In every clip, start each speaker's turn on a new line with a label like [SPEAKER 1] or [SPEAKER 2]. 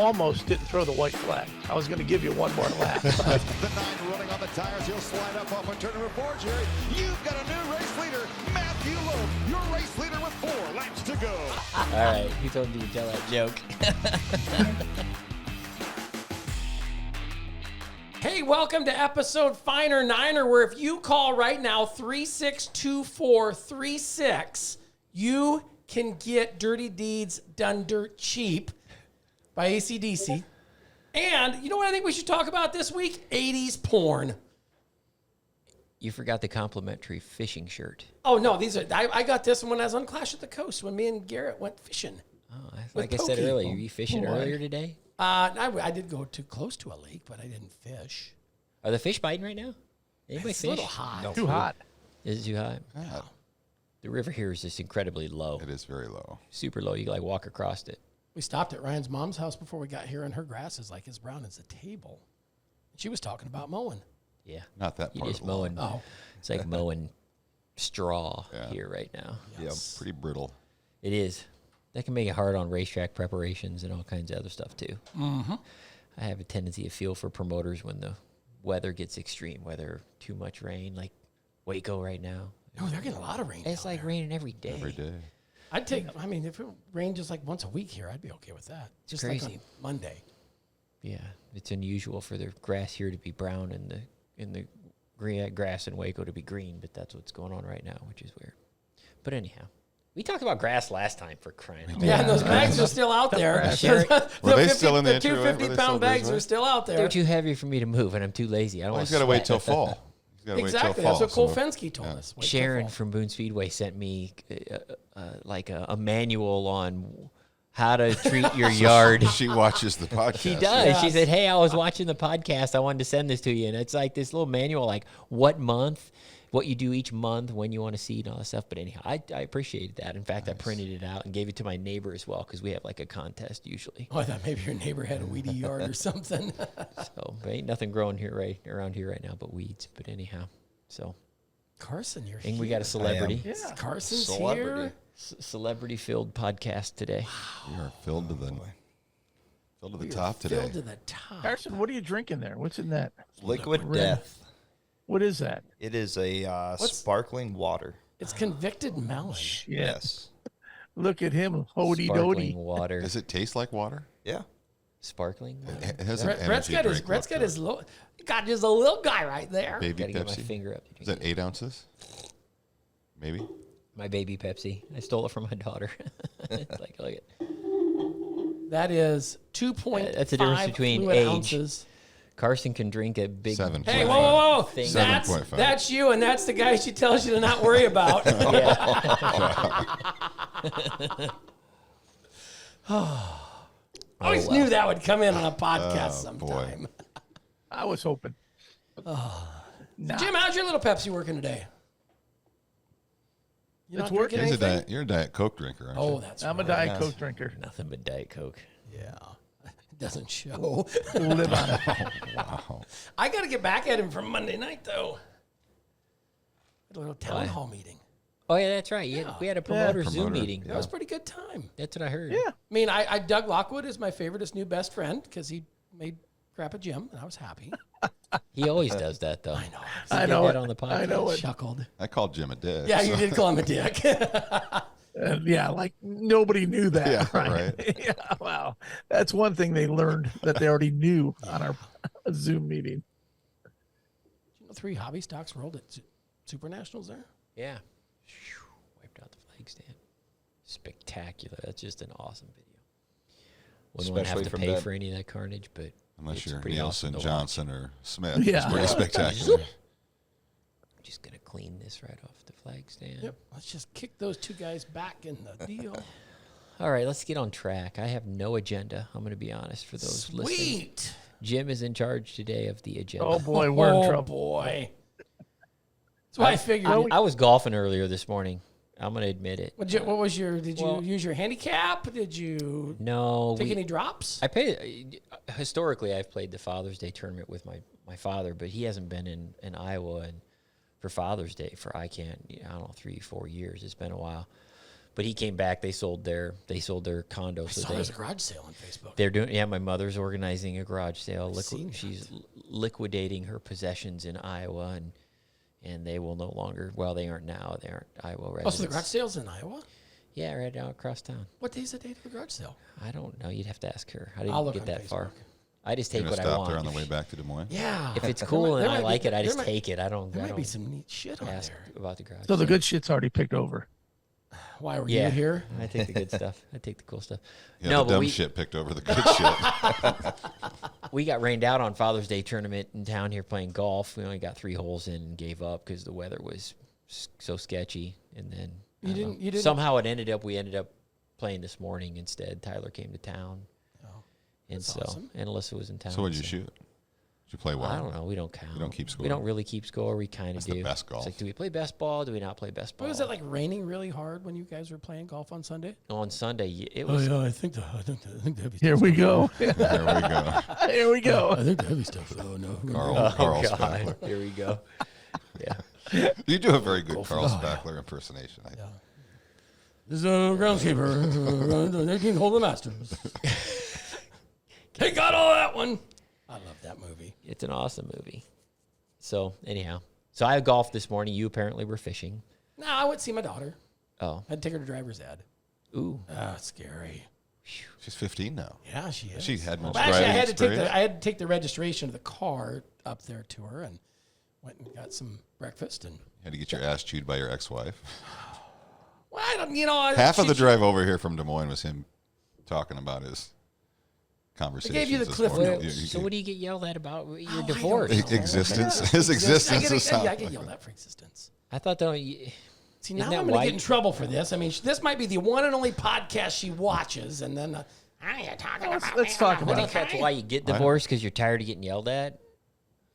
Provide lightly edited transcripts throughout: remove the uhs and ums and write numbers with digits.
[SPEAKER 1] almost didn't throw the white flag. I was going to give you one more lap.
[SPEAKER 2] The 9 running on the tires. He'll slide up off of turn number 4, Jerry. You've got a new race leader, Matthew Loeb. Your race leader with 4 laps to go.
[SPEAKER 3] All right, who told me to tell that joke?
[SPEAKER 4] Hey, welcome to episode Finer Niner, where if you call right now, 362436, you can get Dirty Deeds Done Dirt Cheap by AC/DC. And you know what I think we should talk about this week? 80s porn.
[SPEAKER 3] You forgot the complimentary fishing shirt.
[SPEAKER 4] Oh, no, these are. I got this one when I was on Clash of the Coast when me and Garrett went fishing.
[SPEAKER 3] Oh, like I said earlier, were you fishing earlier today?
[SPEAKER 4] I did go too close to a lake, but I didn't fish.
[SPEAKER 3] Are the fish biting right now? Anybody
[SPEAKER 4] It's
[SPEAKER 3] fish?
[SPEAKER 4] a little hot.
[SPEAKER 1] No, too hot.
[SPEAKER 3] Is it too hot?
[SPEAKER 5] Yeah,
[SPEAKER 3] The river here is just incredibly low.
[SPEAKER 5] it is very low.
[SPEAKER 3] Super low. You can, like, walk across it.
[SPEAKER 4] We stopped at Ryan's mom's house before we got here, and her grass is like as brown as a table. She was talking about mowing.
[SPEAKER 3] Yeah.
[SPEAKER 5] Not that
[SPEAKER 3] You
[SPEAKER 5] part
[SPEAKER 3] just
[SPEAKER 5] of the lawn.
[SPEAKER 3] mowing.
[SPEAKER 4] Oh.
[SPEAKER 3] It's like mowing straw
[SPEAKER 5] Yeah.
[SPEAKER 3] here right now.
[SPEAKER 5] Yeah, pretty brittle.
[SPEAKER 3] It is. That can make it hard on racetrack preparations and all kinds of other stuff, too.
[SPEAKER 4] Mm-hmm.
[SPEAKER 3] I have a tendency to feel for promoters when the weather gets extreme, whether too much rain, like Waco right now.
[SPEAKER 4] No, they're getting a lot of rain.
[SPEAKER 3] It's
[SPEAKER 4] down
[SPEAKER 3] like
[SPEAKER 4] there.
[SPEAKER 3] raining every day.
[SPEAKER 5] Every day.
[SPEAKER 4] I'd take. I mean, if it rained just like once a week here, I'd be okay with that. Just like
[SPEAKER 3] Crazy.
[SPEAKER 4] on Monday.
[SPEAKER 3] Yeah, it's unusual for the grass here to be brown and the green grass in Waco to be green, but that's what's going on right now, which is weird. But anyhow, we talked about grass last time, for crying out loud.
[SPEAKER 4] Yeah, and those bags are still out there.
[SPEAKER 3] Sure.
[SPEAKER 5] Were they still in the
[SPEAKER 4] two
[SPEAKER 5] entryway? Were they
[SPEAKER 4] 50-pound
[SPEAKER 5] still
[SPEAKER 4] bags
[SPEAKER 5] breezeway?
[SPEAKER 4] are still out there.
[SPEAKER 3] They're too heavy for me to move, and I'm too lazy. I don't
[SPEAKER 5] Well,
[SPEAKER 3] want
[SPEAKER 5] he's got to wait till fall. He's gotta
[SPEAKER 4] Exactly.
[SPEAKER 5] wait till
[SPEAKER 4] That's
[SPEAKER 5] fall.
[SPEAKER 4] what Cole
[SPEAKER 5] so-
[SPEAKER 4] Fensky told us. Wait till
[SPEAKER 3] Sharon
[SPEAKER 4] fall.
[SPEAKER 3] from Boone Speedway sent me like a manual on how to treat your yard.
[SPEAKER 5] She watches the podcast.
[SPEAKER 3] She does.
[SPEAKER 4] Yes.
[SPEAKER 3] She said, "Hey, I was watching the podcast. I wanted to send this to you." And it's like this little manual, like what month, what you do each month, when you want to seed, and all that stuff. But anyhow, I appreciated that. In fact, I printed it out and gave it to my neighbor as well, because we have like a contest usually.
[SPEAKER 4] Oh, I thought maybe your neighbor had a weedy yard or something.
[SPEAKER 3] So there ain't nothing growing here around here right now but weeds. But anyhow, so
[SPEAKER 4] Carson, you're
[SPEAKER 3] and
[SPEAKER 4] here.
[SPEAKER 3] we got a celebrity,
[SPEAKER 4] Yeah, Carson's
[SPEAKER 5] Celebrity.
[SPEAKER 4] here.
[SPEAKER 3] celebrity-filled podcast today.
[SPEAKER 5] We are filled to the top today.
[SPEAKER 4] Filled to the top.
[SPEAKER 1] Carson, what are you drinking there? What's in that?
[SPEAKER 6] Liquid Death.
[SPEAKER 1] What is that?
[SPEAKER 6] It is a sparkling water.
[SPEAKER 4] It's convicted melon.
[SPEAKER 6] Yes.
[SPEAKER 1] Look at him, hody
[SPEAKER 3] Sparkling
[SPEAKER 1] doty.
[SPEAKER 3] water.
[SPEAKER 5] Does it taste like water?
[SPEAKER 6] Yeah.
[SPEAKER 3] Sparkling water.
[SPEAKER 5] It has an
[SPEAKER 4] Brett's
[SPEAKER 5] energy
[SPEAKER 4] got his.
[SPEAKER 5] drink
[SPEAKER 4] Brett's
[SPEAKER 5] look
[SPEAKER 4] got
[SPEAKER 5] to
[SPEAKER 4] his.
[SPEAKER 5] it.
[SPEAKER 4] Got just a little guy right there.
[SPEAKER 5] Baby
[SPEAKER 3] Gotta get my
[SPEAKER 5] Pepsi.
[SPEAKER 3] finger up.
[SPEAKER 5] Is that 8 ounces? Maybe.
[SPEAKER 3] My baby Pepsi. I stole it from my daughter. It's like, look at
[SPEAKER 4] That is 2.5
[SPEAKER 3] That's the difference between
[SPEAKER 4] fluid
[SPEAKER 3] age.
[SPEAKER 4] ounces.
[SPEAKER 3] Carson can drink a big.
[SPEAKER 5] 7.
[SPEAKER 4] Hey, whoa, whoa, whoa!
[SPEAKER 3] Thing.
[SPEAKER 4] That's
[SPEAKER 5] 7.5.
[SPEAKER 4] that's you, and that's the guy she tells you to not worry about. I always knew that would come in on a podcast sometime.
[SPEAKER 1] I was hoping.
[SPEAKER 4] Jim, how's your little Pepsi working today? You
[SPEAKER 1] It's
[SPEAKER 4] not
[SPEAKER 1] working.
[SPEAKER 4] drinking anything?
[SPEAKER 5] You're a Diet Coke drinker, aren't
[SPEAKER 4] Oh,
[SPEAKER 5] you?
[SPEAKER 4] that's
[SPEAKER 1] I'm a
[SPEAKER 4] right.
[SPEAKER 1] Diet Coke drinker.
[SPEAKER 3] Nothing but Diet Coke.
[SPEAKER 4] Yeah, it doesn't show.
[SPEAKER 1] Live on it.
[SPEAKER 5] Wow.
[SPEAKER 4] I got to get back at him from Monday night though. Had a little town
[SPEAKER 3] Why?
[SPEAKER 4] hall meeting.
[SPEAKER 3] Oh yeah, that's right. We had a promoter Zoom
[SPEAKER 5] Promoter.
[SPEAKER 3] meeting.
[SPEAKER 4] That was a pretty good time.
[SPEAKER 3] That's what I heard.
[SPEAKER 1] Yeah.
[SPEAKER 4] I mean, I Doug Lockwood is my favoriteest new best friend because he made crap at Jim, and I was happy.
[SPEAKER 3] He always does that though.
[SPEAKER 4] I know.
[SPEAKER 3] He
[SPEAKER 1] I
[SPEAKER 3] did
[SPEAKER 1] know
[SPEAKER 3] that
[SPEAKER 1] it.
[SPEAKER 3] on the podcast.
[SPEAKER 1] I know it.
[SPEAKER 4] Chuckled.
[SPEAKER 5] I called Jim a dick.
[SPEAKER 4] Yeah, you
[SPEAKER 5] so-
[SPEAKER 4] did call him a dick.
[SPEAKER 1] Yeah, like nobody knew that.
[SPEAKER 5] Yeah,
[SPEAKER 1] right. Yeah, wow. That's one thing they learned that they already knew on our Zoom meeting.
[SPEAKER 4] You know, 3 hobby stocks rolled at Super Nationals there.
[SPEAKER 3] Yeah. Phew, wiped out the flag stand. Spectacular. That's just an awesome video. Wouldn't want to have
[SPEAKER 6] Especially
[SPEAKER 3] to
[SPEAKER 6] from
[SPEAKER 3] pay
[SPEAKER 6] that-
[SPEAKER 3] for any of that carnage, but
[SPEAKER 5] Unless
[SPEAKER 3] it's
[SPEAKER 5] you're
[SPEAKER 3] pretty
[SPEAKER 5] Nielsen,
[SPEAKER 3] awesome to watch.
[SPEAKER 5] Johnson, or Smith.
[SPEAKER 1] Yeah.
[SPEAKER 5] It's pretty
[SPEAKER 1] Yeah.
[SPEAKER 5] spectacular.
[SPEAKER 3] I'm just gonna clean this right off the flag stand.
[SPEAKER 4] Yep. Let's just kick those 2 guys back in the deal.
[SPEAKER 3] All right, let's get on track. I have no agenda. I'm gonna be honest for those listening.
[SPEAKER 4] Sweet.
[SPEAKER 3] Jim is in charge today of the agenda.
[SPEAKER 1] Oh boy, we're in trouble.
[SPEAKER 4] Boy. That's why I figured.
[SPEAKER 3] I was golfing earlier this morning. I'm gonna admit it.
[SPEAKER 4] What was your? Did you
[SPEAKER 3] Well-
[SPEAKER 4] use your handicap? Did you
[SPEAKER 3] No,
[SPEAKER 4] take any drops?
[SPEAKER 3] I pay. Historically, I've played the Father's Day tournament with my father, but he hasn't been in Iowa and for Father's Day for I don't know 3-4 years. It's been a while. But he came back. They sold their condo.
[SPEAKER 4] I saw there's a garage sale on Facebook.
[SPEAKER 3] They're doing. Yeah, my mother's organizing a garage sale.
[SPEAKER 4] seen that.
[SPEAKER 3] She's liquidating her possessions in Iowa, and they will no longer. Well, they aren't now. They aren't Iowa residents.
[SPEAKER 4] Oh, so the garage sale's in Iowa?
[SPEAKER 3] Yeah, right down across town.
[SPEAKER 4] What day's the date of the garage sale?
[SPEAKER 3] I don't know. You'd have to ask her. I
[SPEAKER 4] I'll
[SPEAKER 3] didn't
[SPEAKER 4] look
[SPEAKER 3] get
[SPEAKER 4] on
[SPEAKER 3] that far.
[SPEAKER 4] Facebook.
[SPEAKER 3] I just
[SPEAKER 5] You're
[SPEAKER 3] take
[SPEAKER 5] gonna
[SPEAKER 3] what I
[SPEAKER 5] stop
[SPEAKER 3] want.
[SPEAKER 5] there on the way back to Des Moines.
[SPEAKER 4] Yeah.
[SPEAKER 3] If it's cool and I like it, I just
[SPEAKER 4] might-
[SPEAKER 3] take it. I don't.
[SPEAKER 4] There
[SPEAKER 3] I
[SPEAKER 4] might
[SPEAKER 3] don't
[SPEAKER 4] be some neat shit on
[SPEAKER 3] ask
[SPEAKER 4] there.
[SPEAKER 3] about the garage.
[SPEAKER 1] So the
[SPEAKER 3] sale.
[SPEAKER 1] good shit's already picked over.
[SPEAKER 4] Why were
[SPEAKER 3] Yeah,
[SPEAKER 4] you here?
[SPEAKER 3] I take the good stuff. I take the cool stuff.
[SPEAKER 5] Yeah,
[SPEAKER 3] No,
[SPEAKER 5] the
[SPEAKER 3] but
[SPEAKER 5] dumb
[SPEAKER 3] we
[SPEAKER 5] shit picked over the good shit.
[SPEAKER 3] we got rained out on Father's Day tournament in town here playing golf. We only got 3 holes in and gave up because the weather was so sketchy. And then I don't know.
[SPEAKER 4] You didn't.
[SPEAKER 3] Somehow we ended up playing this morning instead. Tyler came to town.
[SPEAKER 4] Oh,
[SPEAKER 3] And
[SPEAKER 4] that's
[SPEAKER 3] so,
[SPEAKER 4] awesome.
[SPEAKER 3] and Alyssa was in town.
[SPEAKER 5] So what did you shoot? Did you play well?
[SPEAKER 3] I don't know. We don't count.
[SPEAKER 5] You don't keep score?
[SPEAKER 3] We don't really keep score. We kind of
[SPEAKER 5] That's
[SPEAKER 3] do.
[SPEAKER 5] the best golf.
[SPEAKER 3] It's like, do we play best ball? Do we not play best ball?
[SPEAKER 4] But was it like raining really hard when you guys were playing golf on Sunday?
[SPEAKER 3] On Sunday, it was.
[SPEAKER 4] I think the heavy
[SPEAKER 1] Here we go.
[SPEAKER 5] There we go.
[SPEAKER 1] Here we go.
[SPEAKER 4] I think the heavy stuff. Oh no.
[SPEAKER 5] Carl
[SPEAKER 3] God,
[SPEAKER 5] Spackler.
[SPEAKER 3] here we go. Yeah.
[SPEAKER 5] You do a very good Carl Spackler impersonation.
[SPEAKER 4] This is a groundskeeper. 18th hole of the Masters. They got all that one. I love that movie.
[SPEAKER 3] It's an awesome movie. So anyhow, I golfed this morning. You apparently were fishing.
[SPEAKER 4] No, I went to see my daughter.
[SPEAKER 3] Oh,
[SPEAKER 4] I'd take her to driver's ed.
[SPEAKER 3] ooh.
[SPEAKER 4] Ah, scary.
[SPEAKER 5] She's 15 now.
[SPEAKER 4] Yeah, she is.
[SPEAKER 5] She had much
[SPEAKER 4] Well, actually,
[SPEAKER 5] driving
[SPEAKER 4] I
[SPEAKER 5] experience.
[SPEAKER 4] had to take the registration of the car up there to her, and went and got some breakfast. And
[SPEAKER 5] Had to get your ass chewed by your ex-wife.
[SPEAKER 4] well, I don't,
[SPEAKER 5] Half of the drive over here from Des Moines was him talking about his conversations.
[SPEAKER 4] gave you the
[SPEAKER 5] this
[SPEAKER 4] cliff
[SPEAKER 5] morning.
[SPEAKER 4] notes.
[SPEAKER 3] So what do you get yelled at about your
[SPEAKER 4] I don't
[SPEAKER 3] divorce?
[SPEAKER 4] know.
[SPEAKER 5] Existence. His existence is
[SPEAKER 4] I get yelled at for existence.
[SPEAKER 3] I thought that. You,
[SPEAKER 4] See, now
[SPEAKER 3] that
[SPEAKER 4] I'm going to
[SPEAKER 3] why-
[SPEAKER 4] get in trouble for this. I mean, this might be the one and only podcast she watches, and then you're talking about
[SPEAKER 1] Let's talk
[SPEAKER 3] I
[SPEAKER 1] about
[SPEAKER 3] think
[SPEAKER 1] it.
[SPEAKER 3] that's why you get divorced, because you're tired of getting yelled at.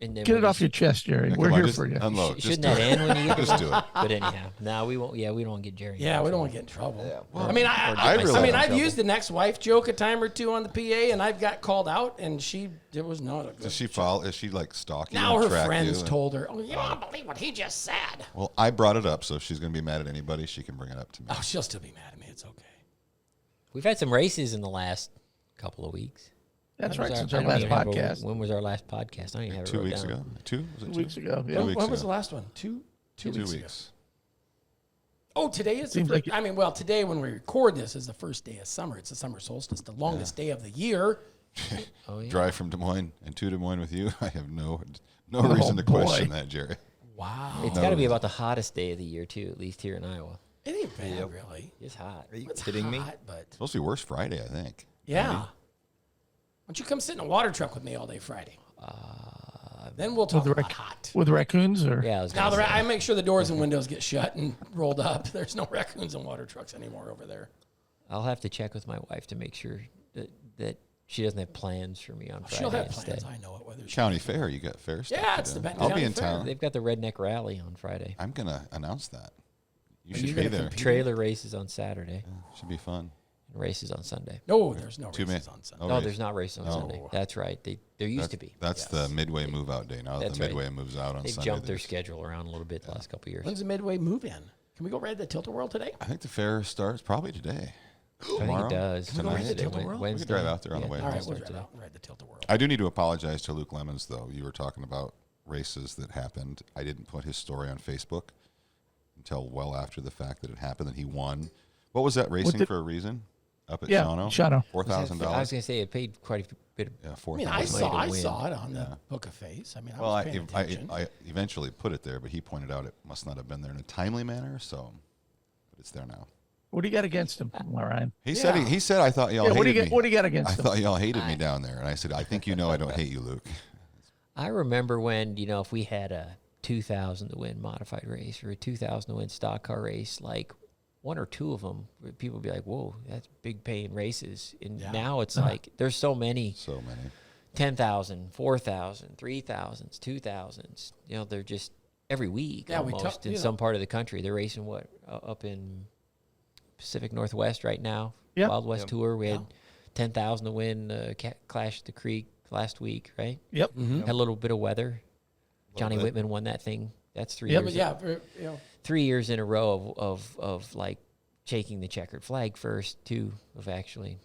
[SPEAKER 3] And then
[SPEAKER 1] Get
[SPEAKER 3] when
[SPEAKER 1] it off
[SPEAKER 3] you-
[SPEAKER 1] your chest, Jerry.
[SPEAKER 5] Yeah,
[SPEAKER 1] We're
[SPEAKER 5] come on,
[SPEAKER 1] here
[SPEAKER 5] just
[SPEAKER 1] for you.
[SPEAKER 5] Unload. Just
[SPEAKER 3] Shouldn't
[SPEAKER 5] do
[SPEAKER 3] that
[SPEAKER 5] it.
[SPEAKER 3] end when you get
[SPEAKER 5] Just do it.
[SPEAKER 3] But anyhow, no, we won't. Yeah, we don't want to get Jerry.
[SPEAKER 4] Yeah, we don't want to get in trouble.
[SPEAKER 3] Well,
[SPEAKER 4] I mean,
[SPEAKER 3] or
[SPEAKER 4] I
[SPEAKER 3] get myself in
[SPEAKER 4] I've
[SPEAKER 3] trouble.
[SPEAKER 4] used an ex-wife joke a time or two on the PA, and I've got called out, and it was not a good.
[SPEAKER 5] Does she follow? Is she like stalking?
[SPEAKER 4] Now
[SPEAKER 5] and
[SPEAKER 4] her
[SPEAKER 5] track
[SPEAKER 4] friends
[SPEAKER 5] you?
[SPEAKER 4] told her, "Oh, you don't believe what he just said."
[SPEAKER 5] Well, I brought it up, so if she's going to be mad at anybody, she can bring it up to me.
[SPEAKER 4] Oh, she'll still be mad at me. It's okay.
[SPEAKER 3] We've had some races in the last couple of weeks.
[SPEAKER 1] That's
[SPEAKER 3] When
[SPEAKER 1] right.
[SPEAKER 3] was
[SPEAKER 1] Since
[SPEAKER 3] I
[SPEAKER 1] our
[SPEAKER 3] don't
[SPEAKER 1] last
[SPEAKER 3] even have a-
[SPEAKER 1] podcast.
[SPEAKER 3] when was our last podcast? I don't even have it
[SPEAKER 5] 2
[SPEAKER 3] wrote
[SPEAKER 5] weeks
[SPEAKER 3] down.
[SPEAKER 5] ago. 2? Was it 2?
[SPEAKER 1] 2 weeks ago. Yeah.
[SPEAKER 5] 2 weeks
[SPEAKER 4] When was
[SPEAKER 5] ago.
[SPEAKER 4] the last one? Two
[SPEAKER 5] 2
[SPEAKER 4] weeks.
[SPEAKER 5] weeks.
[SPEAKER 4] Ago. Oh, today is.
[SPEAKER 1] Seems like
[SPEAKER 4] today when we record this is the first day of summer. It's the summer solstice, the longest day of the year.
[SPEAKER 3] Oh yeah.
[SPEAKER 5] Drive from Des Moines and to Des Moines with you. I have no reason to
[SPEAKER 1] boy.
[SPEAKER 5] question that, Jerry.
[SPEAKER 4] Wow,
[SPEAKER 3] It's got to be about the hottest day of the year too, at least here in Iowa.
[SPEAKER 4] it ain't bad, really.
[SPEAKER 3] It's hot.
[SPEAKER 6] Are you
[SPEAKER 4] It's
[SPEAKER 6] kidding me?
[SPEAKER 4] hot, but
[SPEAKER 5] It's supposed to be worse Friday, I think.
[SPEAKER 4] yeah. Why don't you come sit in a water truck with me all day Friday? Then we'll talk
[SPEAKER 1] the
[SPEAKER 4] about
[SPEAKER 1] rec-
[SPEAKER 4] hot.
[SPEAKER 1] With raccoons or
[SPEAKER 3] Yeah, I was
[SPEAKER 4] Now
[SPEAKER 3] gonna say.
[SPEAKER 4] I make sure the doors and windows get shut and rolled up. There's no raccoons and water trucks anymore over there.
[SPEAKER 3] I'll have to check with my wife to make sure that she doesn't have plans for me on Friday
[SPEAKER 4] She'll have
[SPEAKER 3] instead.
[SPEAKER 4] plans. I know it. Whether she
[SPEAKER 5] County Fair, you got fair stuff.
[SPEAKER 4] Yeah,
[SPEAKER 5] to
[SPEAKER 4] it's
[SPEAKER 5] do.
[SPEAKER 4] the Benton
[SPEAKER 5] I'll
[SPEAKER 4] County
[SPEAKER 5] be in
[SPEAKER 4] Fair.
[SPEAKER 5] town.
[SPEAKER 3] They've got the redneck rally on Friday.
[SPEAKER 5] I'm gonna announce that. You
[SPEAKER 4] Are
[SPEAKER 5] should
[SPEAKER 4] you
[SPEAKER 5] be
[SPEAKER 4] gonna
[SPEAKER 5] there.
[SPEAKER 4] compete?
[SPEAKER 3] Trailer races on Saturday
[SPEAKER 5] Should be fun.
[SPEAKER 3] and races on Sunday.
[SPEAKER 4] No, there's no
[SPEAKER 5] Two
[SPEAKER 4] races
[SPEAKER 5] men.
[SPEAKER 4] on Sunday.
[SPEAKER 5] Oh,
[SPEAKER 3] No,
[SPEAKER 5] race.
[SPEAKER 3] there's not races on
[SPEAKER 5] No.
[SPEAKER 3] Sunday. That's right. There used to be.
[SPEAKER 5] That's the Midway move out day. Now that
[SPEAKER 3] That's
[SPEAKER 5] the
[SPEAKER 3] right.
[SPEAKER 5] Midway moves out on
[SPEAKER 3] They've
[SPEAKER 5] Sunday,
[SPEAKER 3] jumped their
[SPEAKER 5] there's-
[SPEAKER 3] schedule around a little bit the last couple of years.
[SPEAKER 4] When's the Midway move in? Can we go ride the Tilt-A-Whirl today?
[SPEAKER 5] I think the fair starts probably today.
[SPEAKER 3] I think
[SPEAKER 5] Tomorrow?
[SPEAKER 3] it does.
[SPEAKER 4] Can we go ride the
[SPEAKER 3] Wednesday,
[SPEAKER 4] Tilt-A-Whirl? We
[SPEAKER 3] Wednesday.
[SPEAKER 5] could drive out there on the way.
[SPEAKER 4] All right,
[SPEAKER 3] I'll
[SPEAKER 4] we'll
[SPEAKER 3] start
[SPEAKER 4] drive
[SPEAKER 3] today.
[SPEAKER 4] out and ride the Tilt-A-Whirl.
[SPEAKER 5] I do need to apologize to Luke Lemons, though. You were talking about races that happened. I didn't put his story on Facebook until well after the fact that it happened, that he won. What was that, racing
[SPEAKER 1] did-
[SPEAKER 5] for a reason? Up at
[SPEAKER 1] Yeah,
[SPEAKER 5] Shawano?
[SPEAKER 1] Shawano.
[SPEAKER 5] $4,000.
[SPEAKER 3] I was going to say it paid quite a bit. Of,
[SPEAKER 5] Yeah,
[SPEAKER 4] I
[SPEAKER 5] $4,000.
[SPEAKER 4] mean, I
[SPEAKER 3] money to win.
[SPEAKER 4] saw it on the Book of Face. I mean, I
[SPEAKER 5] Well,
[SPEAKER 4] was paying attention.
[SPEAKER 5] I eventually put it there, but he pointed out it must not have been there in a timely manner, so but it's there now.
[SPEAKER 1] what do you got against him, Ryan?
[SPEAKER 5] He said he said I thought y'all
[SPEAKER 1] Yeah,
[SPEAKER 5] hated
[SPEAKER 1] what do you
[SPEAKER 5] me.
[SPEAKER 1] get? What do you got
[SPEAKER 5] I
[SPEAKER 1] against him?
[SPEAKER 5] thought y'all hated me down there, and I said I think you know I don't hate you, Luke.
[SPEAKER 3] I remember when, if we had a 2,000 to win modified race or a 2,000 to win stock car race, like one or two of them, people would be like, whoa, that's big paying races. And now it's like there's so many.
[SPEAKER 5] So many.
[SPEAKER 3] 10,000, 4,000, 3,000s, 2,000s. They're just every week
[SPEAKER 4] Yeah,
[SPEAKER 3] almost in some part of the country. They're racing up in Pacific Northwest right now.
[SPEAKER 1] Yeah.
[SPEAKER 3] Wild West Tour. We had 10,000 to win Clash at the Creek last week, right?
[SPEAKER 1] Yep.
[SPEAKER 3] Had a little bit of weather. Johnny
[SPEAKER 5] bit.
[SPEAKER 3] Whitman won that thing. That's 3
[SPEAKER 4] yeah,
[SPEAKER 3] years.
[SPEAKER 4] but yeah,
[SPEAKER 3] 3 years in a row of like shaking the checkered flag first, too, of actually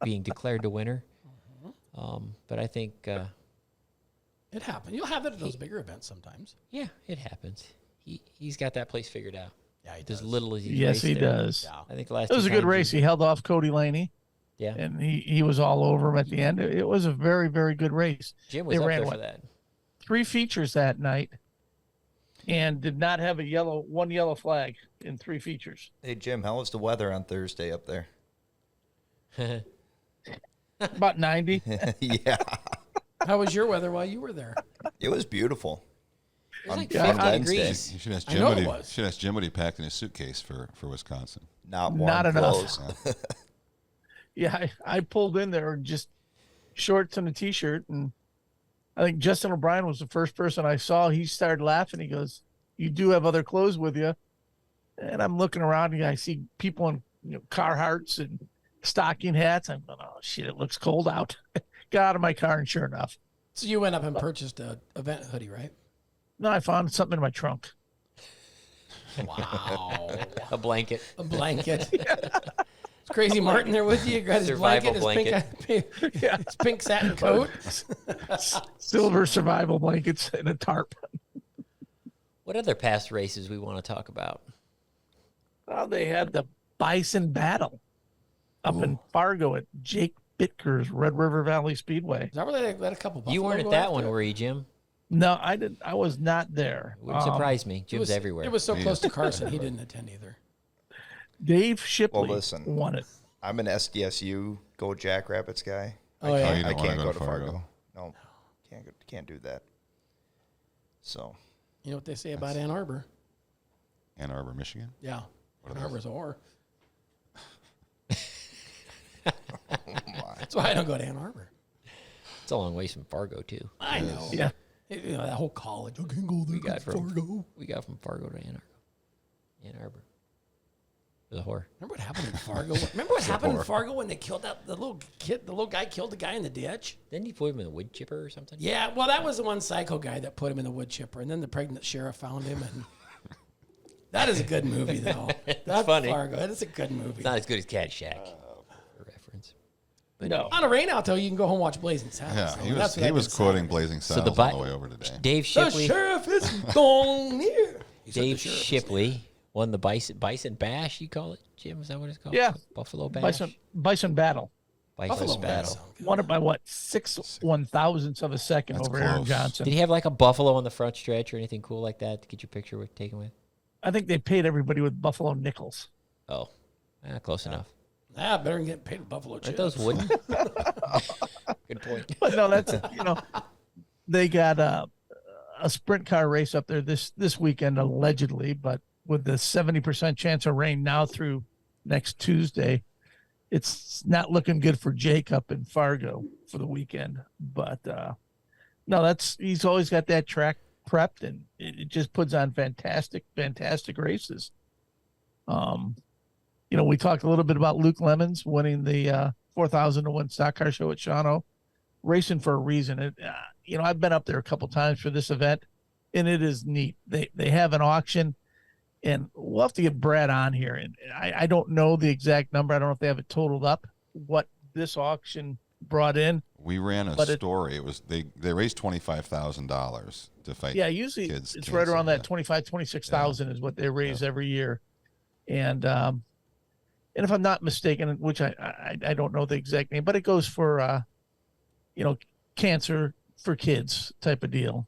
[SPEAKER 3] being declared the winner. But I think,
[SPEAKER 4] It happened. You'll have it at those bigger events sometimes.
[SPEAKER 3] yeah, it happens. He's got that place figured out.
[SPEAKER 4] Yeah, he
[SPEAKER 3] As
[SPEAKER 4] does.
[SPEAKER 3] little as he's
[SPEAKER 1] Yes,
[SPEAKER 3] raced
[SPEAKER 1] he
[SPEAKER 3] there.
[SPEAKER 1] does.
[SPEAKER 4] Yeah.
[SPEAKER 3] I think the last
[SPEAKER 1] It was a
[SPEAKER 3] two
[SPEAKER 1] good
[SPEAKER 3] times
[SPEAKER 1] race. He held off Cody Laney,
[SPEAKER 3] Yeah.
[SPEAKER 1] and he was all over him at the end. It was a very, very good race.
[SPEAKER 3] Jim was
[SPEAKER 1] They
[SPEAKER 3] up
[SPEAKER 1] ran
[SPEAKER 3] there
[SPEAKER 1] what?
[SPEAKER 3] for that.
[SPEAKER 1] 3 features that night and did not have one yellow flag in 3 features.
[SPEAKER 6] Hey, Jim, how was the weather on Thursday up there?
[SPEAKER 1] About 90.
[SPEAKER 6] Yeah,
[SPEAKER 4] How was your weather while you were there?
[SPEAKER 6] it was beautiful.
[SPEAKER 3] It was like
[SPEAKER 1] Yeah,
[SPEAKER 3] 50
[SPEAKER 1] I-
[SPEAKER 3] degrees.
[SPEAKER 5] You should ask
[SPEAKER 4] I
[SPEAKER 5] Jim
[SPEAKER 4] know
[SPEAKER 5] what
[SPEAKER 4] it
[SPEAKER 5] he
[SPEAKER 4] was.
[SPEAKER 5] should ask Jim what he packed in his suitcase for Wisconsin.
[SPEAKER 6] Not warm
[SPEAKER 1] Not enough.
[SPEAKER 6] clothes.
[SPEAKER 1] Yeah, I pulled in there in just shorts and a T-shirt, and I think Justin O'Brien was the first person I saw. He started laughing. He goes, "You do have other clothes with you?" And I'm looking around, and I see people in Carhartts and stocking hats. I'm going, "Oh shit, it looks cold out." Got out of my car, and sure enough,
[SPEAKER 4] So you went up and purchased a event hoodie, right?
[SPEAKER 1] no, I found something in my trunk.
[SPEAKER 4] Wow.
[SPEAKER 3] A blanket.
[SPEAKER 4] A blanket. Is Crazy Martin there with you? You got his
[SPEAKER 3] Survival
[SPEAKER 4] blanket, his pink satin coat.
[SPEAKER 1] Silver survival blankets and a tarp.
[SPEAKER 3] What other past races we want to talk about?
[SPEAKER 1] Well, they had the Bison Battle up in Fargo at Jake Bitker's Red River Valley Speedway.
[SPEAKER 4] Is that where they let a couple
[SPEAKER 3] You
[SPEAKER 4] buffalo
[SPEAKER 3] weren't at
[SPEAKER 4] go
[SPEAKER 3] that
[SPEAKER 4] after
[SPEAKER 3] one,
[SPEAKER 4] it?
[SPEAKER 3] were you, Jim?
[SPEAKER 1] No, I didn't. I was not there.
[SPEAKER 3] Wouldn't surprise me.
[SPEAKER 4] It
[SPEAKER 3] Jim's
[SPEAKER 4] was
[SPEAKER 3] everywhere.
[SPEAKER 4] It was so close to Carson, he didn't attend either.
[SPEAKER 1] Dave Shipley
[SPEAKER 6] Well, listen.
[SPEAKER 1] won it.
[SPEAKER 6] I'm an SDSU Go Jackrabbits guy.
[SPEAKER 4] Oh,
[SPEAKER 6] I
[SPEAKER 4] yeah.
[SPEAKER 6] can't,
[SPEAKER 5] you
[SPEAKER 6] I
[SPEAKER 5] don't wanna
[SPEAKER 6] can't
[SPEAKER 5] go
[SPEAKER 6] go
[SPEAKER 5] to
[SPEAKER 6] to
[SPEAKER 5] Fargo.
[SPEAKER 6] Fargo. No, can't do that. So
[SPEAKER 4] You know what they say about Ann Arbor?
[SPEAKER 5] Ann Arbor, Michigan.
[SPEAKER 4] Yeah.
[SPEAKER 5] What
[SPEAKER 4] Ann
[SPEAKER 5] are those?
[SPEAKER 4] Arbor's a whore. That's why I don't go to Ann Arbor.
[SPEAKER 3] It's a long ways from Fargo, too.
[SPEAKER 4] I know.
[SPEAKER 1] Yeah.
[SPEAKER 4] You know, that whole college. I can't go there.
[SPEAKER 3] We got from
[SPEAKER 4] Fargo.
[SPEAKER 3] We got from Fargo to Ann Arbor. Ann Arbor. It was a whore.
[SPEAKER 4] Remember what happened in Fargo? Remember what happened in Fargo when they killed that the little kid? The little guy killed the guy in the ditch.
[SPEAKER 3] Didn't he put him in a wood chipper or something?
[SPEAKER 4] Yeah, well, that was the one psycho guy that put him in the wood chipper, and then the pregnant sheriff found him. And that is a good movie, though. That's
[SPEAKER 3] funny.
[SPEAKER 4] Fargo. That is a good movie.
[SPEAKER 3] It's not as good as Caddyshack, for reference. But
[SPEAKER 1] No.
[SPEAKER 4] On a rain out, though, you can go home and watch Blazing Saddles.
[SPEAKER 5] Yeah,
[SPEAKER 4] So
[SPEAKER 5] he
[SPEAKER 4] that's
[SPEAKER 5] was
[SPEAKER 4] what
[SPEAKER 5] he
[SPEAKER 4] I've
[SPEAKER 5] was
[SPEAKER 4] been
[SPEAKER 5] quoting
[SPEAKER 4] saying.
[SPEAKER 5] Blazing
[SPEAKER 3] So
[SPEAKER 5] Saddles
[SPEAKER 3] the
[SPEAKER 5] on the way over today.
[SPEAKER 3] Dave
[SPEAKER 4] The
[SPEAKER 3] Shipley.
[SPEAKER 4] sheriff is gone here. He said the
[SPEAKER 3] Dave
[SPEAKER 4] sheriff is-
[SPEAKER 3] Shipley won the Bison Bash. You call it, Jim? Is that what it's called?
[SPEAKER 1] Yeah.
[SPEAKER 3] Buffalo Bash.
[SPEAKER 1] Bison Battle.
[SPEAKER 4] Buffalo
[SPEAKER 3] Battle.
[SPEAKER 4] Battle.
[SPEAKER 1] Won it by what? 6/1000ths of a second
[SPEAKER 5] That's
[SPEAKER 1] over Aaron
[SPEAKER 5] close.
[SPEAKER 1] Johnson.
[SPEAKER 3] Did he have like a buffalo on the front stretch or anything cool like that to get your picture taken with?
[SPEAKER 1] I think they paid everybody with Buffalo nickels.
[SPEAKER 3] Oh, close enough.
[SPEAKER 4] Ah, better than getting paid with buffalo
[SPEAKER 3] Aren't
[SPEAKER 4] chips.
[SPEAKER 3] those wooden? Good point.
[SPEAKER 1] But no, that's they got a sprint car race up there this weekend allegedly, but with the 70% chance of rain now through next Tuesday, it's not looking good for Jake up in Fargo for the weekend. But no, he's always got that track prepped, and it just puts on fantastic races. We talked a little bit about Luke Lemons winning the 4,000 to 1 stock car show at Shawano, racing for a reason. I've been up there a couple times for this event, and it is neat. They have an auction, and we'll have to get Brad on here. And I don't know the exact number. I don't know if they have it totaled up, what this auction brought in.
[SPEAKER 5] We ran a
[SPEAKER 1] But
[SPEAKER 5] story. It was they raised $25,000 to fight.
[SPEAKER 1] Yeah, usually
[SPEAKER 5] kids
[SPEAKER 1] it's right around
[SPEAKER 5] cancer,
[SPEAKER 1] that 25, 26,000 is what they raise every year. And if I'm not mistaken, which I don't know the exact name, but it goes for cancer for kids type of deal.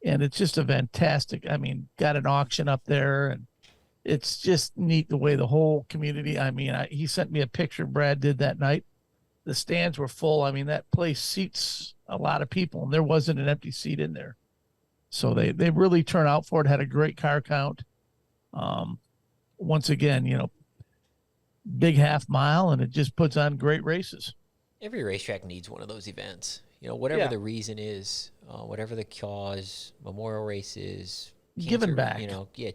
[SPEAKER 1] And it's just a fantastic, got an auction up there, and it's just neat the way the whole community, he sent me a picture Brad did that night. The stands were full. That place seats a lot of people, and there wasn't an empty seat in there. So they really turn out for it, had a great car count. Once again, big half mile, and it just puts on great races.
[SPEAKER 3] Every racetrack needs one of those events. Whatever
[SPEAKER 1] Yeah.
[SPEAKER 3] the reason is, whatever the cause, memorial races,
[SPEAKER 1] Giving back.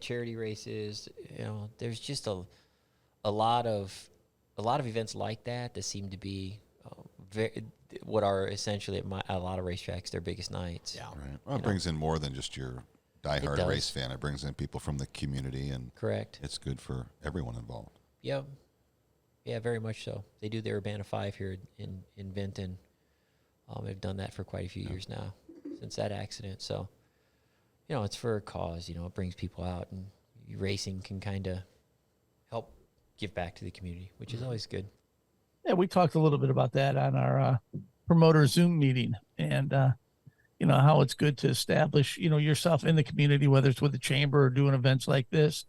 [SPEAKER 3] Charity races. There's just a lot of events like that seem to be what are essentially at a lot of racetracks their biggest nights.
[SPEAKER 4] Yeah.
[SPEAKER 5] Right. Well, it brings in more than just your diehard
[SPEAKER 3] does.
[SPEAKER 5] race fan. It brings in people from the community, and
[SPEAKER 3] Correct.
[SPEAKER 5] it's good for everyone involved.
[SPEAKER 3] Yep. Yeah, very much so. They do the Urbana 5 here in Vinton. They've done that for quite a few years now since that accident. So, it's for a cause. It brings people out, and racing can kind of help give back to the community, which is always good.
[SPEAKER 1] Yeah, we talked a little bit about that on our promoter Zoom meeting, and how it's good to establish yourself in the community, whether it's with the chamber or doing events like this,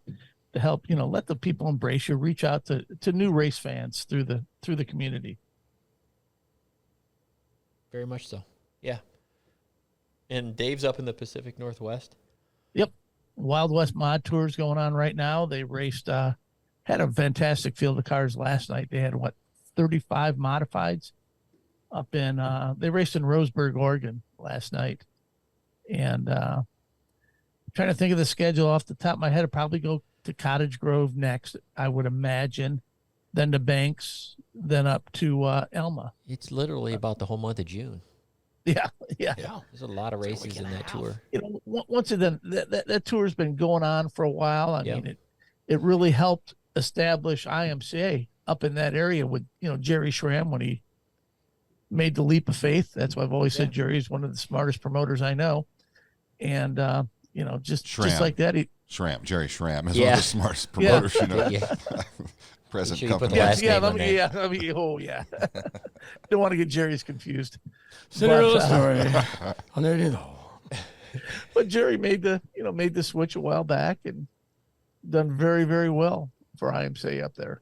[SPEAKER 1] to help let the people embrace you, reach out to new race fans through the community.
[SPEAKER 3] Very much so. Yeah. And Dave's up in the Pacific Northwest.
[SPEAKER 1] Yep, Wild West Mod Tour's going on right now. They raced, had a fantastic field of cars last night. They had 35 modifieds up in. They raced in Roseburg, Oregon last night, and trying to think of the schedule off the top of my head. I'd probably go to Cottage Grove next, I would imagine, then to Banks, then up to Elma.
[SPEAKER 3] It's literally about the whole month of June.
[SPEAKER 1] Yeah.
[SPEAKER 3] There's a lot of races in that tour.
[SPEAKER 1] Once again, that tour's been going on for a while. I
[SPEAKER 3] Yep.
[SPEAKER 1] mean, it really helped establish IMCA up in that area with Jerry Schramm when he made the leap of faith. That's why I've always said Jerry is one of the smartest promoters I know, and just like that,
[SPEAKER 5] Jerry Schramm is one
[SPEAKER 3] Yeah.
[SPEAKER 5] of the smartest promoters
[SPEAKER 3] Yeah.
[SPEAKER 5] Present
[SPEAKER 3] Make sure you put
[SPEAKER 5] company.
[SPEAKER 3] the last name on there.
[SPEAKER 1] Don't want to get Jerry's confused.
[SPEAKER 4] Cinderella
[SPEAKER 1] But,
[SPEAKER 4] story. On there,
[SPEAKER 1] But Jerry made the switch a while back and done very, very well for IMCA up there.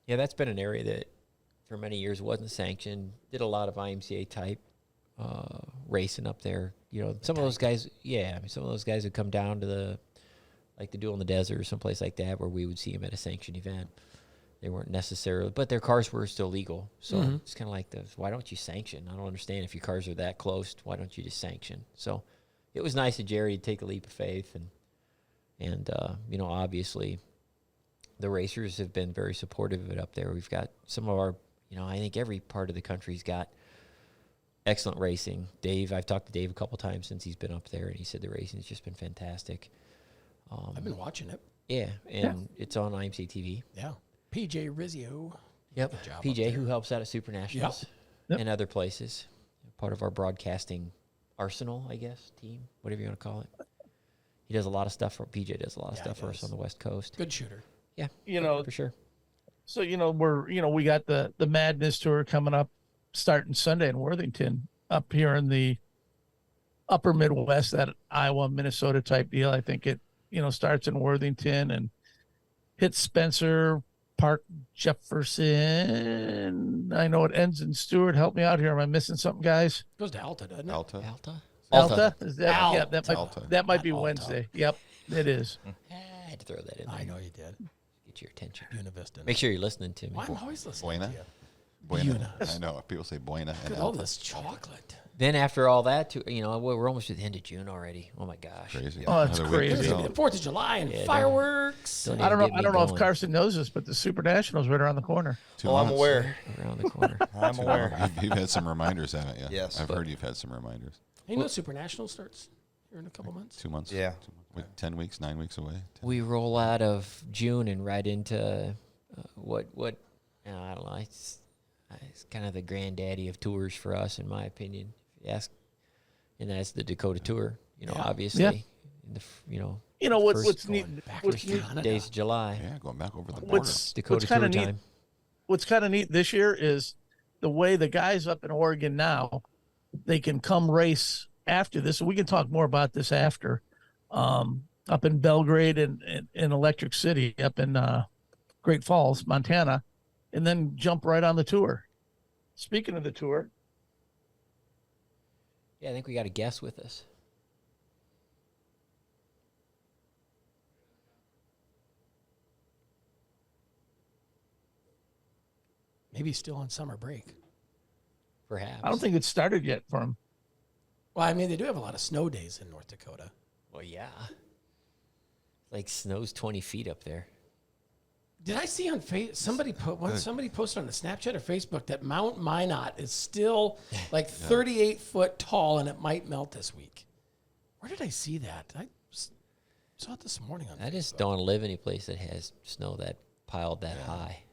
[SPEAKER 3] Yeah, that's been an area that for many years wasn't sanctioned. Did a lot of IMCA type racing up there. Some of those guys, some of those guys would come down to the Duel in the Desert or someplace like that where we would see them at a sanctioned event. They weren't necessarily, but their cars were still legal. So it's kind of like this. Why don't you sanction? I don't understand if your cars are that close. Why don't you just sanction? So it was nice of Jerry to take a leap of faith, and obviously the racers have been very supportive of it up there. We've got some of our, I think every part of the country's got excellent racing. Dave, I've talked to Dave a couple times since he's been up there, and he said the racing's just been fantastic.
[SPEAKER 4] I've been watching it.
[SPEAKER 3] Yeah, and it's on IMCA TV.
[SPEAKER 4] Yeah. PJ Rizzio.
[SPEAKER 3] Yep,
[SPEAKER 4] Good job up
[SPEAKER 3] PJ,
[SPEAKER 4] there.
[SPEAKER 3] who helps out at Super Nationals
[SPEAKER 1] Yep.
[SPEAKER 3] and other places. Part of our broadcasting arsenal, I guess, team, whatever you want to call it. He does a lot of stuff for PJ. Does a lot of
[SPEAKER 4] Yeah,
[SPEAKER 3] stuff
[SPEAKER 4] he
[SPEAKER 3] for us
[SPEAKER 4] does.
[SPEAKER 3] on the West Coast.
[SPEAKER 4] Good shooter.
[SPEAKER 3] Yeah, for sure.
[SPEAKER 1] So we got the Madness Tour coming up, starting Sunday in Worthington, up here in the upper Midwest, that Iowa, Minnesota type deal. I think it starts in Worthington and hits Spencer, Park, Jefferson. I know it ends in Stewart. Help me out here. Am I missing something, guys?
[SPEAKER 4] Goes to Alta, doesn't it?
[SPEAKER 5] Alta.
[SPEAKER 3] Alta.
[SPEAKER 1] Is that? Yeah,
[SPEAKER 5] Alta.
[SPEAKER 1] that might be
[SPEAKER 4] Alta.
[SPEAKER 1] Wednesday. Yep, it is.
[SPEAKER 3] I had to throw that in there.
[SPEAKER 4] I know you did.
[SPEAKER 3] Get your attention.
[SPEAKER 4] Buena Vista.
[SPEAKER 3] Make sure you're listening to me.
[SPEAKER 4] Well, I'm always listening
[SPEAKER 5] Buena?
[SPEAKER 4] to you.
[SPEAKER 5] Buena. I know. People say Buena.
[SPEAKER 4] Look
[SPEAKER 5] And
[SPEAKER 4] at all
[SPEAKER 5] Alta.
[SPEAKER 4] this chocolate.
[SPEAKER 3] Then after all that, we're almost at the end of June already. Oh my gosh.
[SPEAKER 5] Crazy.
[SPEAKER 1] Oh, that's
[SPEAKER 5] Another week to
[SPEAKER 1] crazy.
[SPEAKER 5] go.
[SPEAKER 4] 4th of July and
[SPEAKER 3] Yeah,
[SPEAKER 4] fireworks.
[SPEAKER 3] don't
[SPEAKER 1] I don't
[SPEAKER 3] even
[SPEAKER 1] know.
[SPEAKER 3] get
[SPEAKER 1] I don't
[SPEAKER 3] me
[SPEAKER 1] know if
[SPEAKER 3] going.
[SPEAKER 1] Carson knows this, but the Super Nationals right around the corner.
[SPEAKER 5] 2
[SPEAKER 6] Oh, I'm
[SPEAKER 5] months.
[SPEAKER 6] aware.
[SPEAKER 3] Around the corner.
[SPEAKER 6] I'm aware.
[SPEAKER 5] You've had some reminders, haven't you?
[SPEAKER 6] Yes.
[SPEAKER 5] I've heard you've had some reminders.
[SPEAKER 4] You know Super National starts here in a couple months.
[SPEAKER 5] 2 months.
[SPEAKER 6] Yeah.
[SPEAKER 5] 2 months. Wait, 10 weeks, 9 weeks away. 10.
[SPEAKER 3] We roll out of June and right into what I don't know. It's kind of the granddaddy of tours for us, in my opinion. If you ask, and that's the Dakota Tour. Obviously,
[SPEAKER 1] Yeah.
[SPEAKER 3] in the
[SPEAKER 1] What's
[SPEAKER 3] First
[SPEAKER 1] neat?
[SPEAKER 4] Back
[SPEAKER 1] What's
[SPEAKER 4] to
[SPEAKER 1] neat?
[SPEAKER 4] Canada.
[SPEAKER 3] days of July,
[SPEAKER 5] Yeah, going back over the border.
[SPEAKER 1] What's
[SPEAKER 3] Dakota
[SPEAKER 1] kind
[SPEAKER 3] Tour
[SPEAKER 1] of neat?
[SPEAKER 3] time.
[SPEAKER 1] What's kind of neat this year is the way the guys up in Oregon now, they can come race after this. So we can talk more about this after. Up in Belgrade and in Electric City, up in Great Falls, Montana, and then jump right on the tour. Speaking of the tour,
[SPEAKER 3] Yeah, I think we got a guest with us.
[SPEAKER 4] Maybe he's still on summer break.
[SPEAKER 3] Perhaps.
[SPEAKER 1] I don't think it's started yet for him.
[SPEAKER 4] Well, I mean, they do have a lot of snow days in North Dakota.
[SPEAKER 3] Well, yeah. Like snow's 20 feet up there.
[SPEAKER 4] Did I see on somebody posted on the Snapchat or Facebook that Mount Minot is still like 38 foot tall and it might melt this week? Where did I see that? Saw it this morning on
[SPEAKER 3] I just
[SPEAKER 4] Facebook.
[SPEAKER 3] don't want to live any place that has snow that piled that high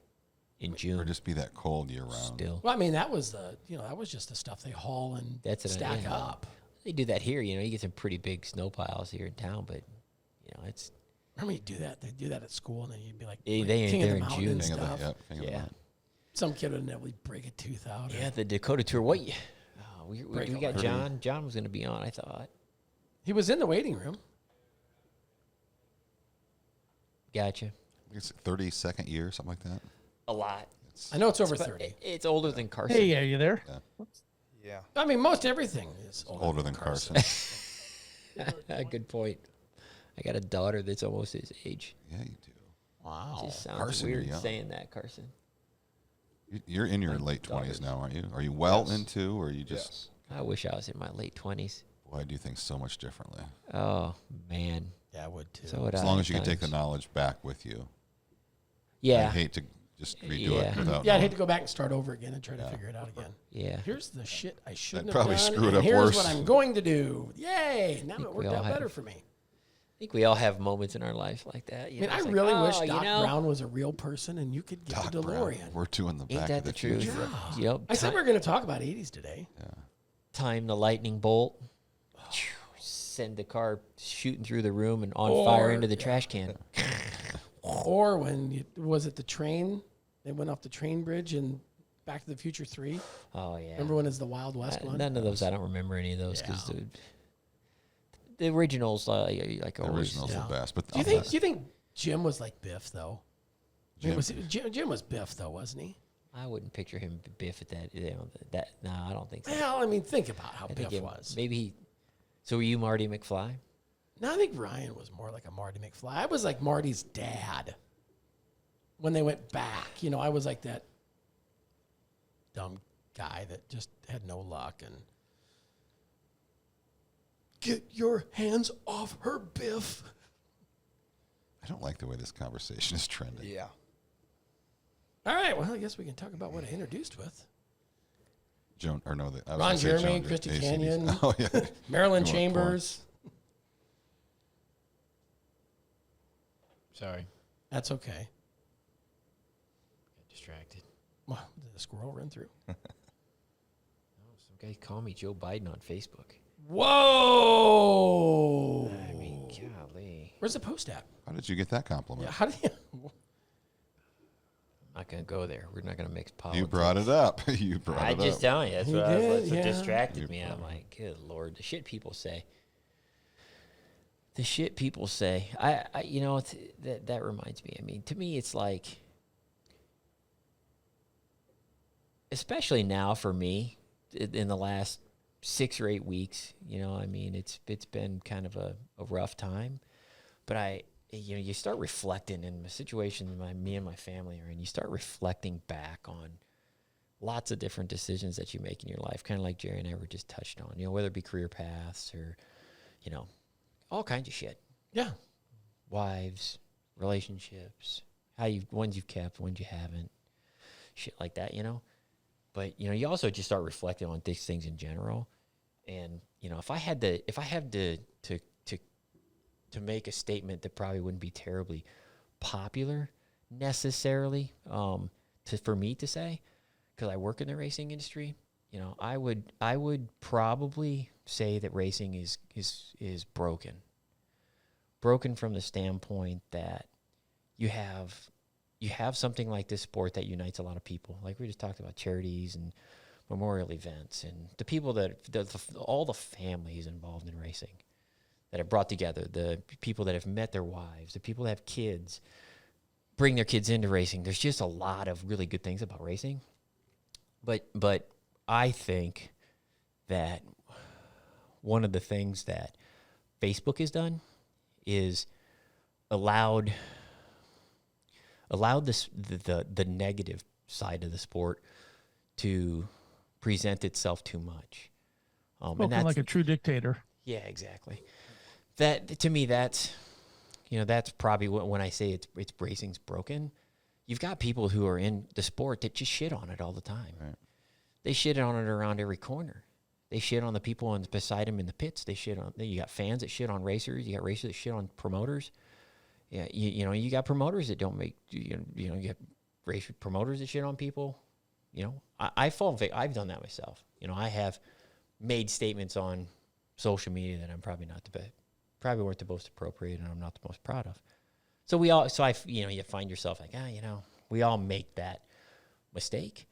[SPEAKER 3] in June.
[SPEAKER 5] Or just be that cold year round.
[SPEAKER 3] Still,
[SPEAKER 4] Well, I mean, that was that was just the stuff they haul and
[SPEAKER 3] That's it,
[SPEAKER 4] stack
[SPEAKER 3] yeah.
[SPEAKER 4] up.
[SPEAKER 3] they do that here. You get some pretty big snow piles here in town, but it's
[SPEAKER 4] Remember you do that? They do that at school, and then you'd be like,
[SPEAKER 3] They
[SPEAKER 4] like
[SPEAKER 3] ain't
[SPEAKER 4] King of
[SPEAKER 3] there
[SPEAKER 4] the
[SPEAKER 3] in
[SPEAKER 4] Mountain
[SPEAKER 3] June.
[SPEAKER 4] and
[SPEAKER 5] King of the-
[SPEAKER 4] stuff.
[SPEAKER 5] yep, King of the
[SPEAKER 3] yeah.
[SPEAKER 5] Mountain.
[SPEAKER 4] Some kid would inevitably break a tooth out. or-
[SPEAKER 3] Yeah, the Dakota tour. What? We
[SPEAKER 4] Break a
[SPEAKER 3] got
[SPEAKER 4] leg.
[SPEAKER 3] John. John was going to be on, I thought.
[SPEAKER 4] He was in the waiting room.
[SPEAKER 3] Gotcha.
[SPEAKER 5] I think it's 32nd year, something like that.
[SPEAKER 3] A lot.
[SPEAKER 4] I know it's over
[SPEAKER 3] But
[SPEAKER 4] 30.
[SPEAKER 3] it's older than Carson.
[SPEAKER 1] Hey, are you there?
[SPEAKER 6] Yeah.
[SPEAKER 4] I mean, most everything is
[SPEAKER 5] Older than Carson.
[SPEAKER 3] Good point. I got a daughter that's almost his age.
[SPEAKER 5] Yeah, you do.
[SPEAKER 4] Wow.
[SPEAKER 3] Just sounds
[SPEAKER 5] Carson, you're
[SPEAKER 3] weird
[SPEAKER 5] young.
[SPEAKER 3] saying that, Carson.
[SPEAKER 5] You're in your late 20s now, aren't you? Are you well into, or are you just...
[SPEAKER 3] I wish I was in my late 20s.
[SPEAKER 5] Boy, I do things so much differently.
[SPEAKER 3] Oh, man.
[SPEAKER 4] Yeah, I would too.
[SPEAKER 3] So would
[SPEAKER 5] As
[SPEAKER 3] I
[SPEAKER 5] long
[SPEAKER 3] at
[SPEAKER 5] as you can take the
[SPEAKER 3] times.
[SPEAKER 5] knowledge back with you.
[SPEAKER 3] Yeah.
[SPEAKER 5] I hate to just redo
[SPEAKER 3] Yeah.
[SPEAKER 5] it without
[SPEAKER 4] Yeah, I'd
[SPEAKER 5] knowing.
[SPEAKER 4] hate to go back and start over again and try to figure it out again.
[SPEAKER 3] Yeah.
[SPEAKER 4] Here's the shit I shouldn't
[SPEAKER 5] That'd
[SPEAKER 4] have
[SPEAKER 5] probably
[SPEAKER 4] done.
[SPEAKER 5] screw it
[SPEAKER 4] and
[SPEAKER 5] up
[SPEAKER 4] here's
[SPEAKER 5] worse.
[SPEAKER 4] what I'm going to do. Yay! Now it
[SPEAKER 3] we
[SPEAKER 4] worked
[SPEAKER 3] all
[SPEAKER 4] out
[SPEAKER 3] have.
[SPEAKER 4] better for me.
[SPEAKER 3] I think we all have moments in our life like that.
[SPEAKER 4] I mean, I
[SPEAKER 3] It's like,
[SPEAKER 4] really
[SPEAKER 3] oh,
[SPEAKER 4] wish
[SPEAKER 3] you
[SPEAKER 4] Doc
[SPEAKER 3] know,
[SPEAKER 4] Brown was a real person and you could get
[SPEAKER 5] Doc
[SPEAKER 4] the
[SPEAKER 5] Brown.
[SPEAKER 4] DeLorean.
[SPEAKER 5] We're doing the
[SPEAKER 3] Ain't
[SPEAKER 5] back
[SPEAKER 3] that
[SPEAKER 5] of
[SPEAKER 3] the
[SPEAKER 5] the
[SPEAKER 3] truth?
[SPEAKER 5] future.
[SPEAKER 3] Yep.
[SPEAKER 4] I said we were going to talk about 80s today.
[SPEAKER 3] Time the lightning bolt. Send the car shooting through the room and on fire into the trash can.
[SPEAKER 4] Or was it the train? They went off the train bridge in Back to the Future 3.
[SPEAKER 3] Oh, yeah.
[SPEAKER 4] Remember when it's the Wild West one?
[SPEAKER 3] None of those. I don't remember any of those because
[SPEAKER 4] Yeah.
[SPEAKER 3] the originals, like
[SPEAKER 5] The
[SPEAKER 3] always.
[SPEAKER 5] original's
[SPEAKER 4] Yeah.
[SPEAKER 5] the best. But
[SPEAKER 4] Do you think Jim was like Biff though?
[SPEAKER 5] Jim-
[SPEAKER 4] Jim was Biff though, wasn't he?
[SPEAKER 3] I wouldn't picture him Biff at that. No, I don't think so.
[SPEAKER 4] Well, I mean, think about how
[SPEAKER 3] I think
[SPEAKER 4] Biff
[SPEAKER 3] it
[SPEAKER 4] was.
[SPEAKER 3] Maybe he. So were you Marty McFly?
[SPEAKER 4] No, I think Ryan was more like a Marty McFly. I was like Marty's dad. When they went back, I was like that dumb guy that just had no luck and get your hands off her, Biff.
[SPEAKER 5] I don't like the way this conversation is trending.
[SPEAKER 6] Yeah.
[SPEAKER 4] All right, well, I guess we can talk about what I introduced with.
[SPEAKER 5] Joan, or no, I was
[SPEAKER 4] Ron
[SPEAKER 5] gonna say
[SPEAKER 4] Jeremy,
[SPEAKER 5] Joan,
[SPEAKER 4] Christy
[SPEAKER 5] AC/DC.
[SPEAKER 4] Canyon.
[SPEAKER 5] Oh, yeah.
[SPEAKER 4] Marilyn
[SPEAKER 5] You want
[SPEAKER 4] Chambers.
[SPEAKER 3] Sorry,
[SPEAKER 4] That's okay.
[SPEAKER 3] got distracted.
[SPEAKER 4] Wow, did the squirrel run through?
[SPEAKER 3] Some guy called me Joe Biden on Facebook.
[SPEAKER 4] Whoa!
[SPEAKER 3] I mean, golly.
[SPEAKER 4] Where's the post at?
[SPEAKER 5] How did you get that compliment?
[SPEAKER 4] Yeah, how do you?
[SPEAKER 3] I'm not gonna go there. We're not gonna mix politics.
[SPEAKER 5] You brought it up. You brought
[SPEAKER 3] I
[SPEAKER 5] it
[SPEAKER 3] just
[SPEAKER 5] up.
[SPEAKER 3] telling you. That's
[SPEAKER 4] You
[SPEAKER 3] what I was.
[SPEAKER 4] did,
[SPEAKER 3] That's what
[SPEAKER 4] yeah.
[SPEAKER 3] distracted me. I'm like, good lord, the shit people say. The shit people say. That reminds me. I mean, to me, it's like, especially now for me, in the last 6 or 8 weeks. I mean, it's been kind of a rough time, but you start reflecting in the situation me and my family are in. You start reflecting back on lots of different decisions that you make in your life, kind of like Jerry and I were just touched on, whether it be career paths or, all kinds of shit.
[SPEAKER 4] Yeah.
[SPEAKER 3] Wives, relationships, ones you've kept, ones you haven't, shit like that, But, you also just start reflecting on these things in general. And, if I had to make a statement that probably wouldn't be terribly popular necessarily for me to say, because I work in the racing industry, I would probably say that racing is broken from the standpoint that you have something like this sport that unites a lot of people, like we just talked about, charities and memorial events, and the people all the families involved in racing that have brought together, the people that have met their wives, the people that have kids, bring their kids into racing. There's just a lot of really good things about racing. But I think that one of the things that Facebook has done is allowed the negative side of the sport to present itself too much.
[SPEAKER 1] Spoken like a true dictator.
[SPEAKER 3] Yeah, exactly. That to me, that's probably when I say it's racing's broken. You've got people who are in the sport that just shit on it all the time.
[SPEAKER 5] Right.
[SPEAKER 3] They shit on it around every corner. They shit on the people beside them in the pits. They shit on. You got fans that shit on racers. You got racers that shit on promoters. Yeah, you know, you got promoters that don't make. You know, you got race promoters that shit on people. You know, I've done that myself. You know, I have made statements on social media that I'm probably weren't the most appropriate, and I'm not the most proud of. So you find yourself like, you know, we all make that mistake,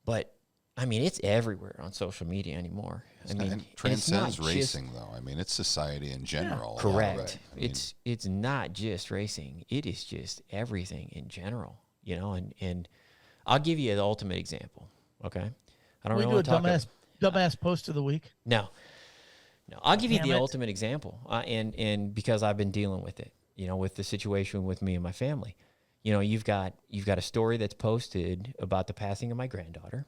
[SPEAKER 3] but I mean, it's everywhere on social media anymore.
[SPEAKER 5] It transcends racing, though. I mean, it's society in general.
[SPEAKER 3] Yeah, correct.
[SPEAKER 5] Right.
[SPEAKER 3] It's not just racing. It is just everything in general. You know, and I'll give you the ultimate example. Okay, I don't really want to talk
[SPEAKER 1] dumbass post of the week.
[SPEAKER 3] No, I'll give you the ultimate example, and because I've been dealing with it. You know, with the situation with me and my family. You know, you've got a story that's posted about the passing of my granddaughter,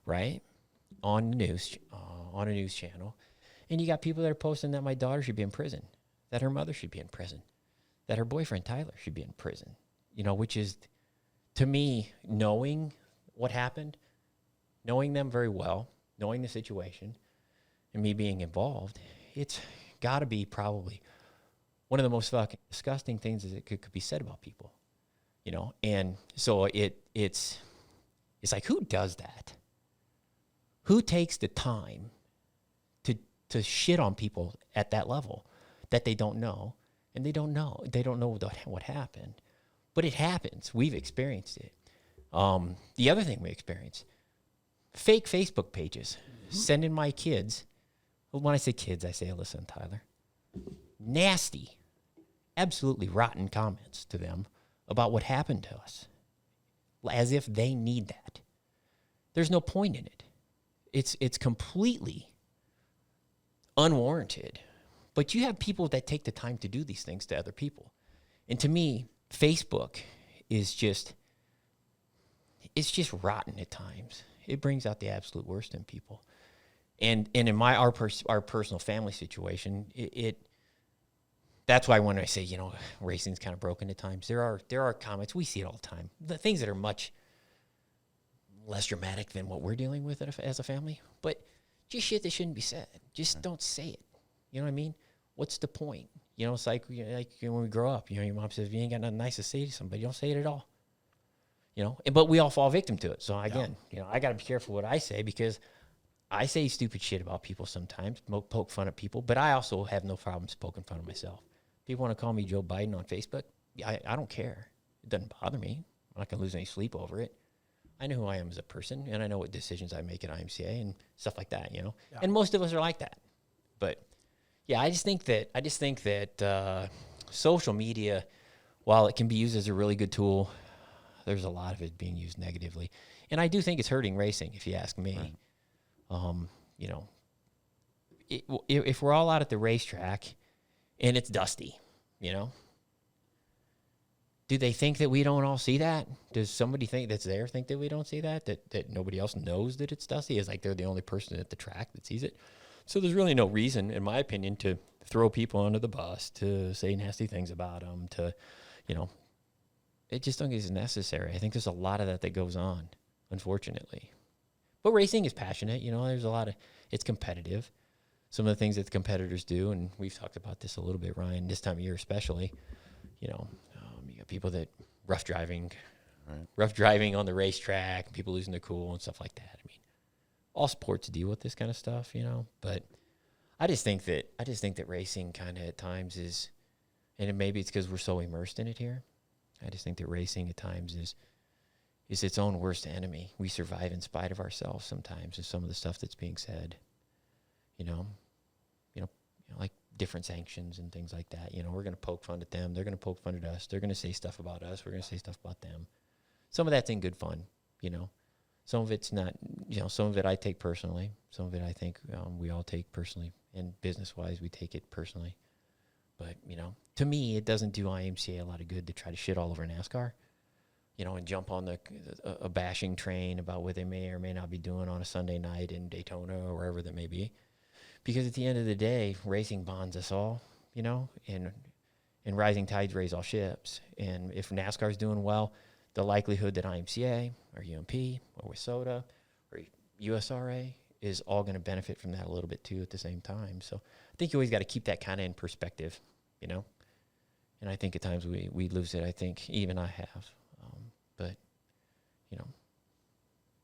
[SPEAKER 3] right, on the news, on a news channel, and you got people that are posting that my daughter should be in prison, that her mother should be in prison, that her boyfriend Tyler should be in prison. You know, which is, to me, knowing what happened, knowing them very well, knowing the situation, and me being involved, it's got to be probably one of the most fucking disgusting things that could be said about people. You know, and so it's like, who does that? Who takes the time to shit on people at that level that they don't know, and they don't know what happened, but it happens. We've experienced it. The other thing we experienced, fake Facebook pages, sending my kids. Well, when I say kids, I say Alyssa and Tyler. Nasty, absolutely rotten comments to them about what happened to us, as if they need that. There's no point in it. It's completely unwarranted. But you have people that take the time to do these things to other people. And to me, Facebook is just rotten at times. It brings out the absolute worst in people. And in our personal family situation, that's why when I say, you know, racing's kind of broken at times, there are comments, we see it all the time, the things that are much less dramatic than what we're dealing with as a family, but just shit that shouldn't be said. Just don't say it. You know what I mean? What's the point? You know, it's like when we grow up, you know, your mom says, if you ain't got nothing nice to say to somebody, you don't say it at all. You know, but we all fall victim to it. So again, you know, I got to be careful what I say, because I say stupid shit about people sometimes, poke fun at people, but I also have no problems poking fun at myself. People want to call me Joe Biden on Facebook. I don't care. It doesn't bother me. I'm not going to lose any sleep over it. I know who I am as a person, and I know what decisions I make at IMCA and stuff like that, you know. Yeah. And most of us are like that. But yeah, I just think that social media, while it can be used as a really good tool, there's a lot of it being used negatively. And I do think it's hurting racing, if you ask me. Right. You know, if we're all out at the racetrack and it's dusty, you know, do they think that we don't all see that? Does somebody think that we don't see that? That nobody else knows that it's dusty? It's like they're the only person at the track that sees it. So there's really no reason, in my opinion, to throw people under the bus, to say nasty things about them, to, you know, it just don't think it's necessary. I think there's a lot of that goes on, unfortunately. But racing is passionate, you know, there's a lot of, it's competitive. Some of the things that the competitors do, and we've talked about this a little bit, Ryan, this time of year especially, you know, you got people that rough driving on the racetrack, people losing their cool and stuff like that. I mean, all sports deal with this kind of stuff, you know, but I just think that racing kind of at times is, and maybe it's because we're so immersed in it here, I just think that racing at times is its own worst enemy. We survive in spite of ourselves sometimes, and some of the stuff that's being said, you know, like different sanctions and things like that. You know, we're going to poke fun at them. They're going to poke fun at us. They're going to say stuff about us. We're going to say stuff about them. Some of that's in good fun, you know. Some of it's not, you know, some of it I take personally. Some of it I think we all take personally. And business-wise, we take it personally. But, you know, to me, it doesn't do IMCA a lot of good to try to shit all over NASCAR, you know, and jump on a bashing train about what they may or may not be doing on a Sunday night in Daytona or wherever that may be. Because at the end of the day, racing bonds us all, you know, and rising tides raise all ships. And if NASCAR's doing well, the likelihood that IMCA or UMP or WISSOTA or USRA is all going to benefit from that a little bit too at the same time. So I think you always got to keep that kind of in perspective, you know. And I think at times we lose it. I think even I have, but you know,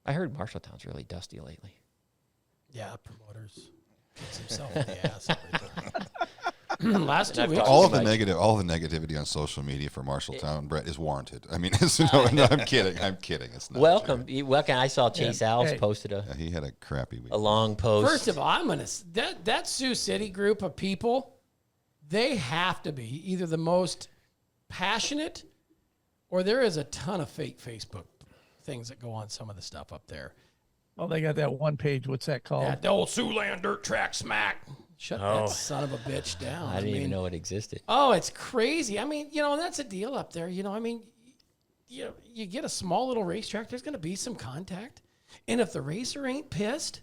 [SPEAKER 3] I heard Marshalltown's really dusty lately.
[SPEAKER 4] Yeah, promoters gets himself in the ass. Last 2 weeks.
[SPEAKER 5] All the negativity on social media for Marshalltown, Brett, is warranted. I mean, no, I'm kidding. I'm kidding. It's not.
[SPEAKER 3] Welcome. I saw Chase Alves posted
[SPEAKER 5] Yeah, he had a crappy week.
[SPEAKER 3] a long post.
[SPEAKER 4] First of all, I'm gonna that Sioux City group of people. They have to be either the most passionate, or there is a ton of fake Facebook things that go on some of the stuff up there.
[SPEAKER 1] Oh, they got that one page. What's that called?
[SPEAKER 4] Yeah, the old Siouxland dirt track smack. Shut that son of a bitch down.
[SPEAKER 3] I didn't even know it existed.
[SPEAKER 4] Oh, it's crazy. I mean, that's a deal up there. I mean, you get a small little racetrack, there's going to be some contact. And if the racer ain't pissed,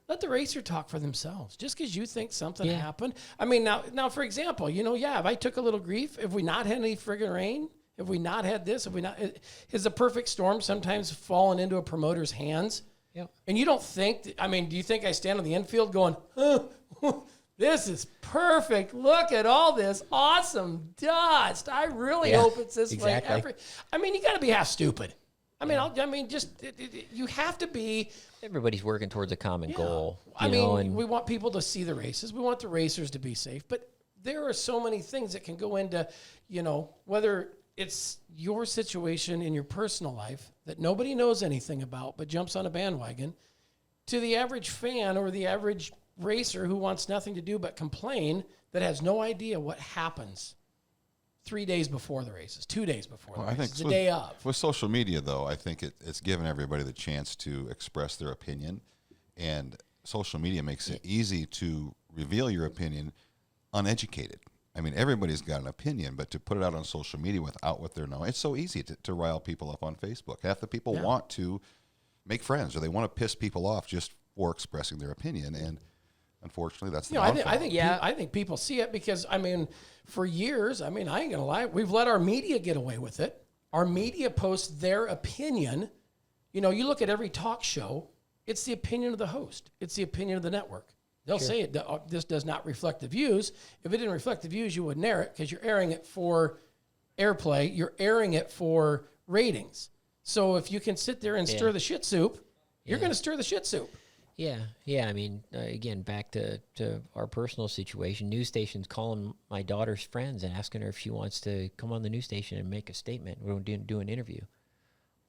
[SPEAKER 4] let the racer talk for themselves. Just because you think something happened. I mean, now, for example, if I took a little grief, if we not had any friggin' rain, if we not had this, is a perfect storm sometimes fallen into a promoter's hands?
[SPEAKER 3] Yep.
[SPEAKER 4] And you don't think, do you think I stand on the infield going, this is perfect. Look at all this awesome dust. I really hope it's this way. You got to be half stupid. You have to be.
[SPEAKER 3] Everybody's working towards a common goal.
[SPEAKER 4] We want people to see the races. We want the racers to be safe. But there are so many things that can go into, whether it's your situation in your personal life that nobody knows anything about but jumps on a bandwagon, to the average fan or the average racer who wants nothing to do but complain, that has no idea what happens 3 days before the races, 2 days before the races, the day of.
[SPEAKER 5] With social media, though, I think it's given everybody the chance to express their opinion, and social media makes it easy to reveal your opinion uneducated. I mean, everybody's got an opinion, but to put it out on social media without what they're knowing, it's so easy to rile people up on Facebook. Half the people want to make friends, or they want to piss people off just for expressing their opinion, and unfortunately, that's the downfall.
[SPEAKER 4] I think people see it because, for years, I ain't going to lie, we've let our media get away with it. Our media posts their opinion. You look at every talk show, it's the opinion of the host. It's the opinion of the network. They'll say this does not reflect the views. If it didn't reflect the views, you wouldn't air it because you're airing it for airplay. You're airing it for ratings. So if you can sit there and stir the shit soup, you're going to stir the shit soup.
[SPEAKER 3] Yeah. Again, back to our personal situation, news stations calling my daughter's friends and asking her if she wants to come on the news station and make a statement. We're going to do an interview.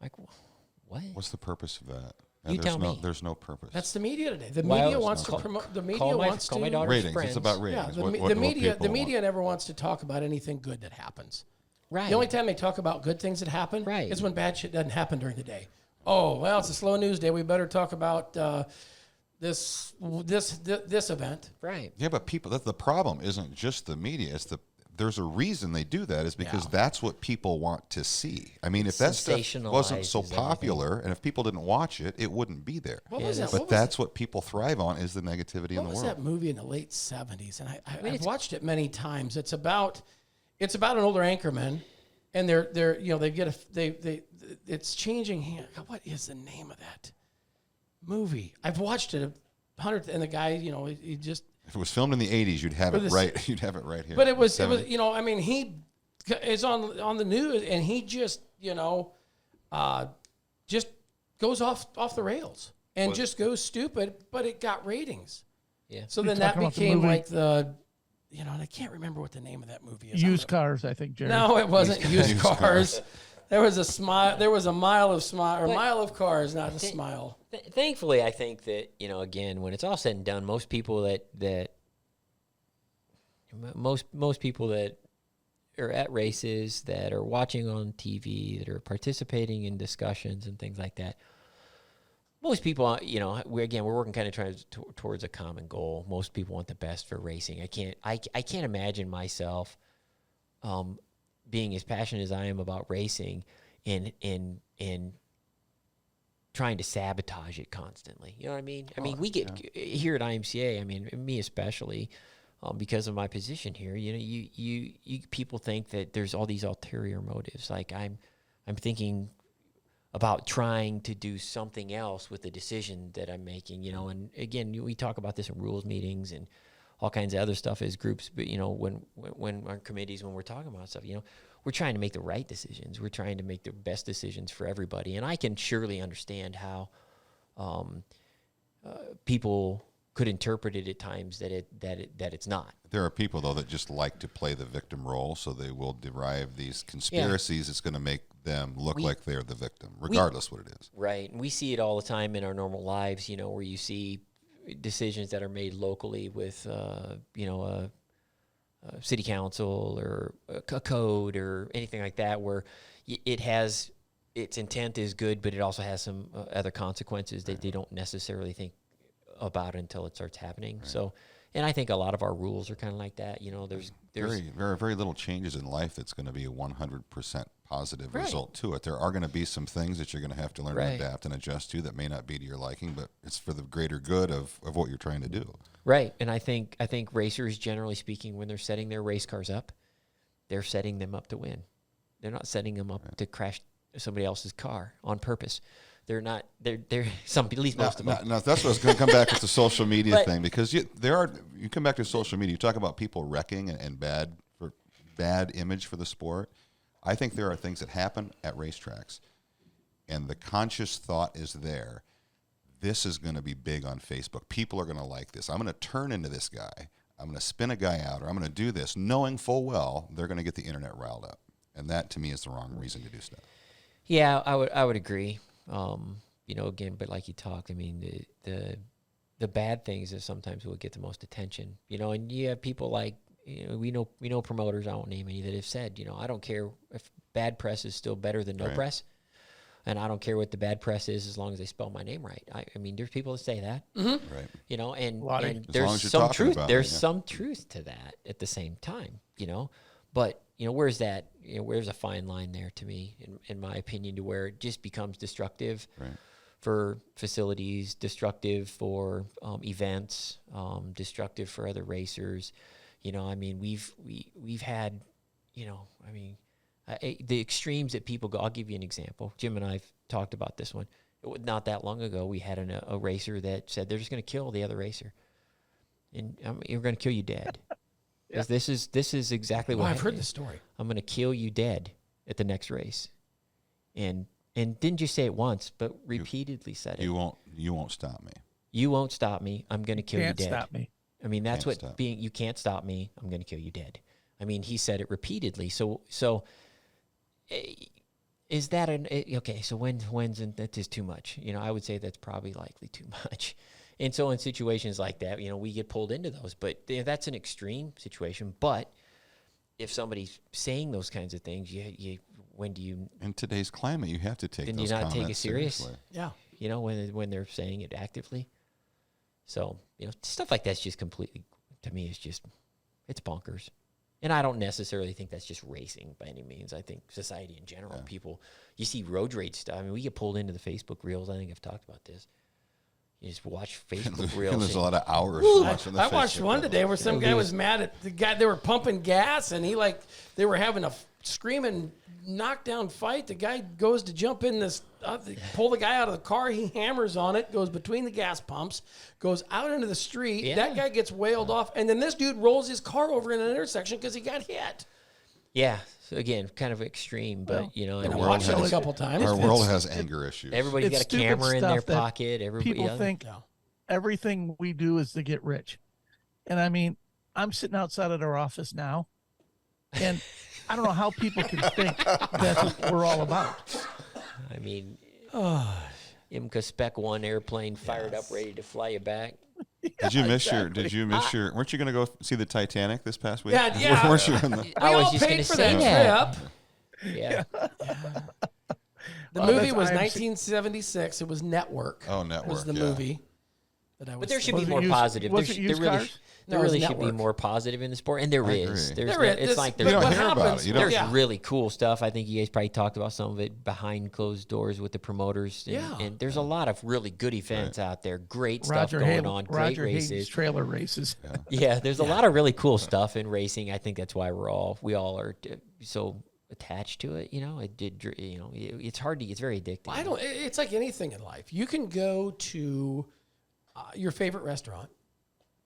[SPEAKER 3] Like, what?
[SPEAKER 5] What's the purpose of that?
[SPEAKER 3] You tell me.
[SPEAKER 5] There's no purpose.
[SPEAKER 4] That's the media today. The media wants to promote. The media wants to
[SPEAKER 3] call my daughter's
[SPEAKER 5] ratings.
[SPEAKER 3] friends.
[SPEAKER 5] It's about ratings.
[SPEAKER 4] Yeah, the media never wants to talk about anything good that happens.
[SPEAKER 3] Right.
[SPEAKER 4] The only time they talk about good things that happen is when bad shit doesn't happen during the day. Oh, well, it's a slow news day. We better talk about this event.
[SPEAKER 3] Right.
[SPEAKER 5] Yeah, but the problem isn't just the media. There's a reason they do that, is because that's what people want to see. If that stuff wasn't so popular and if people didn't watch it, it wouldn't be there. But that's what people thrive on, is the negativity in the world.
[SPEAKER 4] What was that movie in the late 70s? And I've watched it many times. It's about an older anchorman, and it's changing hands. What is the name of that movie? I've watched it 100, and the guy, he just.
[SPEAKER 5] If it was filmed in the 80s, you'd have it right. You'd have it right here.
[SPEAKER 4] But it was, he is on the news, and he just, just goes off the rails and just goes stupid. But it got ratings.
[SPEAKER 3] Yeah.
[SPEAKER 4] So then that became like and I can't remember what the name of that movie is.
[SPEAKER 1] Used Cars, I think, Jerry.
[SPEAKER 4] No, it wasn't Used Cars. There was a smile. There was a mile of mile of cars, not a smile.
[SPEAKER 3] Thankfully, I think that again, when it's all said and done, most people that are at races, that are watching on TV, that are participating in discussions and things like that, most people, we're working kind of towards a common goal. Most people want the best for racing. I can't imagine myself being as passionate as I am about racing and trying to sabotage it constantly. You know what I mean? We get here at IMCA, me especially, because of my position here, you people think that there's all these ulterior motives. Like I'm thinking about trying to do something else with the decision that I'm making, you know. And again, we talk about this in rules meetings and all kinds of other stuff as groups, but you know, when our committees, when we're talking about stuff, you know, we're trying to make the right decisions. We're trying to make the best decisions for everybody. And I can surely understand how people could interpret it at times that it's not.
[SPEAKER 5] There are people, though, that just like to play the victim role, so they will derive these conspiracies. It's going to make them look like they're the victim, regardless what it is.
[SPEAKER 3] Right. And we see it all the time in our normal lives, you know, where you see decisions that are made locally with, you know, a city council or a code or anything like that, where it has its intent is good, but it also has some other consequences that they don't necessarily think about until it starts happening. Right. So, and I think a lot of our rules are kind of like that. You know, there's very little changes in life that's going to be a 100% positive result to it. There are going to be some things that you're going to have to learn to adapt and adjust to that may not be to your liking, but it's for the greater good of what you're trying to do. Right. And I think racers, generally speaking, when they're setting their race cars up, they're setting them up to win. They're not setting them up to crash somebody else's car on purpose. They're not. They're some, at least most of them.
[SPEAKER 5] Now that's what's going to come back with the social media thing, because you come back to social media. You talk about people wrecking and bad image for the sport. I think there are things that happen at racetracks, and the conscious thought is there. This is going to be big on Facebook. People are going to like this. I'm going to turn into this guy. I'm going to spin a guy out, or I'm going to do this, knowing full well they're going to get the internet riled up, and that to me is the wrong reason to do stuff.
[SPEAKER 3] Yeah, I would agree. You know, again, but like you talked, I mean, the bad things is sometimes what get the most attention. You know, and you have people like, you know, we know promoters, I won't name any, that have said, you know, I don't care if bad press is still better than no press, and I don't care what the bad press is as long as they spell my name right. I mean, there's people that say that, right? You know, and there's some truth. There's some truth to that at the same time, you know, but. You know, where's that? You know, where's a fine line there to me, in my opinion, to where it just becomes destructive for facilities, destructive for events, destructive for other racers. You know, I mean, we've had, you know, I mean, the extremes that people go. I'll give you an example. Jim and I've talked about this one. Not that long ago, we had a racer that said they're just going to kill the other racer, and we're going to kill you dead. Because this is exactly what
[SPEAKER 4] I've heard the story.
[SPEAKER 3] I'm going to kill you dead at the next race, and didn't just say it once, but repeatedly said it.
[SPEAKER 5] You won't stop me.
[SPEAKER 3] You won't stop me. I'm going to kill you dead.
[SPEAKER 1] Can't stop me.
[SPEAKER 3] I mean, that's what being. You can't stop me. I'm going to kill you dead. I mean, he said it repeatedly. So is that okay? So when's that is too much? You know, I would say that's probably likely too much. And so in situations like that, you know, we get pulled into those. But that's an extreme situation. But if somebody's saying those kinds of things, when do you...
[SPEAKER 5] In today's climate, you have to take those comments
[SPEAKER 3] seriously. Then you not take it serious?
[SPEAKER 4] Yeah.
[SPEAKER 3] You know, when they're saying it actively. So, you know, stuff like that's just completely, to me, it's bonkers. And I don't necessarily think that's just racing by any means. I think society in general, people, you see road rage stuff. I mean, we get pulled into the Facebook reels. I think I've talked about this. You just watch Facebook reels.
[SPEAKER 5] There's a lot of hours watching the
[SPEAKER 4] I watched
[SPEAKER 5] Facebook
[SPEAKER 4] one
[SPEAKER 5] reels.
[SPEAKER 4] today where some guy was mad at the guy. They were pumping gas, and they were having a screaming knockdown fight. The guy goes to jump in this, pull the guy out of the car. He hammers on it, goes between the gas pumps, goes out into the street.
[SPEAKER 3] Yeah.
[SPEAKER 4] That guy gets wailed off, and then this dude rolls his car over in an intersection because he got hit.
[SPEAKER 3] Yeah. So again, kind of extreme, but you know,
[SPEAKER 4] I watched it a couple times.
[SPEAKER 5] Our world has anger issues.
[SPEAKER 3] Everybody's got a
[SPEAKER 1] stupid
[SPEAKER 3] camera in their
[SPEAKER 1] stuff that
[SPEAKER 3] pocket. Everybody
[SPEAKER 1] People think everything we do is to get rich. And I mean, I'm sitting outside of our office now, and I don't know how people can think that's what we're all about.
[SPEAKER 3] I mean, IMCA Spec 1 airplane fired up, ready to fly you back.
[SPEAKER 5] Did you miss your? Weren't you going to go see the Titanic this past week?
[SPEAKER 4] Yeah.
[SPEAKER 5] Weren't you on the,
[SPEAKER 3] I was just going to say that.
[SPEAKER 4] Trip.
[SPEAKER 3] Yeah.
[SPEAKER 4] The movie was 1976. It was Network.
[SPEAKER 5] Oh, Network
[SPEAKER 4] was the
[SPEAKER 5] yeah.
[SPEAKER 4] movie. That I was
[SPEAKER 3] But there should
[SPEAKER 1] Was
[SPEAKER 3] be
[SPEAKER 1] it
[SPEAKER 3] more
[SPEAKER 1] used-
[SPEAKER 3] positive.
[SPEAKER 1] was
[SPEAKER 3] There
[SPEAKER 1] it used cars?
[SPEAKER 3] there
[SPEAKER 4] No, it was
[SPEAKER 3] really should be
[SPEAKER 4] Network.
[SPEAKER 3] more positive in the sport, and there
[SPEAKER 5] I
[SPEAKER 3] is.
[SPEAKER 5] agree.
[SPEAKER 3] It's like
[SPEAKER 5] You
[SPEAKER 3] there's
[SPEAKER 5] don't
[SPEAKER 4] what
[SPEAKER 5] hear about
[SPEAKER 4] happens-
[SPEAKER 5] it. You don't.
[SPEAKER 3] there's
[SPEAKER 4] Yeah.
[SPEAKER 3] really cool stuff. I think you guys probably talked about some of it behind closed doors with the promoters. And,
[SPEAKER 4] Yeah.
[SPEAKER 3] and there's a lot of really good events out there. Great stuff
[SPEAKER 1] Roger
[SPEAKER 3] going on. Great
[SPEAKER 1] Roger Hayden's
[SPEAKER 3] races.
[SPEAKER 1] trailer races.
[SPEAKER 3] Yeah, there's a lot of really cool stuff in racing. I think that's why we all are so attached to it. It did. It's hard to. It's very addictive.
[SPEAKER 4] It's like anything in life. You can go to your favorite restaurant,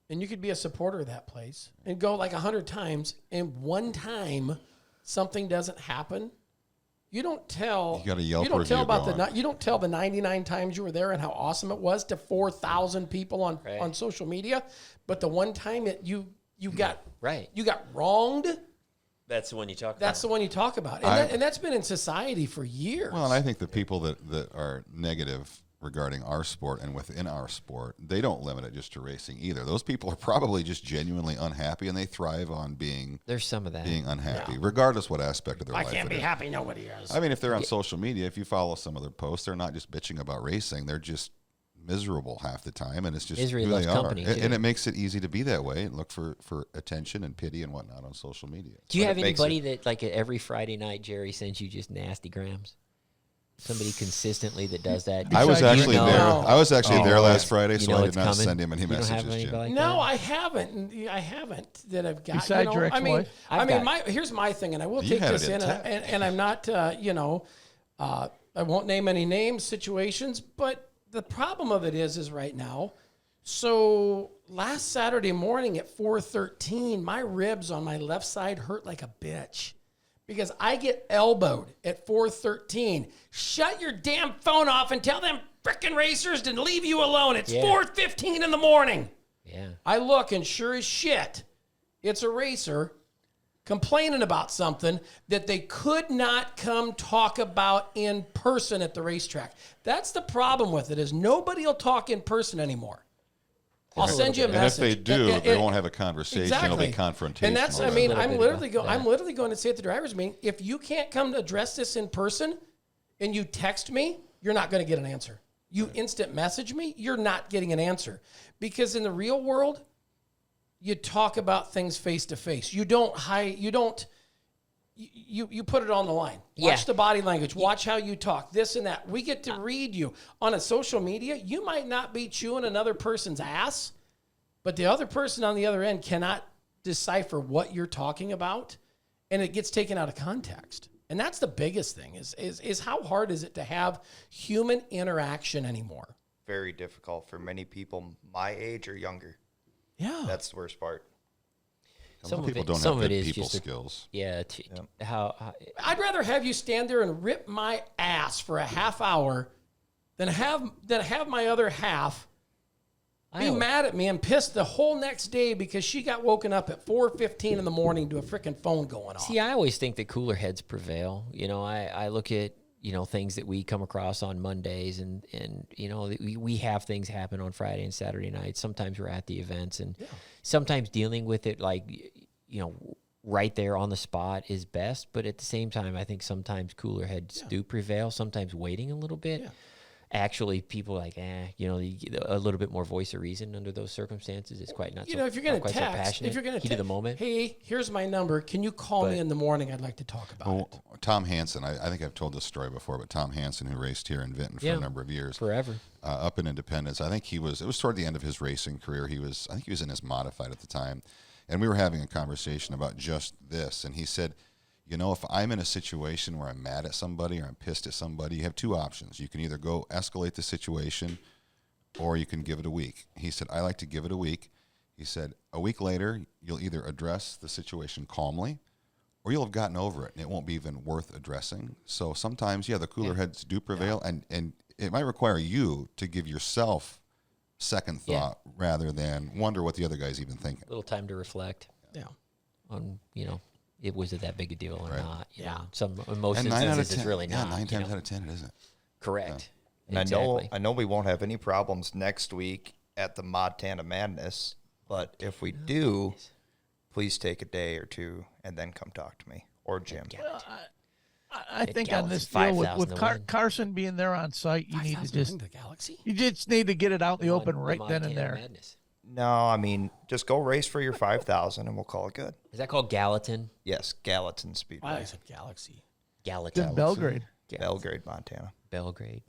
[SPEAKER 4] and you could be a supporter of that place, and go like 100 times, and one time something doesn't happen. You don't tell.
[SPEAKER 5] You got a Yelp
[SPEAKER 4] You don't tell
[SPEAKER 5] review
[SPEAKER 4] about
[SPEAKER 5] going.
[SPEAKER 4] You don't tell the 99 times you were there and how awesome it was to 4,000 people on social media, but the one time you got you got wronged.
[SPEAKER 3] That's the one you talk about.
[SPEAKER 4] That's the one you talk about, and that's been in society for years.
[SPEAKER 5] Well, and I think the people that are negative regarding our sport and within our sport, they don't limit it just to racing either. Those people are probably just genuinely unhappy, and they thrive on
[SPEAKER 3] There's some of that.
[SPEAKER 5] being unhappy, regardless what aspect of their life
[SPEAKER 4] I can't
[SPEAKER 5] it
[SPEAKER 4] be
[SPEAKER 5] is.
[SPEAKER 4] happy. Nobody is.
[SPEAKER 5] I mean, if they're on social media, if you follow some of their posts, they're not just bitching about racing; they're just miserable half the time, and it's just
[SPEAKER 3] Misery
[SPEAKER 5] who
[SPEAKER 3] loves
[SPEAKER 5] they are.
[SPEAKER 3] company,
[SPEAKER 5] And,
[SPEAKER 3] too.
[SPEAKER 5] and it makes it easy to be that way and look for attention and pity and whatnot on social media.
[SPEAKER 3] Do you
[SPEAKER 6] But
[SPEAKER 3] have
[SPEAKER 6] it makes
[SPEAKER 3] anybody that, like, every Friday night, Jerry sends you just nasty grams? Somebody consistently that does that?
[SPEAKER 5] I was
[SPEAKER 1] Besides
[SPEAKER 5] actually
[SPEAKER 1] you.
[SPEAKER 5] there.
[SPEAKER 4] No.
[SPEAKER 5] I was actually there last
[SPEAKER 3] You
[SPEAKER 5] Friday, so
[SPEAKER 3] know
[SPEAKER 5] I
[SPEAKER 3] it's
[SPEAKER 5] did not
[SPEAKER 3] coming?
[SPEAKER 5] send him any
[SPEAKER 3] You don't have
[SPEAKER 5] messages
[SPEAKER 3] anybody
[SPEAKER 5] yet.
[SPEAKER 3] like
[SPEAKER 4] No,
[SPEAKER 3] that?
[SPEAKER 4] I haven't. I haven't that I've got.
[SPEAKER 1] Besides your
[SPEAKER 4] I mean,
[SPEAKER 1] ex-wife?
[SPEAKER 4] here's my thing, and I will
[SPEAKER 5] You
[SPEAKER 4] take
[SPEAKER 5] had
[SPEAKER 4] this
[SPEAKER 5] it
[SPEAKER 4] in,
[SPEAKER 5] intact.
[SPEAKER 4] and I'm not, I won't name any names, situations, but the problem of it is right now. So last Saturday morning at 4:13, my ribs on my left side hurt like a bitch. Because I get elbowed at 4:13. Shut your damn phone off and tell them frickin' racers to leave you alone. It's 4:15 in the morning.
[SPEAKER 3] Yeah.
[SPEAKER 4] I look, and sure as shit, it's a racer complaining about something that they could not come talk about in person at the racetrack. That's the problem with it, is nobody will talk in person anymore. I'll send you a
[SPEAKER 5] And if
[SPEAKER 4] message.
[SPEAKER 5] they do,
[SPEAKER 4] And-
[SPEAKER 5] they won't have a conversation. It'll be confrontational.
[SPEAKER 4] And that's, I
[SPEAKER 5] rather
[SPEAKER 4] mean,
[SPEAKER 5] than-
[SPEAKER 4] I'm
[SPEAKER 3] little bit
[SPEAKER 4] literally going to say at the driver's meeting, if you can't come to address this in person and you text me, you're not going to get an answer. You instant message me, you're not getting an answer. Because in the real world, you talk about things face to face. You don't hide, you put it on the line. Watch
[SPEAKER 3] Yeah.
[SPEAKER 4] the body language. Watch how you talk, this and that. We get to read you. On a social media, you might not be chewing another person's ass, but the other person on the other end cannot decipher what you're talking about, and it gets taken out of context. And that's the biggest thing is how hard is it to have human interaction anymore?
[SPEAKER 6] Very difficult for many people my age or younger.
[SPEAKER 4] Yeah.
[SPEAKER 6] That's the worst part.
[SPEAKER 5] Some people don't
[SPEAKER 3] some
[SPEAKER 5] have
[SPEAKER 3] of
[SPEAKER 5] good
[SPEAKER 3] it is
[SPEAKER 5] people
[SPEAKER 3] just
[SPEAKER 5] skills.
[SPEAKER 3] how
[SPEAKER 4] I'd rather have you stand there and rip my ass for a half hour than have my other half be mad at me and pissed the whole next day because she got woken up at 4:15 in the morning to a freaking phone going off.
[SPEAKER 3] See, I always think that cooler heads prevail. I look at, things that we come across on Mondays and we have things happen on Friday and Saturday nights. Sometimes we're at the events and sometimes dealing with it right there on the spot is best. But at the same time, I think sometimes cooler heads do prevail. Sometimes waiting a little bit. Yeah. Actually, people like, a little bit more voice of reason under those circumstances. It's quite not so,
[SPEAKER 4] if you're going to
[SPEAKER 3] quite so
[SPEAKER 4] text,
[SPEAKER 3] passionate.
[SPEAKER 4] if you're going to
[SPEAKER 3] heat of the moment.
[SPEAKER 4] Hey, here's my number. Can you call me in the morning? I'd like to talk about it.
[SPEAKER 5] Tom Hansen, I think I've told this story before, but Tom Hansen, who raced here in Vinton for a number of years,
[SPEAKER 3] forever,
[SPEAKER 5] up in Independence. I think it was toward the end of his racing career. I think he was in his modified at the time, and we were having a conversation about just this. And he said, if I'm in a situation where I'm mad at somebody or I'm pissed at somebody, you have two options. You can either go escalate the situation, or you can give it a week. He said, I like to give it a week. He said, a week later, you'll either address the situation calmly, or you'll have gotten over it, and it won't be even worth addressing. So sometimes, the cooler heads do prevail, and it might require you to give yourself second thought rather than wonder what the other guy's even thinking.
[SPEAKER 3] A little time to reflect.
[SPEAKER 4] Yeah.
[SPEAKER 3] On, was it that big a deal or
[SPEAKER 5] Right.
[SPEAKER 3] not? Some in most
[SPEAKER 5] And 9 out of
[SPEAKER 3] instances
[SPEAKER 5] 10,
[SPEAKER 3] it's really not.
[SPEAKER 5] 9 times out of 10 it isn't.
[SPEAKER 3] Correct.
[SPEAKER 6] And
[SPEAKER 3] Exactly.
[SPEAKER 6] I know we won't have any problems next week at the Montana Madness, but if we do, please take a day or two and then come talk to me or Jim.
[SPEAKER 1] I think on this
[SPEAKER 3] Gallatin,
[SPEAKER 1] deal
[SPEAKER 3] 5,000
[SPEAKER 1] with
[SPEAKER 3] to win.
[SPEAKER 1] Carson being there on site, you need to
[SPEAKER 4] 5,000
[SPEAKER 1] just
[SPEAKER 4] ring the Galaxy?
[SPEAKER 1] you just need to get it out in the open
[SPEAKER 3] Mon-
[SPEAKER 1] right then and
[SPEAKER 3] Montana
[SPEAKER 1] there.
[SPEAKER 3] Madness.
[SPEAKER 6] No, I mean, just go race for your 5,000 and we'll call it good.
[SPEAKER 3] Is that called Gallatin?
[SPEAKER 6] Yes, Gallatin Speedway.
[SPEAKER 4] I said Galaxy.
[SPEAKER 3] Gallatin.
[SPEAKER 1] It's in Belgrade.
[SPEAKER 6] Belgrade, Montana.
[SPEAKER 3] Belgrade.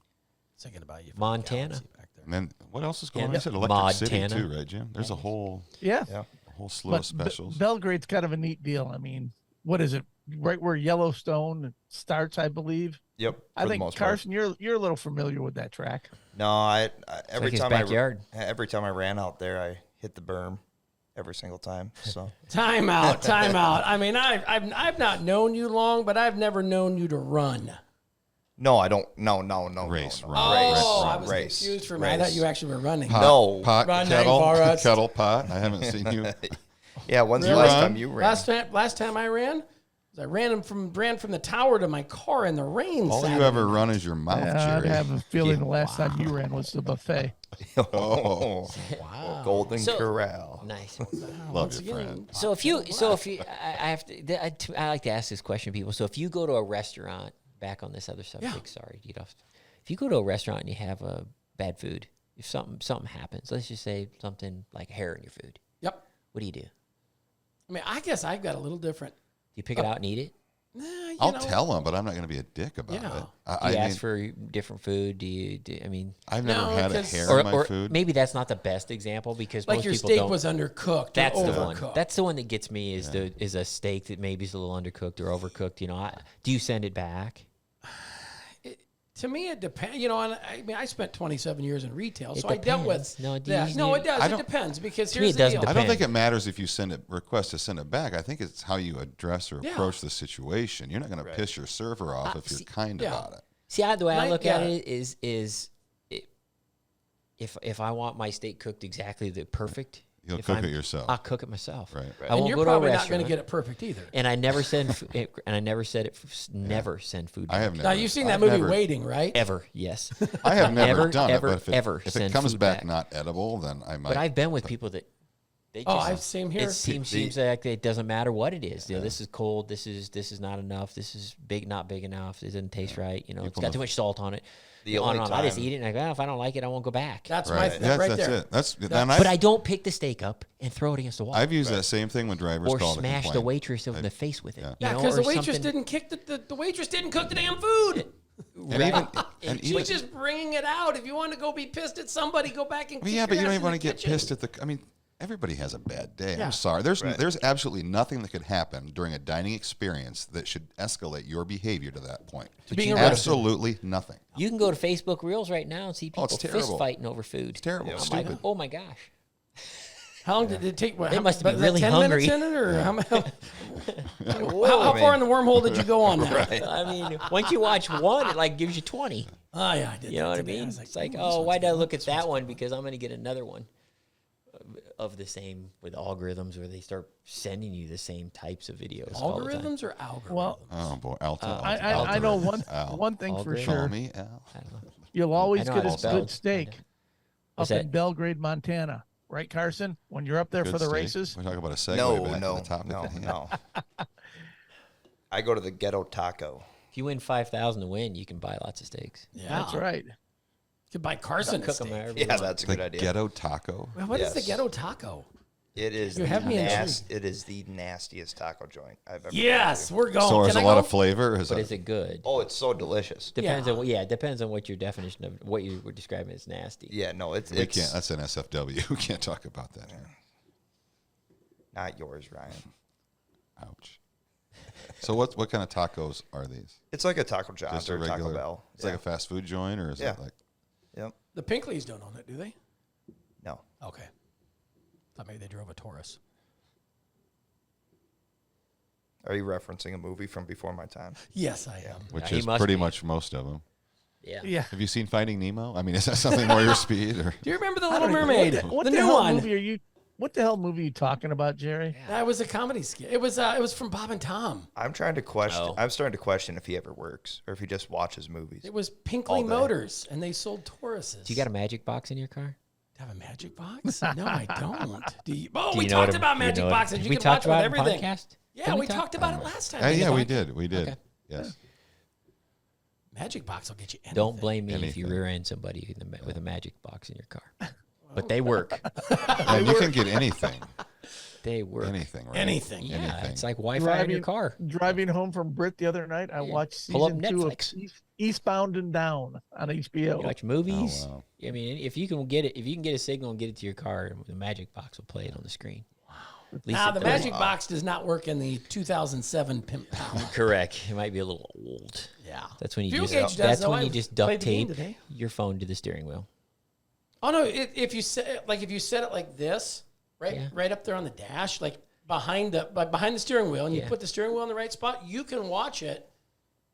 [SPEAKER 4] Thinking about you.
[SPEAKER 3] Montana.
[SPEAKER 4] Galaxy back there.
[SPEAKER 5] And then what else is going on?
[SPEAKER 3] Yeah.
[SPEAKER 5] You said Electric City
[SPEAKER 3] Montana.
[SPEAKER 5] too, right, Jim? There's a whole
[SPEAKER 1] Yeah.
[SPEAKER 6] Yeah.
[SPEAKER 5] slew
[SPEAKER 1] But
[SPEAKER 5] of specials.
[SPEAKER 1] Belgrade's kind of a neat deal. I mean, what is it? right where Yellowstone starts, I believe.
[SPEAKER 6] Yep.
[SPEAKER 1] I
[SPEAKER 6] for the
[SPEAKER 1] think
[SPEAKER 6] most part.
[SPEAKER 1] Carson, you're a little familiar with that track.
[SPEAKER 6] No, I every
[SPEAKER 3] like his
[SPEAKER 6] time
[SPEAKER 3] backyard.
[SPEAKER 6] every time I ran out there, I hit the berm every single time. So
[SPEAKER 4] Time out. I mean, I've not known you long, but I've never known you to run.
[SPEAKER 6] no, I don't. No.
[SPEAKER 5] Race,
[SPEAKER 6] no.
[SPEAKER 5] run.
[SPEAKER 4] Oh, I
[SPEAKER 6] Race,
[SPEAKER 4] was
[SPEAKER 6] race,
[SPEAKER 4] confused for a minute. I thought
[SPEAKER 6] race.
[SPEAKER 4] you actually were running.
[SPEAKER 6] No.
[SPEAKER 5] Pot,
[SPEAKER 4] Running
[SPEAKER 5] kettle,
[SPEAKER 4] for us.
[SPEAKER 5] kettle, pot. I haven't seen you.
[SPEAKER 6] Yeah, when's the
[SPEAKER 4] Really?
[SPEAKER 6] last time you ran?
[SPEAKER 4] Last time I ran, I ran from the tower to my car in the rain.
[SPEAKER 5] All you
[SPEAKER 4] Saturday
[SPEAKER 5] ever
[SPEAKER 4] night.
[SPEAKER 5] run is your mouth,
[SPEAKER 1] Yeah, I'd
[SPEAKER 5] Jerry.
[SPEAKER 1] have a feeling the last time you ran was the buffet.
[SPEAKER 6] Oh,
[SPEAKER 4] Wow.
[SPEAKER 6] Golden
[SPEAKER 3] So-
[SPEAKER 6] Corral.
[SPEAKER 3] Nice.
[SPEAKER 5] Love
[SPEAKER 4] Once
[SPEAKER 5] your
[SPEAKER 4] again,
[SPEAKER 5] friend.
[SPEAKER 3] So if you, I have to, I like to ask this question to people. So if you go to a restaurant, back on this other subject,
[SPEAKER 4] Yeah.
[SPEAKER 3] sorry, to get off. If you go to a restaurant and you have bad food, if something happens, let's just say something like hair in your food,
[SPEAKER 4] Yep.
[SPEAKER 3] what do you do? Do
[SPEAKER 4] I mean, I guess I've got a little different.
[SPEAKER 3] you pick it out and eat it?
[SPEAKER 4] Nah, you
[SPEAKER 5] I'll
[SPEAKER 4] know,
[SPEAKER 5] tell them, but I'm not going to be a dick about
[SPEAKER 4] Yeah.
[SPEAKER 5] it.
[SPEAKER 3] Do you
[SPEAKER 5] I
[SPEAKER 3] ask
[SPEAKER 5] mean,
[SPEAKER 3] for different food? I mean,
[SPEAKER 5] I've never
[SPEAKER 4] No,
[SPEAKER 5] had a
[SPEAKER 4] because-
[SPEAKER 5] hair
[SPEAKER 3] or,
[SPEAKER 5] in my
[SPEAKER 3] or
[SPEAKER 5] food.
[SPEAKER 3] maybe that's not the best example because
[SPEAKER 4] like
[SPEAKER 3] most
[SPEAKER 4] your
[SPEAKER 3] people
[SPEAKER 4] steak
[SPEAKER 3] don't.
[SPEAKER 4] was undercooked.
[SPEAKER 3] That's
[SPEAKER 4] or
[SPEAKER 3] the one.
[SPEAKER 4] overcooked.
[SPEAKER 3] That's the one that gets me is a steak that maybe is a little undercooked or overcooked. You know, do you send it back?
[SPEAKER 4] To me, it depends. You know, and I mean, I spent 27 years in retail,
[SPEAKER 3] It
[SPEAKER 4] so I dealt with
[SPEAKER 3] depends. No, do
[SPEAKER 4] that.
[SPEAKER 3] you
[SPEAKER 4] No, it
[SPEAKER 3] usually-
[SPEAKER 4] does.
[SPEAKER 5] I
[SPEAKER 4] It
[SPEAKER 5] don't-
[SPEAKER 4] depends because
[SPEAKER 3] To me,
[SPEAKER 4] here's
[SPEAKER 3] it
[SPEAKER 4] the
[SPEAKER 3] doesn't
[SPEAKER 4] deal.
[SPEAKER 5] I don't think
[SPEAKER 3] depend.
[SPEAKER 5] it matters if you request to send it back. I think it's how you address or
[SPEAKER 4] Yeah.
[SPEAKER 5] approach the situation. You're not going to piss your server off if you're kind
[SPEAKER 4] yeah.
[SPEAKER 5] about it.
[SPEAKER 3] See, the way I
[SPEAKER 4] Like,
[SPEAKER 3] look at
[SPEAKER 4] yeah.
[SPEAKER 3] it is if I want my steak cooked exactly the perfect,
[SPEAKER 5] You'll
[SPEAKER 3] if
[SPEAKER 5] cook
[SPEAKER 3] I'm-
[SPEAKER 5] it yourself.
[SPEAKER 3] I'll cook it myself.
[SPEAKER 5] Right.
[SPEAKER 3] I
[SPEAKER 4] And
[SPEAKER 3] won't
[SPEAKER 4] you're
[SPEAKER 3] go to a
[SPEAKER 4] probably not going
[SPEAKER 3] restaurant.
[SPEAKER 4] to get it perfect either.
[SPEAKER 3] And I never send never send food.
[SPEAKER 5] I have
[SPEAKER 3] back.
[SPEAKER 5] never.
[SPEAKER 4] Now you've seen that
[SPEAKER 5] I've
[SPEAKER 4] movie
[SPEAKER 5] never-
[SPEAKER 4] Waiting, right?
[SPEAKER 3] Ever, yes.
[SPEAKER 5] I have never
[SPEAKER 3] Ever,
[SPEAKER 5] done
[SPEAKER 3] ever,
[SPEAKER 5] it, but
[SPEAKER 3] ever
[SPEAKER 5] if it
[SPEAKER 3] send
[SPEAKER 5] comes
[SPEAKER 3] food
[SPEAKER 5] back
[SPEAKER 3] back.
[SPEAKER 5] not edible, then I might.
[SPEAKER 3] But I've been with people that they just,
[SPEAKER 4] Oh, I've seen here.
[SPEAKER 3] it seems like it doesn't matter what it is. You know, this is cold. This is not enough. This is big, not big enough. It doesn't taste right. You know, it's got too much salt on it.
[SPEAKER 6] The
[SPEAKER 3] On
[SPEAKER 6] only
[SPEAKER 3] and on. I just
[SPEAKER 6] time-
[SPEAKER 3] eat it and I go, if I don't like it, I won't go back.
[SPEAKER 4] That's
[SPEAKER 5] right.
[SPEAKER 4] my right
[SPEAKER 5] that's
[SPEAKER 4] there.
[SPEAKER 5] it. That's and
[SPEAKER 3] But I don't pick the steak up and throw it against the wall.
[SPEAKER 5] I've used that same thing when drivers
[SPEAKER 3] or
[SPEAKER 5] call to
[SPEAKER 3] smash the
[SPEAKER 5] complain.
[SPEAKER 3] waitress in the face with it.
[SPEAKER 5] Yeah.
[SPEAKER 3] you
[SPEAKER 4] Yeah,
[SPEAKER 3] know,
[SPEAKER 4] because
[SPEAKER 3] or
[SPEAKER 4] the waitress
[SPEAKER 3] something-
[SPEAKER 4] didn't kick the waitress didn't cook the damn food.
[SPEAKER 5] And even, and
[SPEAKER 4] She's
[SPEAKER 5] even
[SPEAKER 4] just bringing it out. If you want to go be pissed at somebody, go back and.
[SPEAKER 5] Well,
[SPEAKER 4] kick
[SPEAKER 5] yeah, but
[SPEAKER 4] your
[SPEAKER 5] you don't
[SPEAKER 4] ass
[SPEAKER 5] even want
[SPEAKER 4] in
[SPEAKER 5] to
[SPEAKER 4] the
[SPEAKER 5] get
[SPEAKER 4] kitchen.
[SPEAKER 5] pissed at the. I mean, everybody has a bad day.
[SPEAKER 4] Yeah.
[SPEAKER 5] I'm sorry. There's
[SPEAKER 6] Right.
[SPEAKER 5] there's absolutely nothing that could happen during a dining experience that should escalate your behavior to that point.
[SPEAKER 4] being arrested.
[SPEAKER 5] Absolutely nothing.
[SPEAKER 3] You can go to Facebook Reels right now and see people
[SPEAKER 5] it's
[SPEAKER 3] fist
[SPEAKER 5] terrible.
[SPEAKER 3] fighting over food. It's
[SPEAKER 5] terrible.
[SPEAKER 3] I'm
[SPEAKER 5] Stupid.
[SPEAKER 3] like, oh my gosh.
[SPEAKER 4] How long did it take? What,
[SPEAKER 3] They
[SPEAKER 4] how-
[SPEAKER 3] must have been
[SPEAKER 4] was that
[SPEAKER 3] really
[SPEAKER 4] 10
[SPEAKER 3] hungry.
[SPEAKER 4] minutes in it, or how far in the wormhole did you go on that?
[SPEAKER 3] I mean, once you watch one, it like gives you 20.
[SPEAKER 4] Oh yeah, I did.
[SPEAKER 3] You know
[SPEAKER 4] that
[SPEAKER 3] what I
[SPEAKER 4] today.
[SPEAKER 3] mean?
[SPEAKER 4] was
[SPEAKER 3] It's like,
[SPEAKER 4] ooh, this
[SPEAKER 3] oh,
[SPEAKER 4] one's
[SPEAKER 3] why did I
[SPEAKER 4] good.
[SPEAKER 3] look at
[SPEAKER 4] This one's
[SPEAKER 3] that one? Because I'm going to get another one of the same with algorithms where they start sending you the same types of videos. all the time.
[SPEAKER 4] Algorithms or algorithms?
[SPEAKER 1] Well,
[SPEAKER 5] Oh boy, Alta.
[SPEAKER 1] I know
[SPEAKER 5] Al.
[SPEAKER 1] one thing for
[SPEAKER 3] Algorithm.
[SPEAKER 5] Call
[SPEAKER 1] sure.
[SPEAKER 5] me Al.
[SPEAKER 3] I don't know.
[SPEAKER 1] You'll always
[SPEAKER 3] I know
[SPEAKER 1] get
[SPEAKER 3] how
[SPEAKER 1] a
[SPEAKER 3] to spell
[SPEAKER 1] good
[SPEAKER 3] it.
[SPEAKER 1] steak
[SPEAKER 3] What's
[SPEAKER 1] up
[SPEAKER 3] that?
[SPEAKER 1] in Belgrade, Montana, right, Carson? When you're up there
[SPEAKER 5] Good
[SPEAKER 1] for the
[SPEAKER 5] steak.
[SPEAKER 1] races,
[SPEAKER 5] We talk about a segue
[SPEAKER 6] No,
[SPEAKER 5] back
[SPEAKER 6] no,
[SPEAKER 5] to the topic
[SPEAKER 6] no,
[SPEAKER 5] at hand.
[SPEAKER 6] no. I go to the Ghetto Taco.
[SPEAKER 3] If you win 5,000 to win, you can buy lots of steaks.
[SPEAKER 4] yeah,
[SPEAKER 1] that's right.
[SPEAKER 4] Could buy Carson
[SPEAKER 3] Cook
[SPEAKER 4] steak.
[SPEAKER 3] them however you
[SPEAKER 6] Yeah,
[SPEAKER 3] want.
[SPEAKER 6] that's a
[SPEAKER 5] The
[SPEAKER 6] good idea.
[SPEAKER 5] ghetto taco.
[SPEAKER 4] Well, what is the
[SPEAKER 6] Yes.
[SPEAKER 4] Ghetto Taco?
[SPEAKER 6] It is
[SPEAKER 4] You have me
[SPEAKER 6] it is the nastiest taco joint I've ever
[SPEAKER 4] Yes,
[SPEAKER 6] been to.
[SPEAKER 4] we're going.
[SPEAKER 5] So
[SPEAKER 4] Can
[SPEAKER 5] there's a
[SPEAKER 4] I
[SPEAKER 5] lot
[SPEAKER 4] go?
[SPEAKER 5] of flavor.
[SPEAKER 3] But is it good?
[SPEAKER 6] Oh, it's so delicious.
[SPEAKER 3] Depends
[SPEAKER 4] Yeah.
[SPEAKER 3] on it depends on what your definition of what you were describing as nasty.
[SPEAKER 6] Yeah, no, it's
[SPEAKER 5] we can't. That's an SFW. We can't talk about that here.
[SPEAKER 6] not yours, Ryan.
[SPEAKER 5] Ouch. So what kind of tacos are these?
[SPEAKER 6] It's like a Taco John's
[SPEAKER 5] Just a
[SPEAKER 6] or
[SPEAKER 5] regular.
[SPEAKER 6] Taco Bell.
[SPEAKER 5] It's like a fast food joint, or is
[SPEAKER 6] Yeah.
[SPEAKER 5] it like?
[SPEAKER 6] Yep.
[SPEAKER 4] The Pinkleys don't own it, do they?
[SPEAKER 6] No.
[SPEAKER 4] Okay. Thought maybe they drove a Taurus.
[SPEAKER 6] Are you referencing a movie from before my time?
[SPEAKER 4] Yes, I am.
[SPEAKER 5] Which
[SPEAKER 3] he
[SPEAKER 5] is
[SPEAKER 3] must
[SPEAKER 5] pretty
[SPEAKER 3] be.
[SPEAKER 5] much most of them.
[SPEAKER 3] Yeah.
[SPEAKER 1] Yeah.
[SPEAKER 5] Have you seen Finding Nemo? I mean, is that something more your speed? Or
[SPEAKER 4] Do you remember The
[SPEAKER 1] I
[SPEAKER 4] Little
[SPEAKER 1] don't even-
[SPEAKER 4] Mermaid?
[SPEAKER 1] What
[SPEAKER 4] the
[SPEAKER 1] the
[SPEAKER 4] new
[SPEAKER 1] hell
[SPEAKER 4] one.
[SPEAKER 1] movie are you? What the hell movie are you talking about, Jerry?
[SPEAKER 4] That was a comedy skit. It was from Bob and Tom.
[SPEAKER 6] I'm trying to question.
[SPEAKER 3] Oh.
[SPEAKER 6] I'm starting to question if he ever works or if he just watches movies.
[SPEAKER 4] It was
[SPEAKER 6] All
[SPEAKER 4] Pinkley
[SPEAKER 6] day.
[SPEAKER 4] Motors, and they sold Tauruses.
[SPEAKER 3] Do you got a magic box in your car?
[SPEAKER 4] Do you have a magic box? No, I don't. Do you? Oh,
[SPEAKER 3] Do
[SPEAKER 4] we
[SPEAKER 3] you know what
[SPEAKER 4] talked
[SPEAKER 3] a-
[SPEAKER 4] about
[SPEAKER 3] do you
[SPEAKER 4] magic
[SPEAKER 3] know what-
[SPEAKER 4] boxes.
[SPEAKER 3] have
[SPEAKER 4] You
[SPEAKER 3] we
[SPEAKER 4] can
[SPEAKER 3] talked
[SPEAKER 4] watch with
[SPEAKER 3] about it on
[SPEAKER 4] everything.
[SPEAKER 3] podcast?
[SPEAKER 4] Yeah,
[SPEAKER 3] Did
[SPEAKER 4] we
[SPEAKER 3] talk?
[SPEAKER 4] talked about it last time.
[SPEAKER 5] yeah,
[SPEAKER 4] didn't
[SPEAKER 5] we did.
[SPEAKER 3] Okay.
[SPEAKER 5] Yes.
[SPEAKER 4] Magic box will get you anything.
[SPEAKER 3] Don't blame me if you
[SPEAKER 5] Anything.
[SPEAKER 3] rear end somebody with a magic box in your car. But they work.
[SPEAKER 5] And you can get anything.
[SPEAKER 3] They work.
[SPEAKER 5] Anything, right?
[SPEAKER 4] Anything.
[SPEAKER 3] Yeah,
[SPEAKER 5] Anything.
[SPEAKER 3] it's like Wi-Fi in your car.
[SPEAKER 1] Driving home from Brit the other night, I watched
[SPEAKER 3] Pull up
[SPEAKER 1] season 2 of
[SPEAKER 3] Netflix.
[SPEAKER 1] Eastbound and Down on HBO.
[SPEAKER 3] You watch movies.
[SPEAKER 5] Oh, wow.
[SPEAKER 3] I mean, if you can get a signal and get it to your car, the magic box will play it on the screen. At least
[SPEAKER 4] Now,
[SPEAKER 3] at
[SPEAKER 4] the
[SPEAKER 3] 30.
[SPEAKER 4] Magic Box does not work in the 2007 Pimp Pound.
[SPEAKER 3] Correct. It might be a little old.
[SPEAKER 4] Yeah.
[SPEAKER 3] That's when you
[SPEAKER 4] Fuel
[SPEAKER 3] just
[SPEAKER 4] gauge does,
[SPEAKER 3] that's
[SPEAKER 4] though.
[SPEAKER 3] when
[SPEAKER 4] I
[SPEAKER 3] you just
[SPEAKER 4] played
[SPEAKER 3] duct
[SPEAKER 4] the game
[SPEAKER 3] tape
[SPEAKER 4] today.
[SPEAKER 3] your phone to the steering wheel.
[SPEAKER 4] Oh no! If you set if you set it like this, right,
[SPEAKER 3] Yeah.
[SPEAKER 4] right up there on the dash, like behind the steering wheel, and you
[SPEAKER 3] Yeah.
[SPEAKER 4] put the steering wheel in the right spot, you can watch it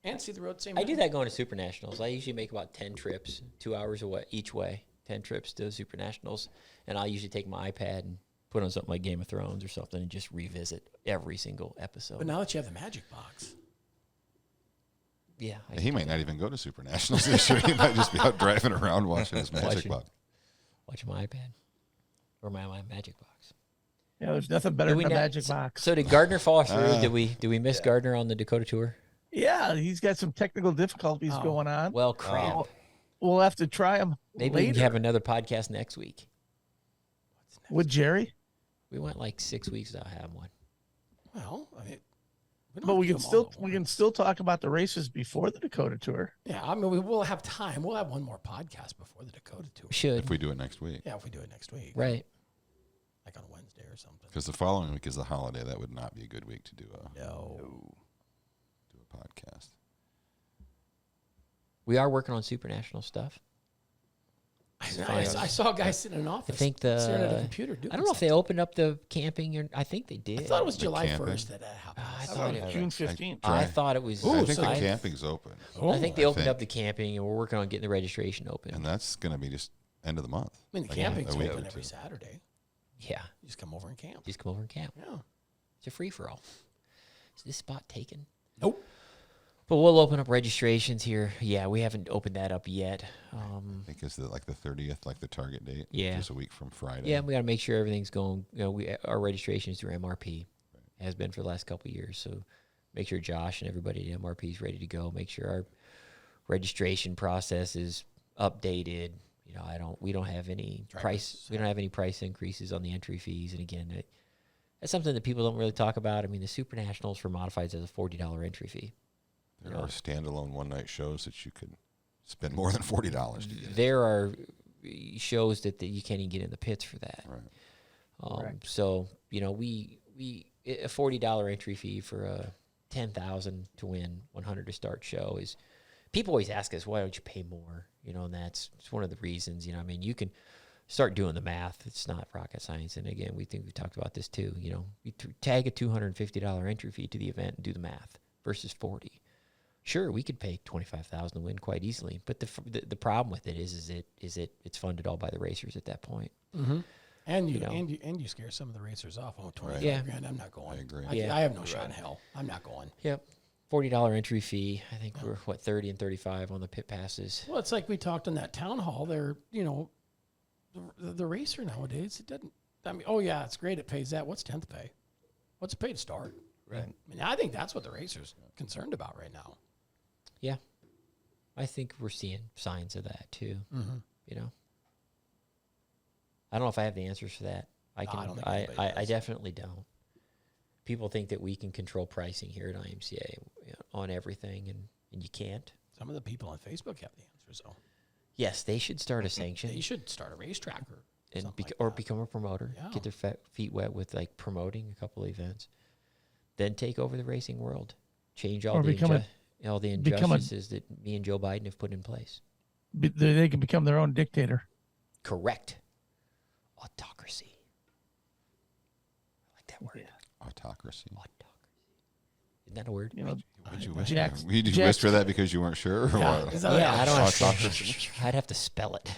[SPEAKER 4] and see the road same.
[SPEAKER 3] I do that going to Super Nationals. I usually make about 10 trips, 2 hours away each way. 10 trips to Super Nationals, and I'll usually take my iPad and put on something like Game of Thrones or something and just revisit every single episode.
[SPEAKER 4] But now that you have the Magic Box,
[SPEAKER 3] yeah,
[SPEAKER 5] He might not even go to Super Nationals this year. He might just be out driving around watching his Magic
[SPEAKER 3] Watching.
[SPEAKER 5] Box.
[SPEAKER 3] watch my iPad or my Magic Box.
[SPEAKER 1] Yeah, there's nothing better
[SPEAKER 3] Did
[SPEAKER 1] than
[SPEAKER 3] we
[SPEAKER 1] a
[SPEAKER 3] not-
[SPEAKER 1] magic box.
[SPEAKER 3] So did Gardner fall through? Did we miss Gardner on the Dakota tour?
[SPEAKER 1] Yeah, he's got some technical difficulties going on.
[SPEAKER 3] Well, crap.
[SPEAKER 1] We'll have to try him
[SPEAKER 3] Maybe we
[SPEAKER 1] later.
[SPEAKER 3] can have another podcast next week.
[SPEAKER 1] With Jerry.
[SPEAKER 3] We went like 6 weeks without having one.
[SPEAKER 4] well, I mean, we don't
[SPEAKER 1] But
[SPEAKER 4] have
[SPEAKER 1] we
[SPEAKER 4] to
[SPEAKER 1] can
[SPEAKER 4] do them all
[SPEAKER 1] still
[SPEAKER 4] at
[SPEAKER 1] we can
[SPEAKER 4] once.
[SPEAKER 1] still talk about the races before the Dakota tour.
[SPEAKER 4] Yeah, I mean, we will have time. We'll have one more podcast before the Dakota tour.
[SPEAKER 3] We should.
[SPEAKER 5] If we do it next week.
[SPEAKER 4] Yeah, if we do it next week,
[SPEAKER 3] Right.
[SPEAKER 4] like on a Wednesday or something.
[SPEAKER 5] Because the following week is the holiday. That would not be a good week to do a
[SPEAKER 4] No.
[SPEAKER 5] podcast.
[SPEAKER 3] We are working on Super National stuff.
[SPEAKER 4] I saw a guy sitting in an office.
[SPEAKER 3] I think
[SPEAKER 4] staring at a computer doing
[SPEAKER 3] I don't know if they
[SPEAKER 4] something.
[SPEAKER 3] opened up the camping or I think they did.
[SPEAKER 4] I thought it was
[SPEAKER 5] The
[SPEAKER 4] July
[SPEAKER 5] camping?
[SPEAKER 4] 1st that happened.
[SPEAKER 3] I thought it,
[SPEAKER 1] June 15th.
[SPEAKER 3] I thought it was.
[SPEAKER 5] I think
[SPEAKER 4] so
[SPEAKER 5] the
[SPEAKER 3] I,
[SPEAKER 5] camping's open.
[SPEAKER 3] I think they
[SPEAKER 5] I
[SPEAKER 3] opened
[SPEAKER 5] think.
[SPEAKER 3] up the camping, and we're working on getting the registration open.
[SPEAKER 5] And that's going to be just end of the month.
[SPEAKER 4] I mean, the
[SPEAKER 5] Like
[SPEAKER 4] camping's
[SPEAKER 5] a week or
[SPEAKER 4] open
[SPEAKER 5] two.
[SPEAKER 4] every Saturday.
[SPEAKER 3] Yeah,
[SPEAKER 4] You just come over and camp.
[SPEAKER 3] just come over and camp.
[SPEAKER 4] Yeah.
[SPEAKER 3] It's a free for all. Is this spot taken?
[SPEAKER 4] Nope.
[SPEAKER 3] But we'll open up registrations here. Yeah, we haven't opened that up yet.
[SPEAKER 5] I think it's like the 30th, like the target date.
[SPEAKER 3] Yeah.
[SPEAKER 5] Just a week from Friday.
[SPEAKER 3] Yeah, we got to make sure everything's going. You know, our registration is through MRP, has been for the last couple of years. So make sure Josh and everybody at MRP is ready to go. Make sure our registration process is updated. You know, we don't have any we don't have any price increases on the entry fees. And again, that's something that people don't really talk about. I mean, the Super Nationals for modifieds has a $40 entry fee.
[SPEAKER 5] There are standalone one-night shows that you could spend more than $40 to get.
[SPEAKER 3] There are shows that you can't even get in the pits for that.
[SPEAKER 5] Right.
[SPEAKER 3] So you know, we a $40 entry fee for a 10,000 to win 100 to start show is. People always ask us, why don't you pay more? You know, and it's one of the reasons. You know, I mean, you can start doing the math. It's not rocket science. And again, we think we've talked about this too. You know, you tag a $250 entry fee to the event and do the math versus 40. Sure, we could pay $25,000 to win quite easily, but the problem with it is it's funded all by the racers at that point.
[SPEAKER 4] Mm-hmm. And
[SPEAKER 3] You know.
[SPEAKER 4] you scare some of the racers off. Oh, 25
[SPEAKER 3] Yeah.
[SPEAKER 4] grand, I'm not going.
[SPEAKER 5] I agree.
[SPEAKER 3] Yeah.
[SPEAKER 4] I have no shot in hell. I'm not going.
[SPEAKER 3] Yep. $40 entry fee. I think we're 30 and 35 on the pit passes.
[SPEAKER 4] Well, it's like we talked in that town hall there, you know, the racer nowadays, it doesn't, I mean, oh yeah, it's great. It pays that. What's 10th pay? What's it pay to start?
[SPEAKER 6] Right.
[SPEAKER 4] I mean, I think that's what the racer's concerned about right now.
[SPEAKER 3] Yeah. I think we're seeing signs of that too.
[SPEAKER 4] Mm-hmm.
[SPEAKER 3] You know, I don't know if I have the answers for that.
[SPEAKER 4] I don't think anybody
[SPEAKER 3] I
[SPEAKER 4] does.
[SPEAKER 3] definitely don't. People think that we can control pricing here at IMCA on everything, and you can't.
[SPEAKER 4] Some of the people on Facebook have the answers, though.
[SPEAKER 3] Yes, they should start a sanction
[SPEAKER 4] They should start a racetrack or
[SPEAKER 3] and
[SPEAKER 4] something like
[SPEAKER 3] or
[SPEAKER 4] that.
[SPEAKER 3] become a promoter.
[SPEAKER 4] Yeah.
[SPEAKER 3] Get their feet wet with like promoting a couple of events, then take over the racing world. Change all
[SPEAKER 1] Or
[SPEAKER 3] the
[SPEAKER 1] become
[SPEAKER 3] all the
[SPEAKER 1] become a-
[SPEAKER 3] injustices that me and Joe Biden have put in place.
[SPEAKER 1] They can become their own dictator.
[SPEAKER 3] Correct. Autocracy. I like that word.
[SPEAKER 5] Autocracy.
[SPEAKER 3] Autocracy. Isn't that a word?
[SPEAKER 1] You know,
[SPEAKER 5] Would you whisper?
[SPEAKER 1] Jack's-
[SPEAKER 5] Did you
[SPEAKER 1] Jack's-
[SPEAKER 5] whisper that because you weren't sure? Or
[SPEAKER 4] Yeah,
[SPEAKER 5] what?
[SPEAKER 4] is that-
[SPEAKER 3] Yeah, I don't
[SPEAKER 5] Autocracy.
[SPEAKER 3] I'd have to spell it.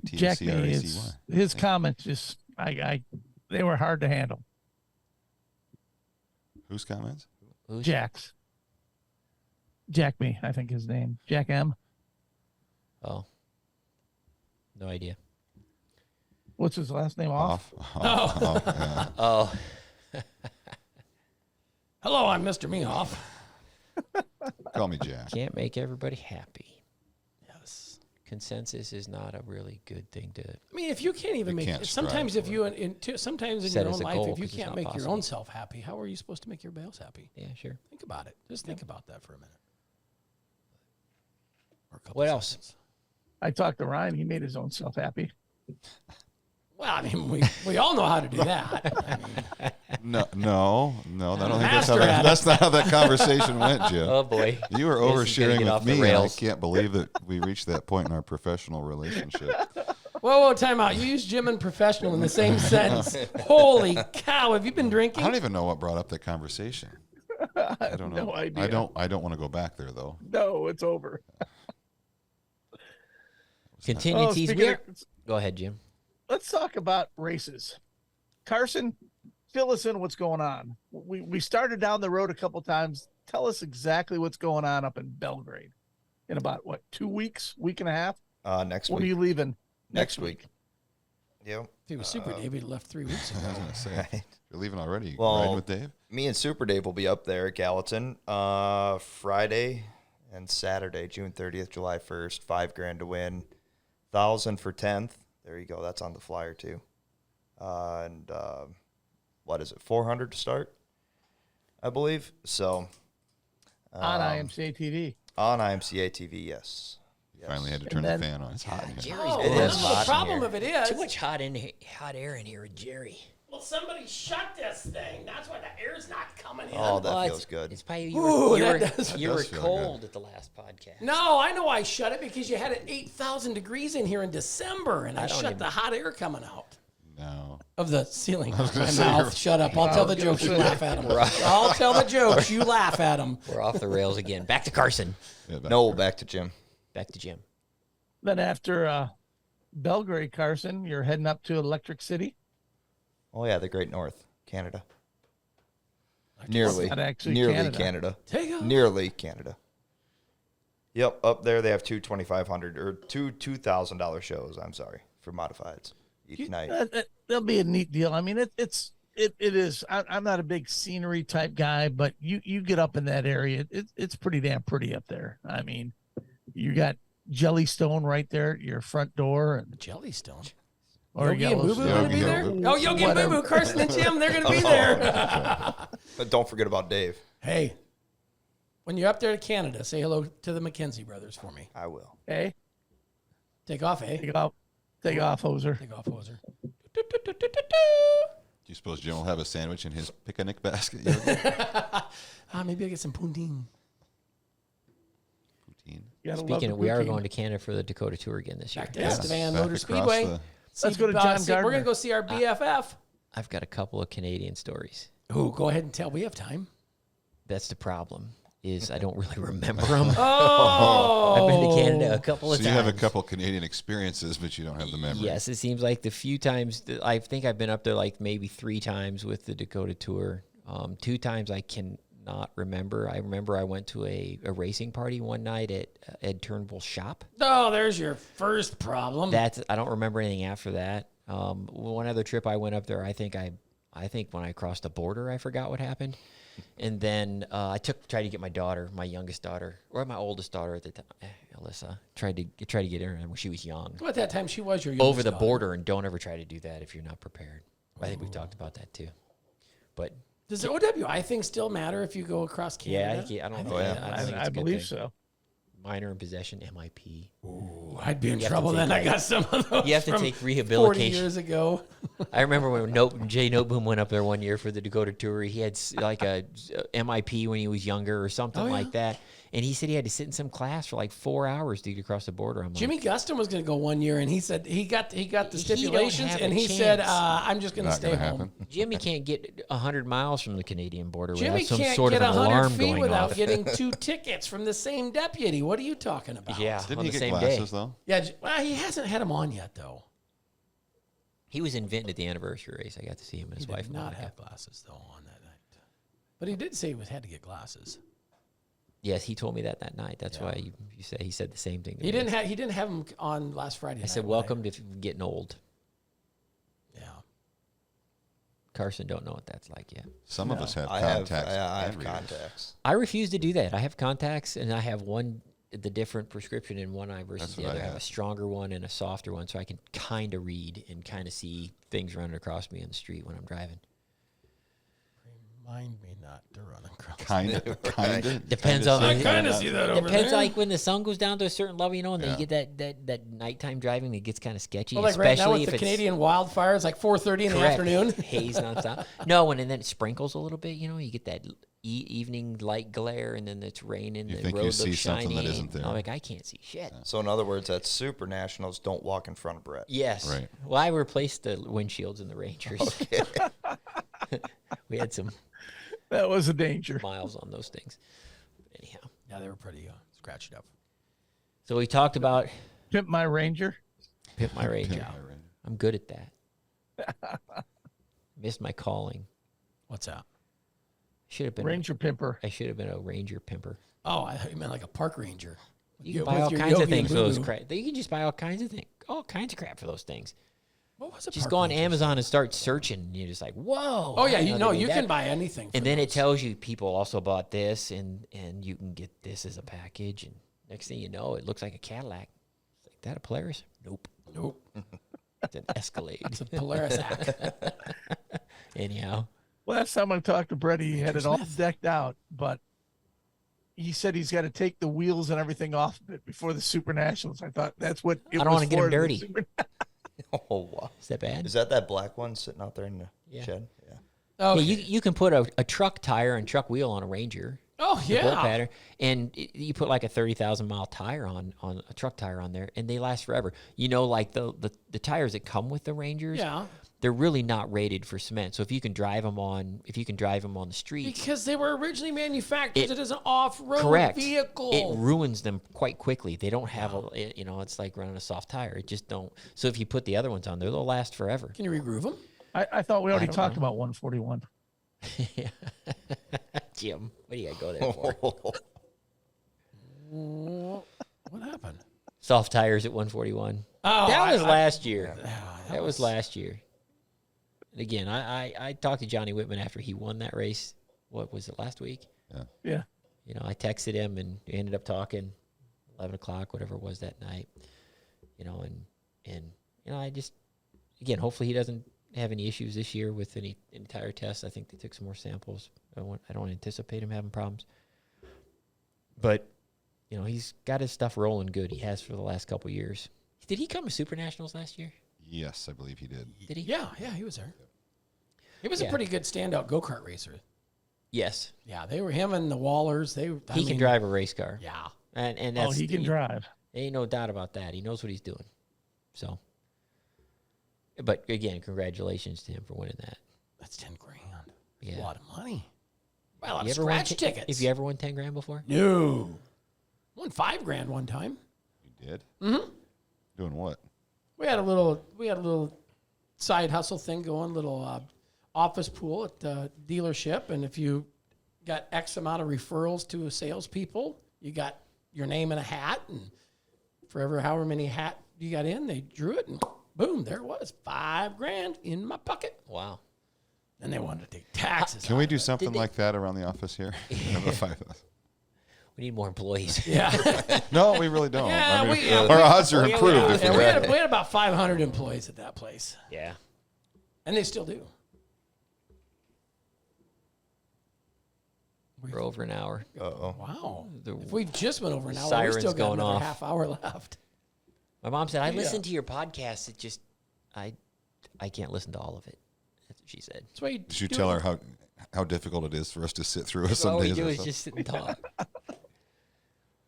[SPEAKER 1] Jack me
[SPEAKER 5] AUTCRACY.
[SPEAKER 1] his comments just they were hard to handle.
[SPEAKER 5] Whose comments?
[SPEAKER 3] Who's
[SPEAKER 1] Jack's. Jack me, I think his name. Jack M.
[SPEAKER 3] Oh. No idea.
[SPEAKER 1] What's his last name? Off.
[SPEAKER 5] Off, yeah.
[SPEAKER 3] Oh.
[SPEAKER 4] Hello, I'm Mr. Meoff.
[SPEAKER 5] Call me Jack.
[SPEAKER 3] Can't make everybody happy.
[SPEAKER 4] Yes.
[SPEAKER 3] Consensus is not a really good thing to.
[SPEAKER 4] I mean, if you can't even
[SPEAKER 5] You
[SPEAKER 4] make
[SPEAKER 5] can't
[SPEAKER 4] sometimes
[SPEAKER 5] strive
[SPEAKER 4] if you sometimes in
[SPEAKER 3] Set
[SPEAKER 4] your
[SPEAKER 3] as
[SPEAKER 4] own
[SPEAKER 3] a
[SPEAKER 4] life,
[SPEAKER 3] goal
[SPEAKER 4] if you
[SPEAKER 3] 'cause it's
[SPEAKER 4] can't
[SPEAKER 3] not
[SPEAKER 4] make your
[SPEAKER 3] possible.
[SPEAKER 4] own self happy, how are you supposed to make your else happy?
[SPEAKER 3] Yeah, sure.
[SPEAKER 4] Think about it. Just think about that for a minute. Or a couple
[SPEAKER 3] What else?
[SPEAKER 4] seconds.
[SPEAKER 1] I talked to Ryan. He made his own self happy.
[SPEAKER 4] Well, I mean, we all know how to do that. I mean,
[SPEAKER 5] No, I don't think
[SPEAKER 4] master at it.
[SPEAKER 5] that's not how that conversation went, Jim.
[SPEAKER 3] Oh boy,
[SPEAKER 5] You were
[SPEAKER 3] Guess he's gonna
[SPEAKER 5] oversharing
[SPEAKER 3] get
[SPEAKER 5] with
[SPEAKER 3] off the
[SPEAKER 5] me, and I
[SPEAKER 3] rails.
[SPEAKER 5] can't believe that we reached that point in our professional relationship.
[SPEAKER 4] whoa, time out. You use Jim and professional in the same sentence. Holy cow! Have you been
[SPEAKER 5] I
[SPEAKER 4] drinking?
[SPEAKER 5] don't even know what brought up that conversation. I don't know.
[SPEAKER 1] no idea.
[SPEAKER 5] I don't want to go back there though.
[SPEAKER 1] No, it's over.
[SPEAKER 3] contingencies.
[SPEAKER 1] speaking of-
[SPEAKER 3] Go ahead, Jim.
[SPEAKER 1] let's talk about races. Carson, fill us in what's going on. We started down the road a couple times. Tell us exactly what's going on up in Belgrade in about, 2 weeks, week and a half?
[SPEAKER 6] Next
[SPEAKER 1] When are
[SPEAKER 6] week.
[SPEAKER 1] you leaving?
[SPEAKER 6] Next week. Yep.
[SPEAKER 4] If he was Super David, left 3 weeks ago.
[SPEAKER 5] I was going to say,
[SPEAKER 6] Right.
[SPEAKER 5] you're leaving already.
[SPEAKER 6] Well,
[SPEAKER 5] Riding with Dave?
[SPEAKER 6] Me and Super Dave will be up there at Gallatin Friday and Saturday, June 30th, July 1st. $5,000 to win, 1,000 for 10th. There you go. That's on the flyer too. And what is it? 400 to start, I believe. So
[SPEAKER 1] On IMCA TV.
[SPEAKER 6] on IMCA TV, yes.
[SPEAKER 5] Finally had to
[SPEAKER 1] And
[SPEAKER 5] turn
[SPEAKER 1] then-
[SPEAKER 5] the fan on. It's hot in here.
[SPEAKER 3] Jerry's
[SPEAKER 4] Oh,
[SPEAKER 3] been
[SPEAKER 6] It is
[SPEAKER 3] on.
[SPEAKER 6] hot
[SPEAKER 4] the
[SPEAKER 6] in
[SPEAKER 4] problem
[SPEAKER 6] here.
[SPEAKER 4] of it is,
[SPEAKER 3] Too much hot air in here with Jerry.
[SPEAKER 4] well, somebody shut this thing. That's why the air's not coming in.
[SPEAKER 6] Oh, that
[SPEAKER 3] Well,
[SPEAKER 6] feels
[SPEAKER 3] it's
[SPEAKER 6] good.
[SPEAKER 3] probably
[SPEAKER 4] Ooh,
[SPEAKER 3] you
[SPEAKER 4] that
[SPEAKER 3] were,
[SPEAKER 4] does-
[SPEAKER 3] you were
[SPEAKER 5] does feel
[SPEAKER 3] cold at the last podcast.
[SPEAKER 4] No, I know I shut it because you had it 8,000 degrees in here in December, and I
[SPEAKER 3] don't
[SPEAKER 4] shut
[SPEAKER 3] even-
[SPEAKER 4] the hot air coming out
[SPEAKER 5] No.
[SPEAKER 4] of the ceiling.
[SPEAKER 5] gonna
[SPEAKER 4] My
[SPEAKER 5] say,
[SPEAKER 4] mouth.
[SPEAKER 5] you're-
[SPEAKER 4] Shut up. I'll tell the jokes. You laugh at them. I'll tell the jokes. You laugh at them.
[SPEAKER 3] We're off the rails again. Back to Carson.
[SPEAKER 5] Yeah,
[SPEAKER 6] No, back to Jim.
[SPEAKER 3] Back to Jim.
[SPEAKER 1] Then after Belgrade, Carson, you're heading up to Electric City.
[SPEAKER 6] Oh, yeah, the Great North, Canada. Nearly.
[SPEAKER 1] Not actually
[SPEAKER 6] Nearly
[SPEAKER 1] Canada.
[SPEAKER 6] Canada.
[SPEAKER 4] Take off.
[SPEAKER 6] Nearly Canada. Yep, up there they have two $2,500 or two $2,000 shows. I'm sorry, for modifieds each night.
[SPEAKER 1] That'll be a neat deal. I mean, it is. I'm not a big scenery type guy, but you get up in that area, it's pretty damn pretty up there. I mean, you got Jellystone right there at your front door, and
[SPEAKER 4] Jellystone.
[SPEAKER 1] or
[SPEAKER 4] Yogi and Boo Boo going to be there?
[SPEAKER 5] Yogi.
[SPEAKER 4] Oh, Yogi and Boo
[SPEAKER 1] Whatever.
[SPEAKER 4] Boo, Carson and Jim, they're going to be there.
[SPEAKER 6] But don't forget about Dave.
[SPEAKER 4] Hey, when you're up there to Canada, say hello to the McKenzie brothers for me.
[SPEAKER 6] I will.
[SPEAKER 1] Hey,
[SPEAKER 4] Take off, eh?
[SPEAKER 1] take off, hoser.
[SPEAKER 4] Take off, hoser.
[SPEAKER 5] Do you suppose Jim will have a sandwich in his picnic basket? Yogi?
[SPEAKER 4] Maybe I'll get some poutine.
[SPEAKER 5] Poutine.
[SPEAKER 1] You gotta love
[SPEAKER 3] Speaking
[SPEAKER 1] the
[SPEAKER 3] of, we are
[SPEAKER 1] poutine.
[SPEAKER 3] going to Canada for the Dakota Tour again this year.
[SPEAKER 4] Back to
[SPEAKER 5] Yes,
[SPEAKER 4] Estevan
[SPEAKER 5] back
[SPEAKER 4] Motor
[SPEAKER 5] across
[SPEAKER 4] Speedway.
[SPEAKER 5] the-
[SPEAKER 1] Let's go to John
[SPEAKER 4] We're
[SPEAKER 1] Gardner.
[SPEAKER 4] going to go see our BFF.
[SPEAKER 3] I've got a couple of Canadian stories.
[SPEAKER 4] Ooh, go ahead and tell. We have time.
[SPEAKER 3] That's the problem. Is I don't really remember them.
[SPEAKER 4] Oh,
[SPEAKER 3] I've been to Canada a couple of
[SPEAKER 5] So you
[SPEAKER 3] times.
[SPEAKER 5] have a couple Canadian experiences, but you don't have the memory.
[SPEAKER 3] Yes, it seems like the few times that I think I've been up there, like maybe 3 times with the Dakota Tour. 2 times I cannot remember. I remember I went to a racing party one night at Ed Turnbull's shop.
[SPEAKER 4] Oh, there's your first problem.
[SPEAKER 3] I don't remember anything after that. One other trip I went up there, I think when I crossed the border, I forgot what happened. And then I tried to get my daughter, my youngest daughter, or my oldest daughter at the time, Alyssa, tried to get her when she was young.
[SPEAKER 4] Well, at that time, she was your
[SPEAKER 3] Over
[SPEAKER 4] youngest
[SPEAKER 3] the
[SPEAKER 4] daughter.
[SPEAKER 3] border, and don't ever try to do that if you're not prepared. I think we've talked about that too. But
[SPEAKER 4] Does the OWI thing still matter if you go across Canada?
[SPEAKER 3] I don't
[SPEAKER 6] Oh,
[SPEAKER 3] know.
[SPEAKER 6] yeah.
[SPEAKER 3] I, don't think it's
[SPEAKER 1] I
[SPEAKER 3] a good
[SPEAKER 1] believe
[SPEAKER 3] thing.
[SPEAKER 1] so.
[SPEAKER 3] Minor in possession, MIP.
[SPEAKER 4] Ooh, I'd be in
[SPEAKER 3] You have to
[SPEAKER 4] trouble
[SPEAKER 3] take,
[SPEAKER 4] then. I
[SPEAKER 3] like-
[SPEAKER 4] got some of those
[SPEAKER 3] You have to
[SPEAKER 4] from
[SPEAKER 3] take
[SPEAKER 4] 40
[SPEAKER 3] rehabilitation.
[SPEAKER 4] years ago.
[SPEAKER 3] I remember when Jay Noteboom went up there one year for the Dakota Tour. He had like a MIP when he was younger or something
[SPEAKER 4] Oh, yeah.
[SPEAKER 3] like that. And he said he had to sit in some class for like 4 hours to get across the border. I'm like,
[SPEAKER 4] Jimmy Guston was going to go one year, and he said he got the
[SPEAKER 3] He don't
[SPEAKER 4] stipulations,
[SPEAKER 3] have
[SPEAKER 4] and
[SPEAKER 3] a
[SPEAKER 4] he said,
[SPEAKER 3] chance.
[SPEAKER 4] "I'm just going to
[SPEAKER 5] Not
[SPEAKER 4] stay
[SPEAKER 5] going to
[SPEAKER 4] home."
[SPEAKER 5] happen.
[SPEAKER 3] Jimmy can't get 100 miles from the Canadian border
[SPEAKER 4] Jimmy
[SPEAKER 3] without some
[SPEAKER 4] can't
[SPEAKER 3] sort
[SPEAKER 4] get
[SPEAKER 3] of an
[SPEAKER 4] 100
[SPEAKER 3] alarm
[SPEAKER 4] feet
[SPEAKER 3] going
[SPEAKER 4] without
[SPEAKER 3] off.
[SPEAKER 4] getting 2 tickets from the same deputy. What are you talking about?
[SPEAKER 3] Yeah,
[SPEAKER 5] Didn't
[SPEAKER 3] on
[SPEAKER 5] he
[SPEAKER 3] the
[SPEAKER 5] get
[SPEAKER 3] same
[SPEAKER 5] glasses,
[SPEAKER 3] day.
[SPEAKER 5] though?
[SPEAKER 4] Yeah. Well, he hasn't had them on yet, though.
[SPEAKER 3] He was in Vinton at the anniversary race. I got to see him and his
[SPEAKER 4] He
[SPEAKER 3] wife.
[SPEAKER 4] did not
[SPEAKER 3] Monica.
[SPEAKER 4] have glasses though on that night, but he did say he had to get glasses.
[SPEAKER 3] Yes, he told me that night. That's why you said he said the same thing. To
[SPEAKER 4] He
[SPEAKER 3] me.
[SPEAKER 4] didn't have them on last Friday.
[SPEAKER 3] I
[SPEAKER 4] night
[SPEAKER 3] said,
[SPEAKER 4] when
[SPEAKER 3] "Welcome to getting old."
[SPEAKER 4] Yeah.
[SPEAKER 3] Carson don't know what that's like yet.
[SPEAKER 5] Some of us have
[SPEAKER 6] I have
[SPEAKER 5] contacts. and readers.
[SPEAKER 6] contacts.
[SPEAKER 3] I refuse to do that. I have contacts, and I have the different prescription in one eye versus
[SPEAKER 5] That's
[SPEAKER 3] the
[SPEAKER 5] what
[SPEAKER 3] other.
[SPEAKER 5] I
[SPEAKER 3] I have a
[SPEAKER 5] have.
[SPEAKER 3] stronger one and a softer one, so I can kind of read and kind of see things running across me in the street when I'm driving.
[SPEAKER 4] Remind me not to run across.
[SPEAKER 5] Kind of.
[SPEAKER 3] Depends on
[SPEAKER 4] I
[SPEAKER 3] the.
[SPEAKER 4] kind of see that over
[SPEAKER 3] Depends,
[SPEAKER 4] there.
[SPEAKER 3] like when the sun goes down to a certain level, you know, and then you get that nighttime driving that gets kind of sketchy.
[SPEAKER 4] Well, like right now
[SPEAKER 3] especially
[SPEAKER 4] with
[SPEAKER 3] if
[SPEAKER 4] the
[SPEAKER 3] it's
[SPEAKER 4] Canadian wildfires, like 4:30 in the
[SPEAKER 3] correct.
[SPEAKER 4] afternoon.
[SPEAKER 3] Haze nonstop. No, and then it sprinkles a little bit. You know, you get that evening light glare, and then it's raining.
[SPEAKER 5] You
[SPEAKER 3] the
[SPEAKER 5] think
[SPEAKER 3] road
[SPEAKER 5] you see
[SPEAKER 3] looks
[SPEAKER 5] something
[SPEAKER 3] shiny.
[SPEAKER 5] that isn't there.
[SPEAKER 3] I'm like, I can't see shit.
[SPEAKER 6] So in other words, that's Super Nationals. Don't walk in front of Brett.
[SPEAKER 3] Yes.
[SPEAKER 5] Right.
[SPEAKER 3] Well, I replaced the windshields in the Rangers. We had some
[SPEAKER 1] That was a danger.
[SPEAKER 3] miles on those things. Anyhow,
[SPEAKER 4] Yeah, they were pretty scratched up.
[SPEAKER 3] so we talked about
[SPEAKER 1] Pimp my Ranger.
[SPEAKER 3] Pimp My Ranger. I'm good at that. Missed my calling.
[SPEAKER 4] What's that?
[SPEAKER 3] Should have been
[SPEAKER 1] Ranger Pimper.
[SPEAKER 3] I should have been a Ranger pimper.
[SPEAKER 4] Oh, I thought you meant like a park ranger.
[SPEAKER 3] You can
[SPEAKER 4] With
[SPEAKER 3] buy all
[SPEAKER 4] your
[SPEAKER 3] kinds of
[SPEAKER 4] Yogi
[SPEAKER 3] things
[SPEAKER 4] and
[SPEAKER 3] for those
[SPEAKER 4] Boo-Boo.
[SPEAKER 3] crap. You can just buy all kinds of things, all kinds of crap for those things.
[SPEAKER 4] What was it?
[SPEAKER 3] Just
[SPEAKER 4] Park
[SPEAKER 3] go on
[SPEAKER 4] Rangers?
[SPEAKER 3] Amazon and start searching. And you're just like, whoa.
[SPEAKER 4] Oh yeah,
[SPEAKER 3] I didn't know they
[SPEAKER 4] you
[SPEAKER 3] did
[SPEAKER 4] can
[SPEAKER 3] that.
[SPEAKER 4] buy anything.
[SPEAKER 3] And then it
[SPEAKER 4] those.
[SPEAKER 3] tells you people also bought this, and you can get this as a package. And next thing you know, it looks like a Cadillac. It's like that a Polaris? Nope.
[SPEAKER 4] Nope.
[SPEAKER 3] It's an Escalade.
[SPEAKER 4] It's a Polaris act.
[SPEAKER 3] Anyhow,
[SPEAKER 1] Last time I talked to Brett, he had it all decked out, but he said he's got to take the wheels and everything off of it before the Super Nationals. I thought that's what it
[SPEAKER 3] I don't
[SPEAKER 1] was
[SPEAKER 3] wanna get 'em
[SPEAKER 1] for, the
[SPEAKER 3] dirty.
[SPEAKER 1] Super-
[SPEAKER 6] Oh wow.
[SPEAKER 3] is that bad?
[SPEAKER 6] Is that black one sitting out there in the
[SPEAKER 3] Yeah.
[SPEAKER 6] shed? Yeah.
[SPEAKER 4] Okay.
[SPEAKER 3] Yeah, you can put a truck tire and truck wheel on a Ranger.
[SPEAKER 4] oh
[SPEAKER 3] Bolt
[SPEAKER 4] yeah.
[SPEAKER 3] pattern, and you put like a 30,000 mile tire on a truck tire on there, and they last forever. You know, like the tires that come with the Rangers,
[SPEAKER 4] Yeah.
[SPEAKER 3] they're really not rated for cement. So if you can drive them on the streets,
[SPEAKER 4] Because they were originally manufactured as an off-road
[SPEAKER 3] correct,
[SPEAKER 4] vehicle.
[SPEAKER 3] it ruins them quite quickly. They don't have it's like running a soft tire. It just don't. So if you put the other ones on there, they'll last forever.
[SPEAKER 4] Can you re-groove them?
[SPEAKER 1] I thought we already
[SPEAKER 3] don't
[SPEAKER 1] talked
[SPEAKER 3] know.
[SPEAKER 1] about 141.
[SPEAKER 3] Jim, what do you got to go there for?
[SPEAKER 4] What happened?
[SPEAKER 3] Soft tires at 141.
[SPEAKER 4] Oh,
[SPEAKER 3] That was last year.
[SPEAKER 4] that
[SPEAKER 3] That was last year. And again, I talked to Johnny Whitman after he won that race. What was it, last week?
[SPEAKER 1] Yeah.
[SPEAKER 3] You know, I texted him and we ended up talking 11 o'clock, whatever it was that night. You know, and you know, I just, again, hopefully he doesn't have any issues this year with any tire tests. I think they took some more samples. I don't anticipate him having problems. But, you know, he's got his stuff rolling good. He has for the last couple years. Did he come to Super Nationals last year?
[SPEAKER 5] Yes, I believe he did.
[SPEAKER 3] Did he?
[SPEAKER 4] Yeah, he was there. He was
[SPEAKER 3] Yeah.
[SPEAKER 4] a pretty good standout go-kart racer.
[SPEAKER 3] Yes.
[SPEAKER 4] Yeah, they were him and the Wallers.
[SPEAKER 3] He can drive a race car.
[SPEAKER 4] Yeah.
[SPEAKER 3] And
[SPEAKER 1] Oh,
[SPEAKER 3] that's,
[SPEAKER 1] he can drive.
[SPEAKER 3] Ain't no doubt about that. He knows what he's doing. So, but again, congratulations to him for winning that.
[SPEAKER 4] That's 10 grand.
[SPEAKER 3] Yeah.
[SPEAKER 4] A lot of money. Buy a lot
[SPEAKER 3] You
[SPEAKER 4] of
[SPEAKER 3] ever won
[SPEAKER 4] scratch
[SPEAKER 3] t-
[SPEAKER 4] tickets.
[SPEAKER 3] If you ever won 10 grand before?
[SPEAKER 4] No. Won 5 grand one time.
[SPEAKER 5] You did? Mm-hmm. Doing what?
[SPEAKER 4] We had a little side hustle thing going, little office pool at the dealership, and if you got X amount of referrals to salespeople, you got your name in a hat, and for however many hat you got in, they drew it, and boom, there it was, 5 grand in my pocket.
[SPEAKER 3] Wow.
[SPEAKER 4] And they wanted to take taxes.
[SPEAKER 5] Can
[SPEAKER 4] out
[SPEAKER 5] we
[SPEAKER 4] of
[SPEAKER 5] do
[SPEAKER 4] it.
[SPEAKER 5] something
[SPEAKER 3] they-
[SPEAKER 5] like that around the office here? Have a 5,000.
[SPEAKER 3] We need more employees.
[SPEAKER 4] Yeah,
[SPEAKER 5] No, we really don't.
[SPEAKER 4] Yeah,
[SPEAKER 5] I mean,
[SPEAKER 4] we- yeah,
[SPEAKER 5] our odds are
[SPEAKER 3] we-
[SPEAKER 5] improved if
[SPEAKER 4] yeah,
[SPEAKER 5] we
[SPEAKER 4] we
[SPEAKER 5] had.
[SPEAKER 4] had about 500 employees at that place,
[SPEAKER 3] Yeah.
[SPEAKER 4] and they still do.
[SPEAKER 3] We're over an hour.
[SPEAKER 6] Uh-oh.
[SPEAKER 4] Wow.
[SPEAKER 3] The
[SPEAKER 4] If we've just went over an hour, we
[SPEAKER 3] siren's
[SPEAKER 4] still got
[SPEAKER 3] going
[SPEAKER 4] another
[SPEAKER 3] off.
[SPEAKER 4] half hour left.
[SPEAKER 3] My mom said, I
[SPEAKER 4] Yeah.
[SPEAKER 3] listened to your podcast. It just, I can't listen to all of it. That's what she said.
[SPEAKER 4] That's why
[SPEAKER 5] Did you tell her how difficult it is for us to sit through some
[SPEAKER 3] All we
[SPEAKER 5] days?
[SPEAKER 3] do
[SPEAKER 5] or
[SPEAKER 3] is
[SPEAKER 5] something?
[SPEAKER 3] just sit and talk.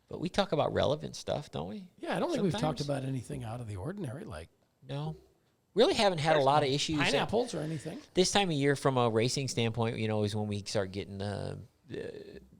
[SPEAKER 3] But we talk about relevant stuff, don't we?
[SPEAKER 4] Yeah, I don't think we've talked
[SPEAKER 3] Sometimes.
[SPEAKER 4] about anything out of the ordinary, like
[SPEAKER 3] No. Really haven't had a lot of issues.
[SPEAKER 4] pineapples or anything.
[SPEAKER 3] This time of year, from a racing standpoint, you know, is when we start getting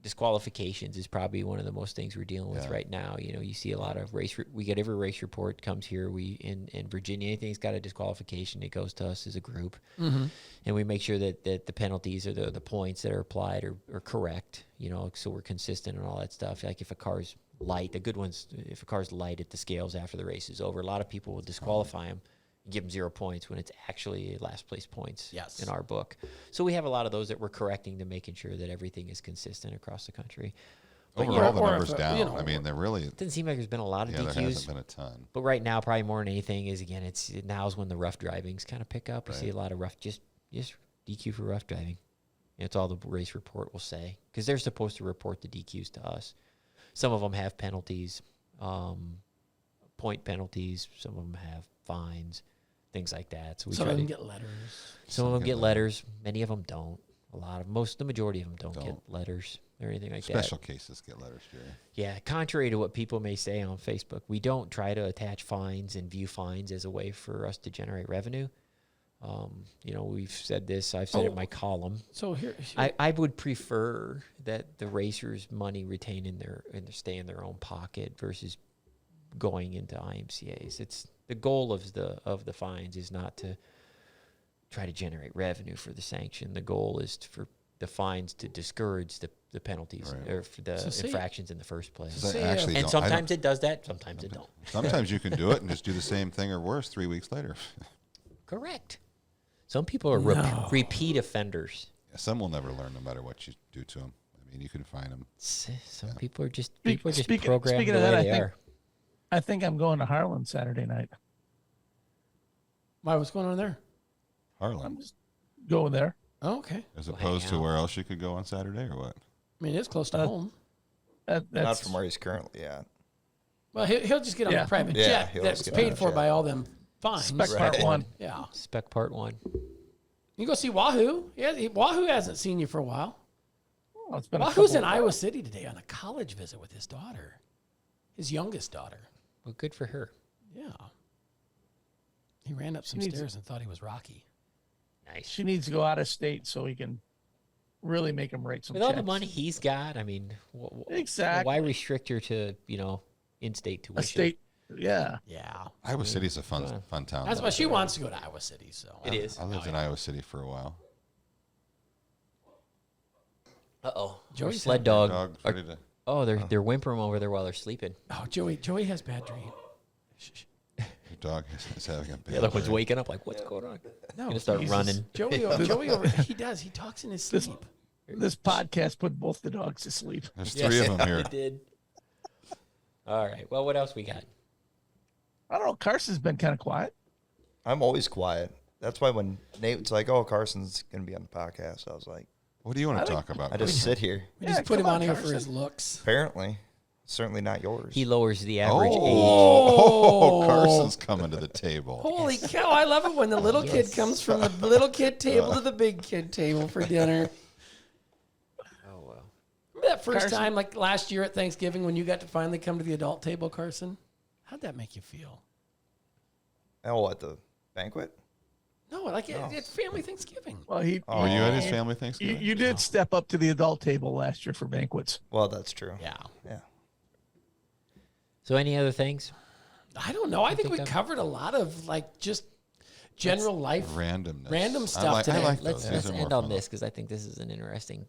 [SPEAKER 3] disqualifications is probably one of the most things we're dealing with right now. You know, you see a lot of we get every race report comes here. We in Virginia, anything's got a disqualification, it goes to us as a group, and we make sure that the penalties or the points that are applied are correct. You know, so we're consistent and all that stuff. Like if a car's light, the good ones, if a car's light at the scales after the race is over, a lot of people will disqualify them. Give them 0 points when it's actually last place points in our book. So we have a lot of those that we're correcting to making sure that everything is consistent across the country. But
[SPEAKER 5] Overall, the
[SPEAKER 4] or
[SPEAKER 5] numbers
[SPEAKER 4] if,
[SPEAKER 5] down.
[SPEAKER 4] you know,
[SPEAKER 5] I mean, they're really.
[SPEAKER 3] it doesn't seem like there's been a lot of
[SPEAKER 5] Yeah, there
[SPEAKER 3] DQs.
[SPEAKER 5] hasn't been a ton.
[SPEAKER 3] But right now, probably more than anything is, again, now's when the rough drivings kind of pick up. We
[SPEAKER 5] Right.
[SPEAKER 3] see a lot of rough, just DQ for rough driving. It's all the race report will say, because they're supposed to report the DQs to us. Some of them have penalties, point penalties. Some of them have fines, things like that. So we
[SPEAKER 4] Some
[SPEAKER 3] try
[SPEAKER 4] of them
[SPEAKER 3] to,
[SPEAKER 4] get letters.
[SPEAKER 3] some of them get letters. Many of them don't. The majority of them don't get
[SPEAKER 5] Don't.
[SPEAKER 3] letters or anything like
[SPEAKER 5] Special
[SPEAKER 3] that.
[SPEAKER 5] cases get letters, Jerry.
[SPEAKER 3] Yeah, contrary to what people may say on Facebook, we don't try to attach fines and view fines as a way for us to generate revenue. We've said this. I've said it in my column.
[SPEAKER 4] So here
[SPEAKER 3] I would prefer that the racers' money retain stay in their own pocket versus going into IMCA's. It's the goal of the fines is not to try to generate revenue for the sanction. The goal is for the fines to discourage the penalties
[SPEAKER 5] Right.
[SPEAKER 3] or for the infractions in the first place.
[SPEAKER 5] So I
[SPEAKER 4] Say,
[SPEAKER 5] actually
[SPEAKER 3] And
[SPEAKER 5] don't- I don't-
[SPEAKER 3] sometimes it does that, sometimes it don't.
[SPEAKER 5] Sometimes you can do it and just do the same thing or worse 3 weeks later.
[SPEAKER 3] Correct. Some people are repeat offenders.
[SPEAKER 5] Yeah, some will never learn no matter what you do to them. I mean, you can find them.
[SPEAKER 3] Some people are just
[SPEAKER 1] Speaking
[SPEAKER 3] programmed the
[SPEAKER 1] of
[SPEAKER 3] way
[SPEAKER 1] that,
[SPEAKER 3] they are.
[SPEAKER 1] I think I'm going to Harlan Saturday night.
[SPEAKER 4] why? What's going on there?
[SPEAKER 5] Harlan,
[SPEAKER 1] I'm just going there.
[SPEAKER 4] Oh, okay.
[SPEAKER 5] as
[SPEAKER 3] Go
[SPEAKER 5] opposed
[SPEAKER 3] hang
[SPEAKER 5] to
[SPEAKER 3] out.
[SPEAKER 5] where else you could go on Saturday or what?
[SPEAKER 4] I mean, it's close to home.
[SPEAKER 6] Not
[SPEAKER 1] That's
[SPEAKER 6] from where he's currently at.
[SPEAKER 4] Well, he'll just get on
[SPEAKER 1] Yeah.
[SPEAKER 4] a private
[SPEAKER 6] Yeah,
[SPEAKER 4] jet
[SPEAKER 6] he'll
[SPEAKER 4] that's
[SPEAKER 6] just get on
[SPEAKER 4] paid
[SPEAKER 6] a
[SPEAKER 4] for
[SPEAKER 6] jet.
[SPEAKER 4] by all them fines.
[SPEAKER 1] spec part
[SPEAKER 6] Right.
[SPEAKER 1] one.
[SPEAKER 4] Yeah.
[SPEAKER 3] Spec part 1.
[SPEAKER 4] You go see Wahoo. Yeah, Wahoo hasn't seen you for a while.
[SPEAKER 1] Oh, it's been a
[SPEAKER 4] Wahoo's in
[SPEAKER 1] couple-
[SPEAKER 4] Iowa City today on a college visit with his daughter, his youngest daughter.
[SPEAKER 3] Well, good for her.
[SPEAKER 4] Yeah. He ran up some
[SPEAKER 1] needs-
[SPEAKER 4] stairs and thought he was Rocky.
[SPEAKER 3] Nice.
[SPEAKER 1] She needs to go out of state so he can really make him write some
[SPEAKER 3] With all the
[SPEAKER 1] checks.
[SPEAKER 3] money he's got, I mean,
[SPEAKER 1] Exactly.
[SPEAKER 3] why restrict her to, in-state tuition?
[SPEAKER 1] A state, yeah.
[SPEAKER 4] Yeah.
[SPEAKER 5] Iowa City's a fun town.
[SPEAKER 4] That's
[SPEAKER 5] though.
[SPEAKER 4] why she wants to go to Iowa City. So
[SPEAKER 3] It is.
[SPEAKER 5] I lived in Iowa City for a while.
[SPEAKER 3] Uh-oh.
[SPEAKER 4] Joey's
[SPEAKER 3] Our sled
[SPEAKER 4] had-
[SPEAKER 3] dog.
[SPEAKER 5] Dog
[SPEAKER 3] are-
[SPEAKER 5] ready to-
[SPEAKER 3] Oh, they're whimpering over there while they're sleeping.
[SPEAKER 4] Oh, Joey has bad dreams.
[SPEAKER 5] your dog is having a bad
[SPEAKER 3] The other one's
[SPEAKER 5] day.
[SPEAKER 3] waking up like, what's going on?
[SPEAKER 4] No,
[SPEAKER 3] Gonna start
[SPEAKER 1] Jesus.
[SPEAKER 3] running.
[SPEAKER 4] Joey over. He does. He talks in his
[SPEAKER 1] This-
[SPEAKER 4] sleep.
[SPEAKER 1] This podcast put both the dogs to sleep.
[SPEAKER 5] There's 3 of them here.
[SPEAKER 3] It did. All right. Well, what else we got?
[SPEAKER 1] I don't know. Carson's been kind of quiet.
[SPEAKER 6] I'm always quiet. That's why when Nate's like, "Oh, Carson's gonna be on the podcast," I was like,
[SPEAKER 5] What do you want to talk about?
[SPEAKER 6] "I just sit here."
[SPEAKER 4] We
[SPEAKER 1] Yeah,
[SPEAKER 4] just put
[SPEAKER 1] come
[SPEAKER 4] him
[SPEAKER 1] on,
[SPEAKER 4] on here for
[SPEAKER 1] Carson.
[SPEAKER 4] his looks.
[SPEAKER 6] Apparently, certainly not yours.
[SPEAKER 3] He lowers the average age.
[SPEAKER 5] Oh, Carson's coming to the table.
[SPEAKER 4] Holy cow! I love it when the little kid comes from the little kid table to the big kid table for dinner.
[SPEAKER 3] Oh, well.
[SPEAKER 4] Remember that first
[SPEAKER 1] Carson-
[SPEAKER 4] time, like last year at Thanksgiving, when you got to finally come to the adult table, Carson? How'd that make you feel?
[SPEAKER 6] Oh, at the banquet?
[SPEAKER 4] No, like it's family Thanksgiving.
[SPEAKER 1] Well, he
[SPEAKER 5] Were you at his family
[SPEAKER 1] you,
[SPEAKER 5] Thanksgiving?
[SPEAKER 1] you did step up to the adult table last year for banquets.
[SPEAKER 6] Well, that's true.
[SPEAKER 4] Yeah.
[SPEAKER 6] Yeah.
[SPEAKER 3] So any other things?
[SPEAKER 4] I don't know. I think we
[SPEAKER 3] think
[SPEAKER 4] covered a lot of like just general life.
[SPEAKER 5] Randomness.
[SPEAKER 4] Random
[SPEAKER 5] I
[SPEAKER 4] stuff
[SPEAKER 5] like, I
[SPEAKER 4] today.
[SPEAKER 5] like
[SPEAKER 3] Let's
[SPEAKER 5] those. These are more
[SPEAKER 3] end on
[SPEAKER 5] fun.
[SPEAKER 3] this because I think this is an interesting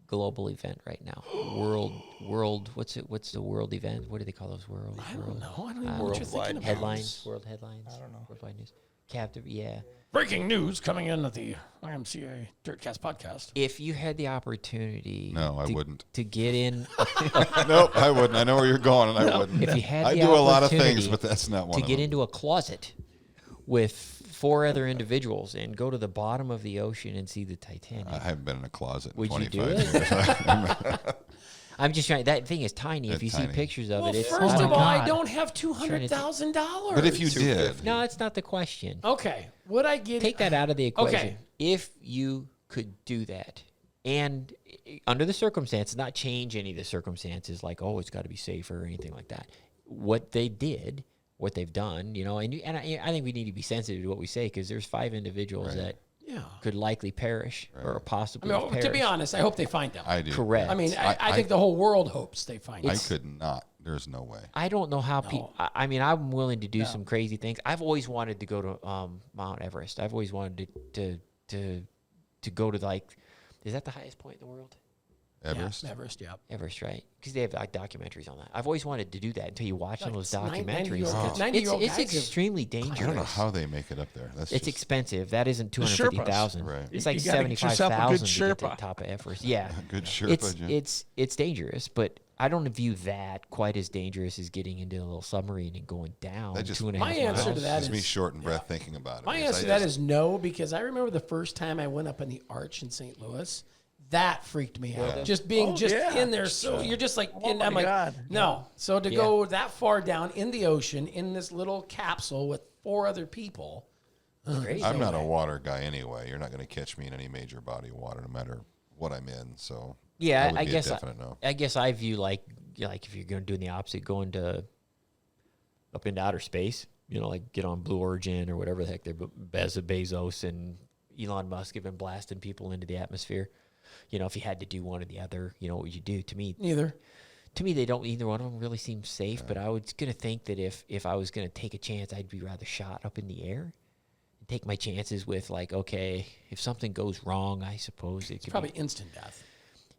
[SPEAKER 3] global event right now. World. What's the world event? What do they call those world?
[SPEAKER 4] I don't know. I don't even know
[SPEAKER 3] Uh,
[SPEAKER 4] what you're
[SPEAKER 6] worldwide
[SPEAKER 4] thinking about.
[SPEAKER 3] Headlines. World headlines.
[SPEAKER 6] I don't know.
[SPEAKER 3] Worldwide news. Captive. Yeah.
[SPEAKER 4] Breaking news coming in at the IMCA DirtCast podcast.
[SPEAKER 3] If you had the opportunity,
[SPEAKER 5] No, I wouldn't.
[SPEAKER 3] to get in.
[SPEAKER 5] Nope, I wouldn't. I know where you're going, and I wouldn't.
[SPEAKER 3] If you had
[SPEAKER 5] I
[SPEAKER 3] the
[SPEAKER 5] do a lot of things,
[SPEAKER 3] opportunity
[SPEAKER 5] but that's not one
[SPEAKER 3] to
[SPEAKER 5] of
[SPEAKER 3] get
[SPEAKER 5] them.
[SPEAKER 3] into a closet with 4 other individuals and go to the bottom of the ocean and see the Titanic.
[SPEAKER 5] I haven't been in a closet in
[SPEAKER 3] Would you
[SPEAKER 5] 25
[SPEAKER 3] do
[SPEAKER 5] years.
[SPEAKER 3] I'm just trying. That thing is tiny. If
[SPEAKER 5] It's
[SPEAKER 3] you see
[SPEAKER 5] tiny.
[SPEAKER 3] pictures of
[SPEAKER 4] Well,
[SPEAKER 3] it, it's
[SPEAKER 4] first
[SPEAKER 1] Oh
[SPEAKER 4] of
[SPEAKER 1] my
[SPEAKER 4] all, I
[SPEAKER 1] God.
[SPEAKER 4] don't have $200,000.
[SPEAKER 5] But if you did,
[SPEAKER 6] 250.
[SPEAKER 3] No, it's not the question.
[SPEAKER 4] okay, would I get
[SPEAKER 3] Take that out of the equation.
[SPEAKER 4] Okay.
[SPEAKER 3] If you could do that, and under the circumstances, not change any of the circumstances, like it's got to be safer or anything like that. What they did, what they've done, and I think we need to be sensitive to what we say because there's 5 individuals that
[SPEAKER 4] Yeah.
[SPEAKER 3] could likely perish or
[SPEAKER 4] I
[SPEAKER 3] possibly
[SPEAKER 4] mean,
[SPEAKER 3] perish.
[SPEAKER 4] to be honest, I hope they find them.
[SPEAKER 5] I do.
[SPEAKER 3] Correct.
[SPEAKER 4] I mean, I think the whole world hopes they find
[SPEAKER 5] I
[SPEAKER 4] them.
[SPEAKER 5] could not. There's no way.
[SPEAKER 3] I don't know how people. I mean, I'm willing to do some crazy things. I've always wanted to go to Mount Everest. I've always wanted to go to is that the highest point in the world?
[SPEAKER 5] Everest.
[SPEAKER 4] Yeah, Everest, yeah.
[SPEAKER 3] Everest, right? Because they have documentaries on that. I've always wanted to do that until you watch some of those
[SPEAKER 4] Like,
[SPEAKER 3] documentaries.
[SPEAKER 4] 90-year-old
[SPEAKER 3] It's
[SPEAKER 4] guys have-
[SPEAKER 3] extremely dangerous.
[SPEAKER 5] I don't know how they make it up there. That's
[SPEAKER 3] It's
[SPEAKER 5] just,
[SPEAKER 3] expensive. That isn't
[SPEAKER 1] The Sherpas.
[SPEAKER 3] 250,000.
[SPEAKER 5] Right.
[SPEAKER 3] It's
[SPEAKER 1] You
[SPEAKER 3] like
[SPEAKER 1] gotta get yourself a good
[SPEAKER 3] 75,000 to get to the
[SPEAKER 1] Sherpa.
[SPEAKER 3] top of Everest. Yeah,
[SPEAKER 5] a good Sherpa, Jim.
[SPEAKER 3] it's dangerous, but I don't view that quite as dangerous as getting into a little submarine and going down
[SPEAKER 5] That just-
[SPEAKER 3] 2.5
[SPEAKER 4] My answer
[SPEAKER 3] miles.
[SPEAKER 4] to that
[SPEAKER 5] Gives me
[SPEAKER 4] is-
[SPEAKER 5] short in breath thinking about it.
[SPEAKER 4] My
[SPEAKER 5] because
[SPEAKER 4] answer to that is no, because I remember the first time I went up in the arch in St. Louis, That freaked me out. Just being in there. So you're just like, and I'm like,
[SPEAKER 1] God.
[SPEAKER 4] no. So to go that far down in the ocean in this little capsule with 4 other people.
[SPEAKER 3] Crazy.
[SPEAKER 5] I'm not a water guy anyway. You're not going to catch me in any major body of water, no matter what I'm in. So
[SPEAKER 3] Yeah,
[SPEAKER 5] that would
[SPEAKER 3] I
[SPEAKER 5] be a
[SPEAKER 3] guess.
[SPEAKER 5] definite no.
[SPEAKER 3] I guess I view like if you're going to do the opposite, going to up into outer space. Like get on Blue Origin or whatever the heck they're Bezos and Elon Musk have been blasting people into the atmosphere. If you had to do one or the other, what would you do? To me,
[SPEAKER 4] Neither.
[SPEAKER 3] To me, either one of them really seems safe. But I was gonna think that if I was gonna take a chance, I'd be rather shot up in the air and take my chances with like, okay, if something goes wrong, I suppose it could
[SPEAKER 4] Probably
[SPEAKER 3] be,
[SPEAKER 4] instant death.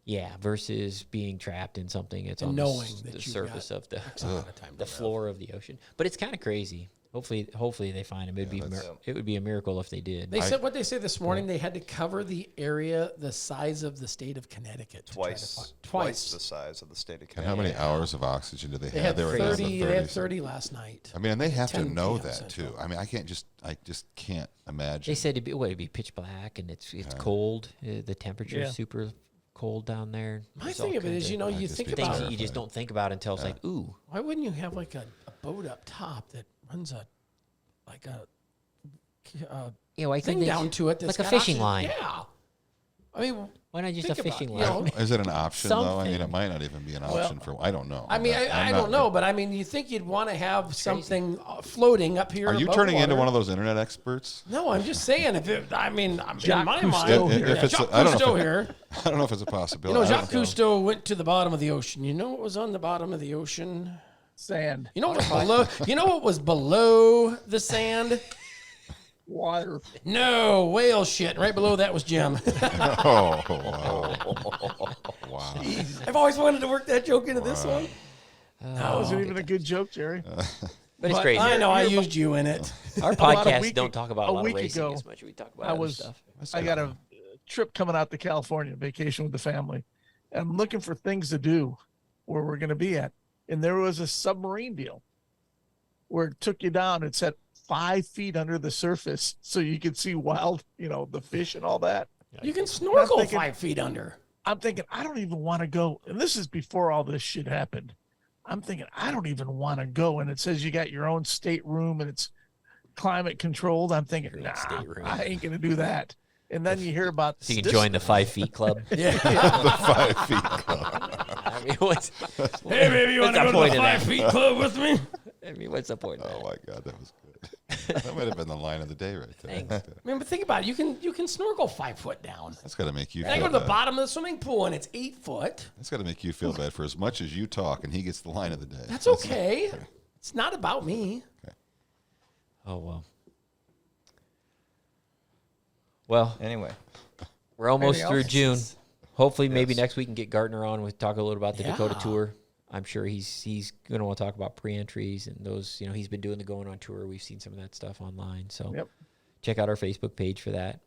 [SPEAKER 3] yeah, versus being trapped in something that's on
[SPEAKER 4] knowing
[SPEAKER 3] the
[SPEAKER 4] that you've
[SPEAKER 3] surface
[SPEAKER 4] got
[SPEAKER 3] of the
[SPEAKER 4] X amount of time to live.
[SPEAKER 3] floor of the ocean. But it's kind of crazy. Hopefully they find him. It would be a miracle if they did.
[SPEAKER 4] They said what they said this morning. They had to cover the area the size of the state of Connecticut. to try to find-
[SPEAKER 6] Twice the size of the state of
[SPEAKER 5] And
[SPEAKER 6] Connecticut.
[SPEAKER 5] how many hours of oxygen do they
[SPEAKER 4] They
[SPEAKER 5] have?
[SPEAKER 4] had
[SPEAKER 5] were down to
[SPEAKER 4] 30. They had
[SPEAKER 5] 30.
[SPEAKER 4] 30 last night.
[SPEAKER 5] I mean, and they have to
[SPEAKER 4] 10
[SPEAKER 5] know
[SPEAKER 4] p.m.
[SPEAKER 5] that
[SPEAKER 4] Central.
[SPEAKER 5] too. I mean, I just can't imagine.
[SPEAKER 3] They said it'd be pitch black and it's cold. The temperature is super cold down there.
[SPEAKER 4] My
[SPEAKER 3] There's
[SPEAKER 4] thing
[SPEAKER 3] all
[SPEAKER 4] of it
[SPEAKER 3] kinds
[SPEAKER 4] is, you
[SPEAKER 5] just
[SPEAKER 4] think
[SPEAKER 5] be
[SPEAKER 4] about
[SPEAKER 3] things
[SPEAKER 4] it.
[SPEAKER 3] that you just don't think about until it's like, ooh,
[SPEAKER 4] Why wouldn't you have like a boat up top that runs a
[SPEAKER 3] why
[SPEAKER 4] thing
[SPEAKER 3] couldn't they-
[SPEAKER 4] down to it? That's
[SPEAKER 3] like a
[SPEAKER 4] got
[SPEAKER 3] fishing line.
[SPEAKER 4] Yeah. I mean,
[SPEAKER 3] Why not just a
[SPEAKER 4] think about
[SPEAKER 3] fishing
[SPEAKER 4] it,
[SPEAKER 3] line?
[SPEAKER 4] you know?
[SPEAKER 5] Is it an option though? I mean,
[SPEAKER 4] Something.
[SPEAKER 5] it might not even be an option for. I don't know.
[SPEAKER 4] I mean,
[SPEAKER 5] I'm
[SPEAKER 4] I
[SPEAKER 5] not-
[SPEAKER 4] don't know, but I mean, you think you'd want to have something floating up here?
[SPEAKER 5] Are you
[SPEAKER 4] above
[SPEAKER 5] turning into
[SPEAKER 4] water.
[SPEAKER 5] one of those internet experts?
[SPEAKER 4] No, I'm just saying. If it, I mean, in
[SPEAKER 1] Jacques
[SPEAKER 4] my
[SPEAKER 1] Cousteau
[SPEAKER 4] mind,
[SPEAKER 1] here.
[SPEAKER 5] If it's,
[SPEAKER 4] Jacques
[SPEAKER 5] I don't know
[SPEAKER 4] Cousteau
[SPEAKER 5] if it-
[SPEAKER 4] here.
[SPEAKER 5] I don't know if it's a
[SPEAKER 4] You
[SPEAKER 5] possibility.
[SPEAKER 4] know,
[SPEAKER 5] I
[SPEAKER 4] Jacques
[SPEAKER 5] don't-
[SPEAKER 4] Cousteau went to the bottom of the ocean. You know what was on the bottom of the ocean?
[SPEAKER 1] Sand,
[SPEAKER 4] You know what was below? You know what was below the sand?
[SPEAKER 1] water.
[SPEAKER 4] No, whale shit. Right below that was Jim.
[SPEAKER 5] Oh, wow. Wow.
[SPEAKER 4] I've always wanted to work that joke into this one.
[SPEAKER 1] That wasn't even a good joke, Jerry.
[SPEAKER 3] But it's crazy.
[SPEAKER 4] I know I used you in it.
[SPEAKER 3] Our
[SPEAKER 1] About a
[SPEAKER 3] podcasts
[SPEAKER 1] week
[SPEAKER 3] don't
[SPEAKER 1] ag-
[SPEAKER 3] talk about
[SPEAKER 1] a
[SPEAKER 3] a lot of
[SPEAKER 1] week
[SPEAKER 3] racing
[SPEAKER 1] ago,
[SPEAKER 3] as much as we talk about
[SPEAKER 1] I
[SPEAKER 3] other
[SPEAKER 1] was
[SPEAKER 3] stuff.
[SPEAKER 1] I got a trip coming out to California, vacation with the family. And I'm looking for things to do where we're going to be at. And there was a submarine deal where it took you down. It said 5 feet under the surface so you could see wild, the fish and all that.
[SPEAKER 4] You can snorkel
[SPEAKER 1] thinking-
[SPEAKER 4] 5 feet under.
[SPEAKER 1] I'm thinking, I don't even want to go. And this is before all this shit happened. I'm thinking, I don't even want to go. And it says you got your own stateroom and it's climate controlled. I'm thinking,
[SPEAKER 3] Your own
[SPEAKER 1] nah,
[SPEAKER 3] stateroom.
[SPEAKER 1] I ain't going to do that. And then you hear about
[SPEAKER 3] So you can
[SPEAKER 1] this-
[SPEAKER 3] join the 5 feet club.
[SPEAKER 5] The 5 feet club.
[SPEAKER 3] I mean, what's
[SPEAKER 4] Hey, baby, you want
[SPEAKER 3] what's
[SPEAKER 4] to
[SPEAKER 3] the
[SPEAKER 4] go
[SPEAKER 3] point
[SPEAKER 4] to
[SPEAKER 3] of
[SPEAKER 4] the
[SPEAKER 3] that?
[SPEAKER 4] 5 feet club with me?
[SPEAKER 3] I mean, what's the point of
[SPEAKER 5] Oh
[SPEAKER 3] that?
[SPEAKER 5] my God, that was good. That might have been the line of the day right there.
[SPEAKER 3] Thanks.
[SPEAKER 4] I mean, but think about it. You can snorkel 5 foot down.
[SPEAKER 5] That's got to make you
[SPEAKER 4] And I
[SPEAKER 5] feel
[SPEAKER 4] go to the
[SPEAKER 5] bad.
[SPEAKER 4] bottom of the swimming pool and it's 8 foot.
[SPEAKER 5] That's got to make you feel bad for as much as you talk and he gets the line of the day.
[SPEAKER 4] That's okay. It's not about me.
[SPEAKER 3] Oh, well. Well,
[SPEAKER 6] Anyway,
[SPEAKER 3] we're almost
[SPEAKER 1] Anything
[SPEAKER 3] through
[SPEAKER 1] else?
[SPEAKER 3] June. Hopefully, maybe
[SPEAKER 5] Yes.
[SPEAKER 3] next week we can get Gardner on with talk a little about the Dakota
[SPEAKER 4] Yeah.
[SPEAKER 3] Tour. I'm sure he's going to want to talk about pre-entries and those. He's been doing the Going On Tour. We've seen some of that stuff online. So
[SPEAKER 1] Yep.
[SPEAKER 3] check out our Facebook page for that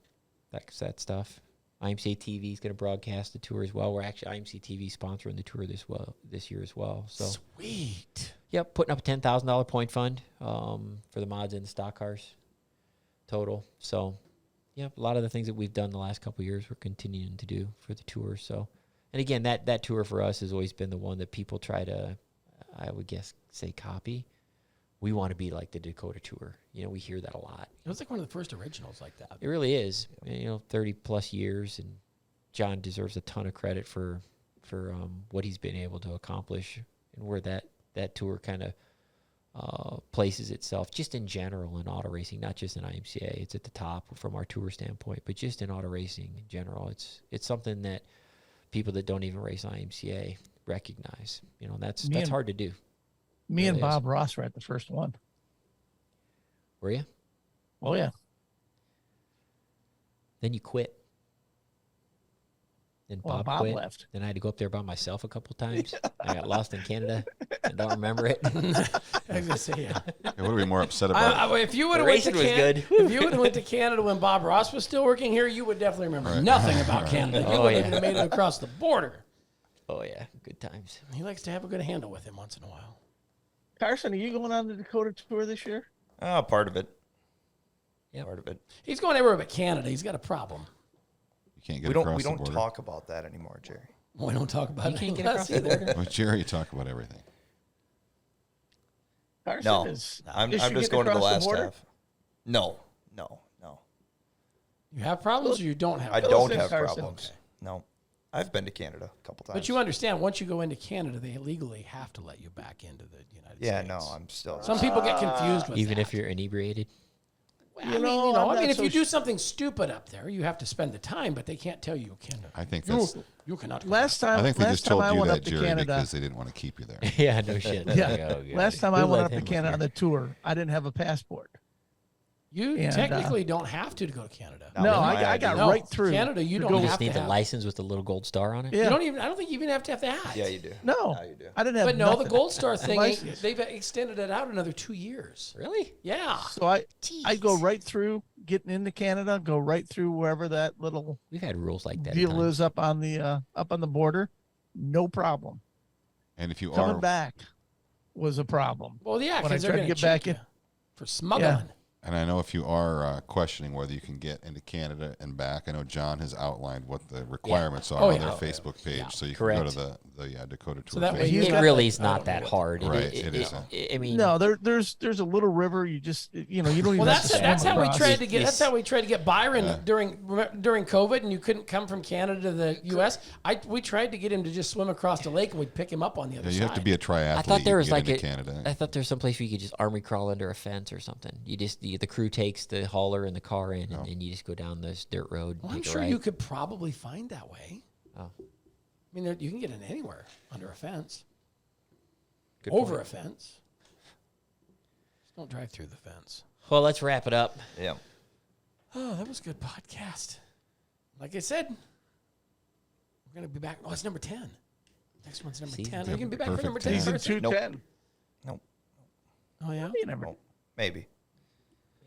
[SPEAKER 3] that stuff. IMCA TV is going to broadcast the tour as well. We're actually IMCA TV sponsoring the tour this year as well. So
[SPEAKER 4] Sweet.
[SPEAKER 3] yep, putting up a $10,000 point fund for the mods and the stock cars total. So yep, a lot of the things that we've done the last couple of years we're continuing to do for the tour. So, and again, that tour for us has always been the one that people try to, I would guess, say copy. We want to be like the Dakota Tour. We hear that a lot.
[SPEAKER 4] It was like one of the first originals like that.
[SPEAKER 3] It really is. 30 plus years, and John deserves a ton of credit for what he's been able to accomplish and where that tour kind of places itself just in general in auto racing, not just in IMCA. It's at the top from our tour standpoint, but just in auto racing in general. It's something that people that don't even race IMCA recognize. That's
[SPEAKER 1] Me and-
[SPEAKER 3] hard to do.
[SPEAKER 1] Me and
[SPEAKER 3] Really is.
[SPEAKER 1] Bob Ross were at the first one.
[SPEAKER 3] Were you?
[SPEAKER 1] Oh, yeah.
[SPEAKER 3] Then you quit. Then
[SPEAKER 1] Well,
[SPEAKER 3] Bob
[SPEAKER 1] Bob
[SPEAKER 3] quit.
[SPEAKER 1] left.
[SPEAKER 3] Then I had to go up there by myself a couple times. I got lost in Canada. I don't remember it.
[SPEAKER 4] I was gonna say, yeah.
[SPEAKER 5] What are we more upset about?
[SPEAKER 4] If you would have went to
[SPEAKER 3] racing was good.
[SPEAKER 4] if you would have went to Canada when Bob Ross was still working here, you would definitely remember nothing about Canada. You
[SPEAKER 3] Oh,
[SPEAKER 4] wouldn't
[SPEAKER 3] yeah.
[SPEAKER 4] even have made it across the border.
[SPEAKER 3] Oh yeah, good times.
[SPEAKER 4] He likes to have a good handle with him once in a while.
[SPEAKER 1] Carson, are you going on the Dakota Tour this year?
[SPEAKER 6] part of it.
[SPEAKER 3] Yep.
[SPEAKER 6] Part of it.
[SPEAKER 4] He's going everywhere but Canada. He's got a problem.
[SPEAKER 5] You can't get
[SPEAKER 6] We
[SPEAKER 5] across
[SPEAKER 6] don't
[SPEAKER 5] the border.
[SPEAKER 6] talk about that anymore, Jerry.
[SPEAKER 4] We don't talk about
[SPEAKER 3] You
[SPEAKER 4] it.
[SPEAKER 3] can't get
[SPEAKER 4] unless
[SPEAKER 3] across the
[SPEAKER 4] either.
[SPEAKER 3] border.
[SPEAKER 5] With Jerry, you talk about everything.
[SPEAKER 1] Carson
[SPEAKER 6] No,
[SPEAKER 1] is,
[SPEAKER 6] I'm
[SPEAKER 1] is she
[SPEAKER 6] just
[SPEAKER 1] getting
[SPEAKER 6] going to the
[SPEAKER 1] across
[SPEAKER 6] last
[SPEAKER 1] border?
[SPEAKER 6] half. No.
[SPEAKER 4] You have problems or you don't have
[SPEAKER 6] I
[SPEAKER 4] problems?
[SPEAKER 6] don't
[SPEAKER 1] in
[SPEAKER 6] have
[SPEAKER 1] Carson.
[SPEAKER 6] problems. No. I've been to Canada a couple times.
[SPEAKER 4] But you understand, once you go into Canada, they legally have to let you back into the United
[SPEAKER 6] Yeah,
[SPEAKER 4] States.
[SPEAKER 6] no, I'm still.
[SPEAKER 4] Some people get confused with
[SPEAKER 3] Even
[SPEAKER 4] that.
[SPEAKER 3] if you're inebriated.
[SPEAKER 4] Well,
[SPEAKER 1] You know, I'm
[SPEAKER 4] I
[SPEAKER 1] not
[SPEAKER 4] mean, if
[SPEAKER 1] so
[SPEAKER 4] you do something stupid up there, you have to spend the time, but they can't tell you can.
[SPEAKER 5] I think that's.
[SPEAKER 4] You cannot. Go
[SPEAKER 1] Last
[SPEAKER 4] back.
[SPEAKER 1] time,
[SPEAKER 5] I think they
[SPEAKER 1] last
[SPEAKER 5] just
[SPEAKER 1] time
[SPEAKER 5] told
[SPEAKER 1] I
[SPEAKER 5] you
[SPEAKER 1] went
[SPEAKER 5] that,
[SPEAKER 1] up to
[SPEAKER 5] Jerry,
[SPEAKER 1] Canada.
[SPEAKER 5] because they didn't want to keep you there.
[SPEAKER 3] Yeah, no shit.
[SPEAKER 1] Yeah.
[SPEAKER 3] Like, oh, God.
[SPEAKER 1] Last time I
[SPEAKER 3] Who
[SPEAKER 1] went
[SPEAKER 3] let
[SPEAKER 1] up to
[SPEAKER 3] him
[SPEAKER 1] Canada
[SPEAKER 3] up
[SPEAKER 1] on the tour, I didn't have a passport.
[SPEAKER 4] You
[SPEAKER 1] And,
[SPEAKER 4] technically don't have to go to Canada.
[SPEAKER 1] No,
[SPEAKER 6] with
[SPEAKER 1] I
[SPEAKER 6] my
[SPEAKER 1] got
[SPEAKER 6] ID.
[SPEAKER 1] right through.
[SPEAKER 4] Canada. You
[SPEAKER 1] to
[SPEAKER 4] don't
[SPEAKER 1] go-
[SPEAKER 3] You
[SPEAKER 4] have
[SPEAKER 3] just need
[SPEAKER 4] to
[SPEAKER 3] the
[SPEAKER 4] have.
[SPEAKER 3] license with the little gold star on it?
[SPEAKER 1] Yeah.
[SPEAKER 4] You don't even. I don't think you even have to have that.
[SPEAKER 6] Yeah, you do.
[SPEAKER 1] No,
[SPEAKER 6] Yeah, you do.
[SPEAKER 1] I didn't have.
[SPEAKER 4] But no, the
[SPEAKER 1] nothing.
[SPEAKER 4] Gold Star thing,
[SPEAKER 1] License.
[SPEAKER 4] they've extended it out another 2 years.
[SPEAKER 3] Really?
[SPEAKER 4] Yeah.
[SPEAKER 1] So I go right through getting into Canada, go right through wherever that little
[SPEAKER 3] We've had rules like that. at
[SPEAKER 1] deal
[SPEAKER 3] times.
[SPEAKER 1] is up on the border, no problem.
[SPEAKER 5] And if you
[SPEAKER 1] Coming
[SPEAKER 5] are,
[SPEAKER 1] back was a problem.
[SPEAKER 4] Well, yeah,
[SPEAKER 1] When I
[SPEAKER 4] because they're
[SPEAKER 1] tried
[SPEAKER 4] going
[SPEAKER 1] to
[SPEAKER 4] to
[SPEAKER 1] get back
[SPEAKER 4] check you
[SPEAKER 1] in-
[SPEAKER 4] for smuggling.
[SPEAKER 5] and I know if you are questioning whether you can get into Canada and back, I know John has outlined what the requirements are
[SPEAKER 4] Oh,
[SPEAKER 5] on
[SPEAKER 4] yeah.
[SPEAKER 5] their
[SPEAKER 4] Oh, yeah.
[SPEAKER 5] Facebook page, so you
[SPEAKER 3] Correct.
[SPEAKER 5] can go to the Dakota Tour.
[SPEAKER 4] that way
[SPEAKER 5] Facebook.
[SPEAKER 4] he's
[SPEAKER 3] It
[SPEAKER 4] got
[SPEAKER 3] really
[SPEAKER 4] the-
[SPEAKER 3] is
[SPEAKER 4] I
[SPEAKER 3] not
[SPEAKER 4] don't know
[SPEAKER 3] that
[SPEAKER 4] what-
[SPEAKER 3] hard.
[SPEAKER 5] Right, it isn't.
[SPEAKER 3] I mean,
[SPEAKER 1] No, there's a little river. You just you don't even.
[SPEAKER 4] Well,
[SPEAKER 1] have to
[SPEAKER 4] that's
[SPEAKER 1] swim
[SPEAKER 4] how we
[SPEAKER 1] across.
[SPEAKER 4] tried to get.
[SPEAKER 3] Yes.
[SPEAKER 4] That's how we tried to get Byron during COVID, and you couldn't come from Canada to the U.S. We tried to get him to just swim across the lake, and we'd pick him up on the other
[SPEAKER 5] Yeah, you
[SPEAKER 4] side.
[SPEAKER 5] have to be a triathlete.
[SPEAKER 3] I thought there was
[SPEAKER 5] to get
[SPEAKER 3] like
[SPEAKER 5] into
[SPEAKER 3] a,
[SPEAKER 5] Canada.
[SPEAKER 3] I thought there's some place where you could just army crawl under a fence or something. You just the crew takes the hauler and the car in, and you just go down this dirt road.
[SPEAKER 4] Well,
[SPEAKER 3] and
[SPEAKER 4] I'm
[SPEAKER 3] take a
[SPEAKER 4] sure
[SPEAKER 3] ride.
[SPEAKER 4] you could probably find that way.
[SPEAKER 3] Oh.
[SPEAKER 4] I mean, you can get in anywhere under a fence,
[SPEAKER 3] Good
[SPEAKER 4] over
[SPEAKER 3] point.
[SPEAKER 4] a fence. Just don't drive through the fence.
[SPEAKER 3] Well, let's wrap it up.
[SPEAKER 6] Yeah.
[SPEAKER 4] Oh, that was a good podcast. Like I said, we're going to be back. Oh, it's number 10. Next one's number
[SPEAKER 3] Season
[SPEAKER 4] 10. Are
[SPEAKER 3] ten.
[SPEAKER 4] you going to be back
[SPEAKER 5] Perfect
[SPEAKER 4] for number 10?
[SPEAKER 1] Season
[SPEAKER 4] Carson?
[SPEAKER 1] 210.
[SPEAKER 6] Nope.
[SPEAKER 4] Oh, yeah?
[SPEAKER 1] You never.
[SPEAKER 6] Maybe.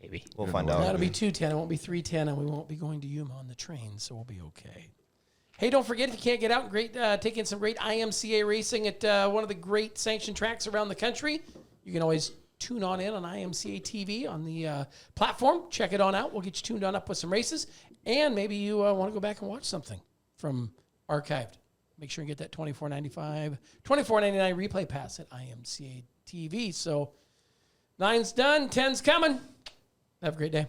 [SPEAKER 3] Maybe.
[SPEAKER 6] We'll
[SPEAKER 5] Good
[SPEAKER 6] find
[SPEAKER 5] Lord.
[SPEAKER 6] out.
[SPEAKER 4] That'll be 210. It won't be 310, and we won't be going to Yuma on the train, so we'll be okay. Hey, don't forget, if you can't get out, taking some great IMCA racing at one of the great sanctioned tracks around the country, you can always tune on in on IMCA TV on the platform. Check it on out. We'll get you tuned on up with some races, and maybe you want to go back and watch something from archived. Make sure you get that $24.99 replay pass at IMCA TV. So 9's done, 10's coming. Have a great day.